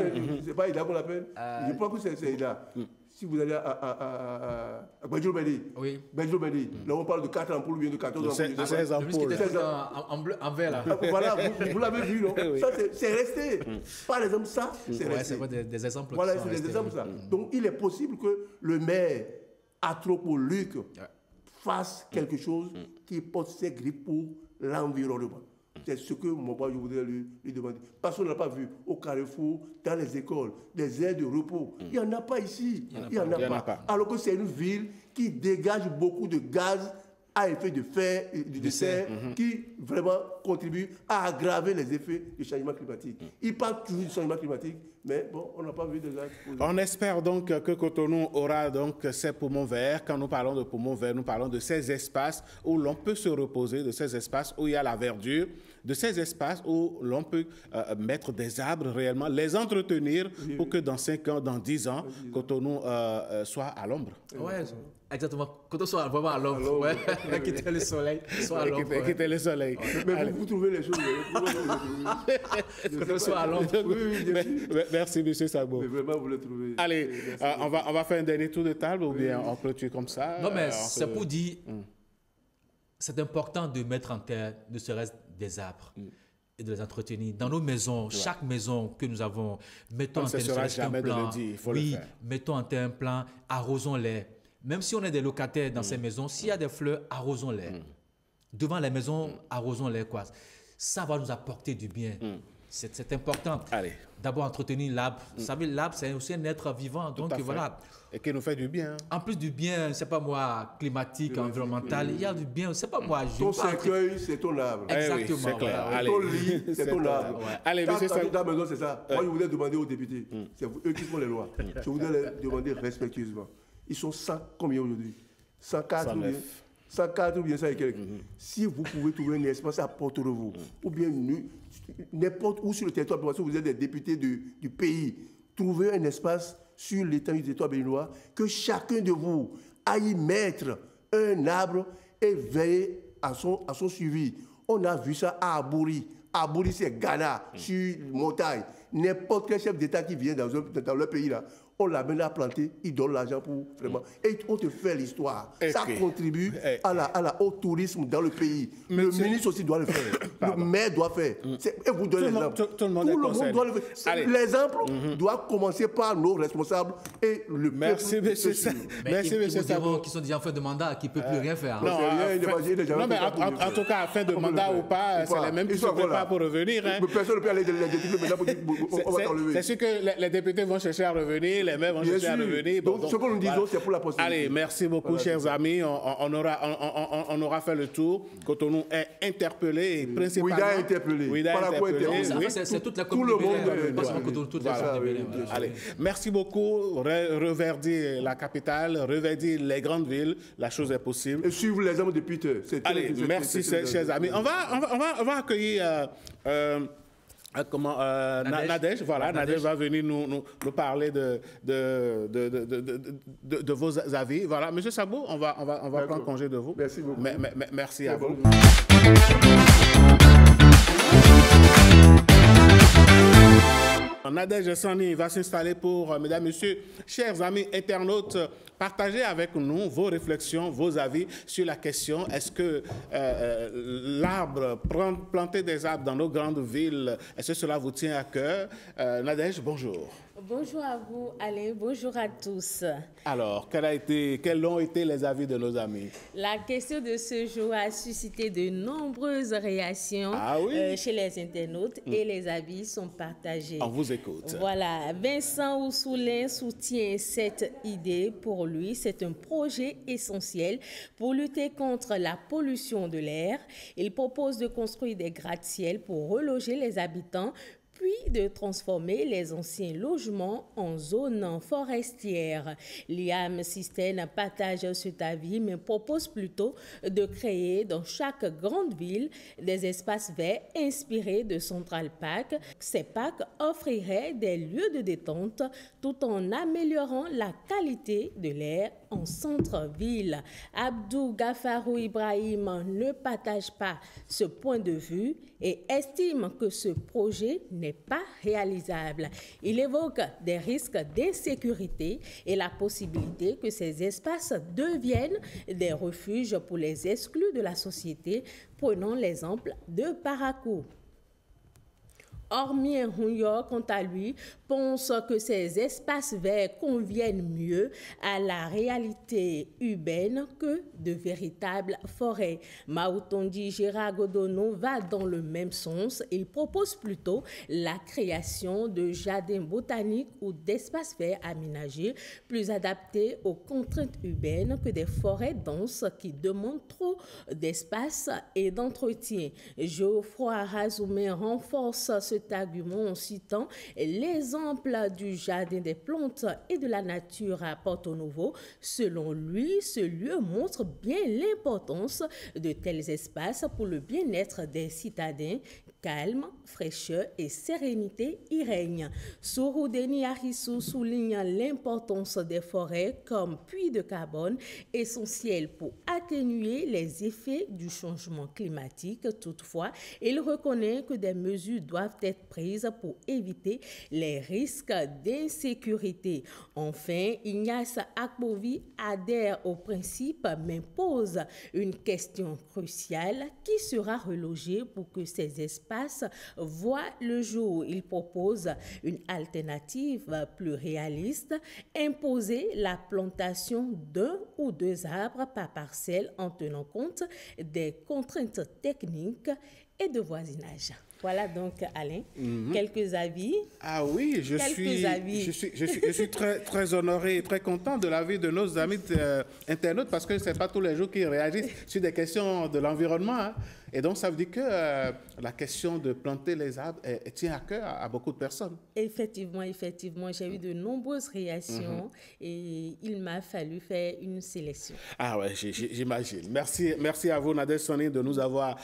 c'est pas Eda qu'on l'appelle? Je crois que c'est Eda. Si vous allez à Benjo Bedi, là on parle de 4 ampoules ou bien de 14 ampoules. De 16 ampoules. En bleu, en vert là. Voilà, vous l'avez vu, non? Ça, c'est resté. Par exemple, ça, c'est resté. C'est vrai, des exemples. Voilà, c'est des exemples, ça. Donc, il est possible que le maire Atropoluc fasse quelque chose qui porte ses griffes pour l'environnement. C'est ce que moi, je voudrais lui demander. Parce qu'on n'a pas vu au Carrefour, dans les écoles, des aires de repos. Il n'y en a pas ici. Il n'y en a pas. Alors que c'est une ville qui dégage beaucoup de gaz à effet de serre, qui vraiment contribue à aggraver les effets du changement climatique. Il parle toujours du changement climatique, mais bon, on n'a pas vu de gaz. On espère donc que Cotonou aura donc ses poumons verts. Quand nous parlons de poumons verts, nous parlons de ces espaces où l'on peut se reposer, de ces espaces où il y a la verdure, de ces espaces où l'on peut mettre des arbres réellement, les entretenir pour que dans 5 ans, dans 10 ans, Cotonou soit à l'ombre. Ouais, exactement. Cotonou soit vraiment à l'ombre. Ouais. Quitter le soleil. Soit à l'ombre. Quitter le soleil. Mais vous trouvez les choses. Cotonou soit à l'ombre. Merci, M. Sagbo. Mais vraiment, vous le trouvez. Allez, on va faire un dernier tour de table ou bien on clôture comme ça. Non, mais c'est pour dire, c'est important de mettre en terre, ne serait-ce des arbres et de les entretenir. Dans nos maisons, chaque maison que nous avons, mettons en terre un plan. Mettons en terre un plan, arrosons-les. Même si on est des locataires dans ces maisons, s'il y a des fleurs, arrosons-les. Devant les maisons, arrosons-les. Ça va nous apporter du bien. C'est important. D'abord, entretenir l'arbre. Vous savez, l'arbre, c'est aussi un être vivant. Donc, voilà. Et qui nous fait du bien. En plus du bien, c'est pas moi, climatique, environnemental, il y a du bien, c'est pas moi. Ton cercueil, c'est ton arbre. Exactement. C'est clair. Voilà. Ton lit, c'est ton arbre. Allez, monsieur Sagbo. Dans maison, c'est ça. Moi, je voulais demander aux députés, c'est eux qui font les lois. Je voudrais les demander respectueusement. Ils sont 100, combien aujourd'hui? 104 ou bien 104 ou bien ça et quelques. Si vous pouvez trouver un espace à Porto-Novo, ou bien n'importe où sur le territoire, parce que vous êtes des députés du pays, trouvez un espace sur l'étendue du territoire béninois, que chacun de vous aille mettre un arbre et veiller à son suivi. On a vu ça à Abouri. Abouri, c'est Ghana, sur montagne. N'importe quel chef d'État qui vient dans leur pays, là, on l'amène à planter, il donne l'argent pour vraiment. Et on te fait l'histoire. Ça contribue au tourisme dans le pays. Le ministre aussi doit le faire. Le maire doit faire. Et vous donnez l'exemple. Tout le monde doit le faire. L'exemple doit commencer par nos responsables et le peuple. Merci, monsieur. Merci, monsieur Sagbo. Qui sont déjà en fin de mandat, qui ne peuvent plus rien faire. Non, mais en tout cas, en fin de mandat ou pas, c'est les mêmes qui se préparent pour revenir. Personne ne peut aller les députés maintenant pour dire on va t'enlever. C'est sûr que les députés vont chercher à revenir. Les mêmes vont chercher à revenir. Donc, ce que nous disons, c'est pour la possibilité. Allez, merci beaucoup, chers amis. On aura fait le tour. Cotonou est interpellé et principalement... Ouida est interpellé. C'est toute la communauté. Allez, merci beaucoup. Reverdir la capitale, reverdir les grandes villes. La chose est possible. Et suivre les hommes de Peter. Allez, merci, chers amis. On va accueillir... Nadège, voilà, Nadège va venir nous parler de vos avis. Voilà, monsieur Sagbo, on va prendre congé de vous. Merci beaucoup. Merci à vous. Nadège Sani va s'installer pour, mesdames, messieurs, chers amis internautes, partagez avec nous vos réflexions, vos avis sur la question, est-ce que planter des arbres dans nos grandes villes, est-ce que cela vous tient à cœur? Nadège, bonjour. Bonjour à vous, Alain. Bonjour à tous. Alors, quels ont été les avis de nos amis? La question de ce jour a suscité de nombreuses réactions chez les internautes et les avis sont partagés. On vous écoute. Voilà. Vincent Oussoulin soutient cette idée. Pour lui, c'est un projet essentiel pour lutter contre la pollution de l'air. Il propose de construire des gratte-ciel pour reloger les habitants puis de transformer les anciens logements en zones forestières. Liam Systène partage cet avis, mais propose plutôt de créer dans chaque grande ville des espaces verts inspirés de Central Park. Ces parcs offriraient des lieux de détente tout en améliorant la qualité de l'air en centre-ville. Abdou Gafarou Ibrahim ne partage pas ce point de vue et estime que ce projet n'est pas réalisable. Il évoque des risques d'insécurité et la possibilité que ces espaces deviennent des refuges pour les exclus de la société. Prenons l'exemple de Parakou. Ormien Hunyor, quant à lui, pense que ces espaces verts conviennent mieux à la réalité urbaine que de véritables forêts. Maoutondi Gérard Godono va dans le même sens. Il propose plutôt la création de jardins botaniques ou d'espaces verts aménagés plus adaptés aux contraintes urbaines que des forêts denses qui demandent trop d'espace et d'entretien. Geoffroy Razoumé renforce cet argument en citant l'exemple du jardin des plantes et de la nature à Porto Novo. Selon lui, ce lieu montre bien l'importance de tels espaces pour le bien-être des citadins. Calme, fraîcheur et sérénité y règnent. Souroudeni Arissou souligne l'importance des forêts comme puits de carbone essentiels pour atténuer les effets du changement climatique. Toutefois, il reconnaît que des mesures doivent être prises pour éviter les risques d'insécurité. Enfin, Ignace Akbovi adhère au principe mais pose une question cruciale: qui sera relogé pour que ces espaces voient le jour? Il propose une alternative plus réaliste: imposer la plantation d'un ou deux arbres par parcelle en tenant compte des contraintes techniques et de voisinage. Voilà donc, Alain, quelques avis. Ah oui, je suis très honoré et très content de l'avis de nos amis internautes, parce que ce n'est pas tous les jours qu'ils réagissent sur des questions de l'environnement. Hein. Et donc, ça veut dire que la question de planter les arbres tient à cœur à beaucoup de personnes. Effectivement, j'ai eu de nombreuses réactions et il m'a fallu faire une sélection. Ah ouais, j'imagine. Merci à vous, Nadège Soni, de nous d'avoir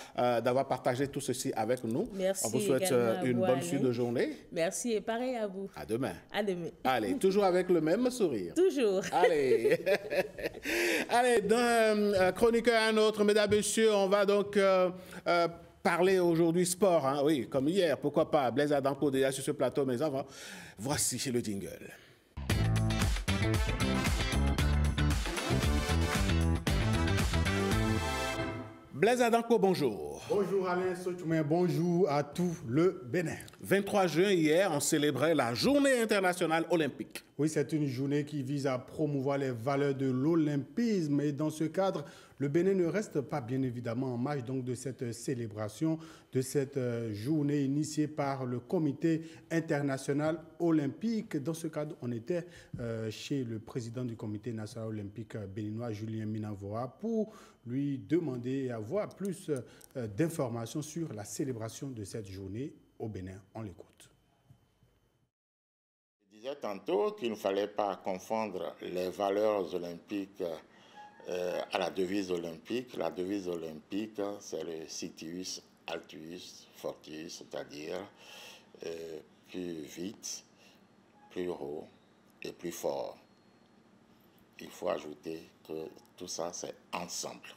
partagé tout ceci avec nous. Merci. On vous souhaite une bonne suite de journée. Merci et pareil à vous. À demain. À demain. Allez, toujours avec le même sourire. Toujours. Allez. Allez, d'un chroniqueur à un autre, mesdames, messieurs, on va donc parler aujourd'hui sport. Hein? Oui, comme hier, pourquoi pas. Blaise Adampo déjà sur ce plateau, mais avant, voici chez le jingle. Blaise Adampo, bonjour. Bonjour Alain Sochoumen, bonjour à tout le Bénin. 23 juin, hier, on célébrait la Journée internationale olympique. Oui, c'est une journée qui vise à promouvoir les valeurs de l'olympisme. Et dans ce cadre, le Bénin ne reste pas bien évidemment en marge donc de cette célébration, de cette journée initiée par le Comité international olympique. Dans ce cadre, on était chez le président du Comité national olympique béninois, Julien Minavoa, pour lui demander et avoir plus d'informations sur la célébration de cette journée au Bénin. On l'écoute. Je disais tantôt qu'il ne fallait pas confondre les valeurs olympiques à la devise olympique. La devise olympique, c'est le Citius Altius Fortius, c'est-à-dire plus vite, plus haut et plus fort. Il faut ajouter que tout ça, c'est ensemble.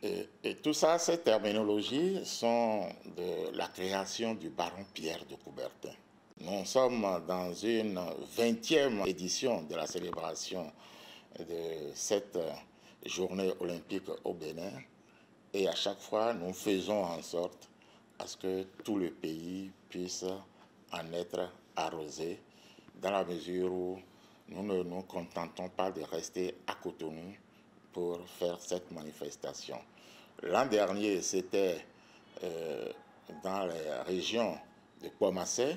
Et tout ça, ces terminologies sont de la création du baron Pierre de Coubertin. Nous sommes dans une 20e édition de la célébration de cette journée olympique au Bénin. Et à chaque fois, nous faisons en sorte à ce que tout le pays puisse en être arrosé, dans la mesure où nous ne nous contentons pas de rester à Cotonou pour faire cette manifestation. L'an dernier, c'était dans les régions de Pomassé.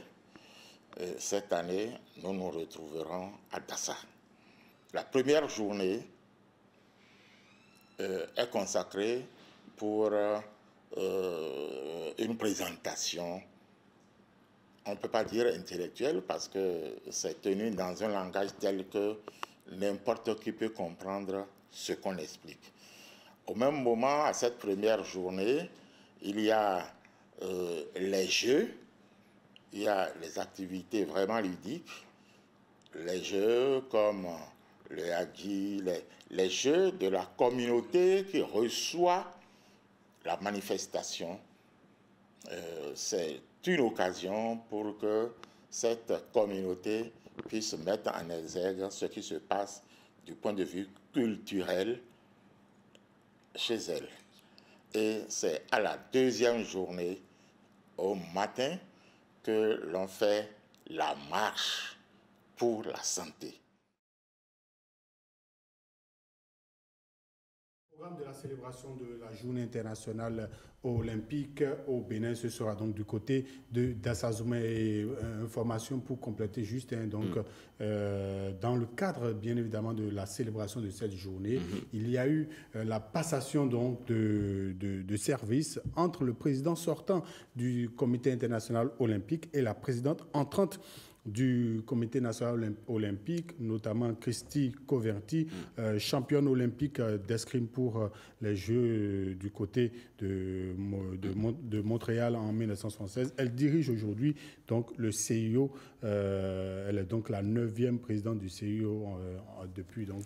Cette année, nous nous retrouverons à Dassa. La première journée est consacrée pour une présentation on ne peut pas dire intellectuel parce que c'est tenu dans un langage tel que n'importe qui peut comprendre ce qu'on explique. Au même moment, à cette première journée, il y a les jeux, il y a les activités vraiment ludiques, les jeux comme le Hadji, les jeux de la communauté qui reçoit la manifestation. C'est une occasion pour que cette communauté puisse mettre en exergue ce qui se passe du point de vue culturel chez elle. Et c'est à la deuxième journée, au matin, que l'on fait la marche pour la santé. Le programme de la célébration de la Journée internationale olympique au Bénin, ce sera donc du côté d'Assazoumé. Et information pour compléter juste, dans le cadre bien évidemment de la célébration de cette journée, il y a eu la passation donc de service entre le président sortant du Comité international olympique et la présidente entrante du Comité national olympique, notamment Christy Coverty, championne olympique d'escrime pour les Jeux du côté de Montréal en 1976. Elle dirige aujourd'hui donc le CIO. Elle est donc la 9e présidente du CIO depuis donc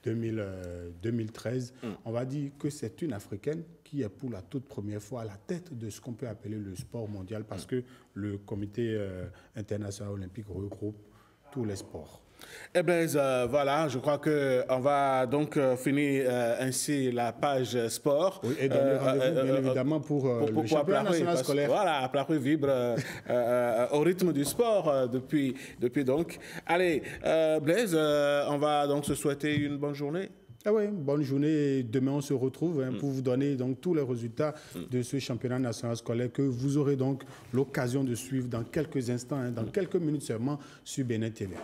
2013. On va dire que c'est une Africaine qui est pour la toute première fois à la tête de ce qu'on peut appeler le sport mondial, parce que le Comité international olympique regroupe tous les sports. Eh bien, voilà, je crois qu'on va donc finir ainsi la page sport. Oui, et donner rendez-vous, bien évidemment, pour le championnat national scolaire. Voilà, Plahoué vibre au rythme du sport depuis donc. Allez, Blaise, on va donc se souhaiter une bonne journée. Ah oui, bonne journée. Demain, on se retrouve pour vous donner donc tous les résultats de ce championnat national scolaire que vous aurez donc l'occasion de suivre dans quelques instants, dans quelques minutes seulement sur Bénin TV.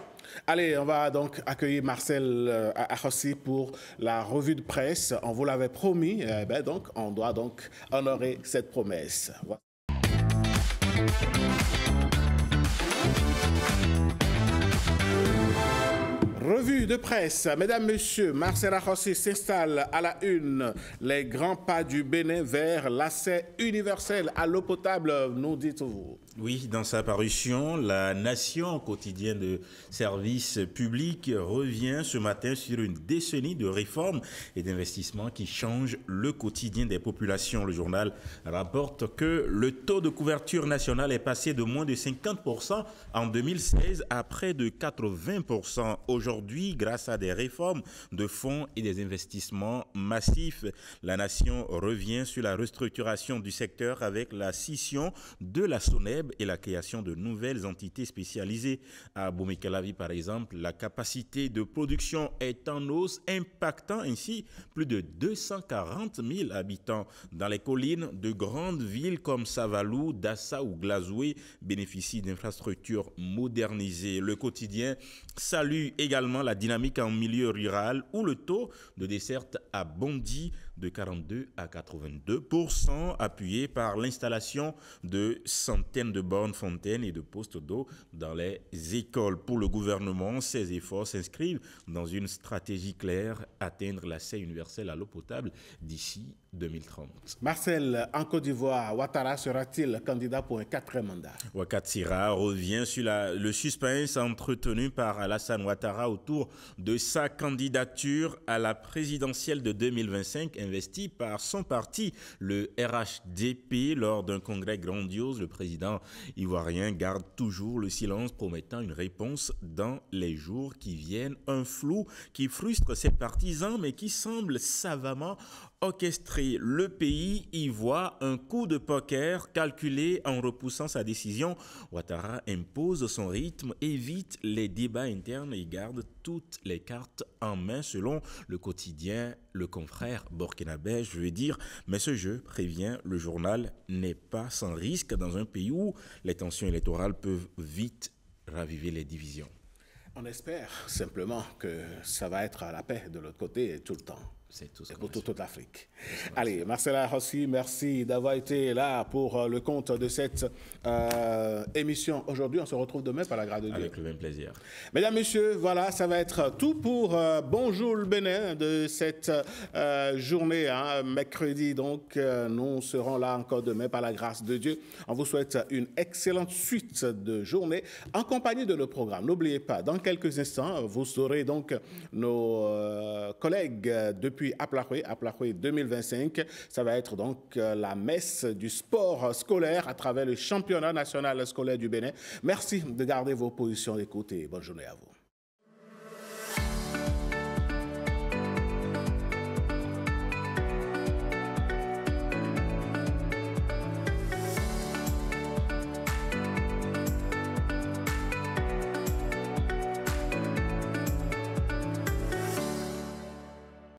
Allez, on va donc accueillir Marcel Ahossi pour la revue de presse. On vous l'avait promis, donc on doit donc honorer cette promesse. Revue de presse. Mesdames, Messieurs, Marcel Ahossi s'installe à la une. Les grands pas du Bénin vers l'accès universel à l'eau potable, nous dites-vous. Oui, dans sa parution, La Nation, quotidien de services publics, revient ce matin sur une décennie de réformes et d'investissements qui changent le quotidien des populations. Le journal rapporte que le taux de couverture nationale est passé de moins de 50% en 2016 à près de 80% aujourd'hui grâce à des réformes de fonds et des investissements massifs. La Nation revient sur la restructuration du secteur avec la scission de la SONEB et la création de nouvelles entités spécialisées. À Boumé-Calavi, par exemple, la capacité de production est en hausse, impactant ainsi plus de 240 000 habitants. Dans les collines, de grandes villes comme Savalou, Dassa ou Glazoué bénéficient d'infrastructures modernisées. Le quotidien salue également la dynamique en milieu rural où le taux de desserte a bondi de 42 à 82%, appuyé par l'installation de centaines de bornes fontaines et de postes d'eau dans les écoles. Pour le gouvernement, ces efforts s'inscrivent dans une stratégie claire, atteindre l'accès universel à l'eau potable d'ici 2030. Marcel, en Côte d'Ivoire, Ouattara sera-t-il candidat pour un 4e mandat? Ouattara revient sur le suspense entretenu par Alassane Ouattara autour de sa candidature à la présidentielle de 2025, investi par son parti, le RHDP. Lors d'un congrès grandiose, le président ivoirien garde toujours le silence, promettant une réponse dans les jours qui viennent. Un flou qui frustre ses partisans, mais qui semble savamment orchestré. Le pays y voit un coup de poker calculé en repoussant sa décision. Ouattara impose son rythme, évite les débats internes et garde toutes les cartes en main, selon le quotidien Le Confrère burkinabé, je veux dire. Mais ce jeu, prévient le journal, n'est pas sans risque dans un pays où les tensions électorales peuvent vite raviver les divisions. On espère simplement que ça va être à la paix de l'autre côté tout le temps. C'est tout ce pour toute l'Afrique. Allez, Marcella Rossi, merci d'avoir été là pour le compte de cette émission. Aujourd'hui, on se retrouve demain par la grâce de Dieu. Avec le même plaisir. Mesdames, Messieurs, voilà, ça va être tout pour Bonjour le Bénin de cette journée, mercredi. Donc, nous serons là encore demain par la grâce de Dieu. On vous souhaite une excellente suite de journée en compagnie de nos programmes. N'oubliez pas, dans quelques instants, vous saurez donc nos collègues depuis Aplahoué 2025. Ça va être donc la messe du sport scolaire à travers le championnat national scolaire du Bénin. Merci de garder vos positions d'écoute et bonne journée à vous.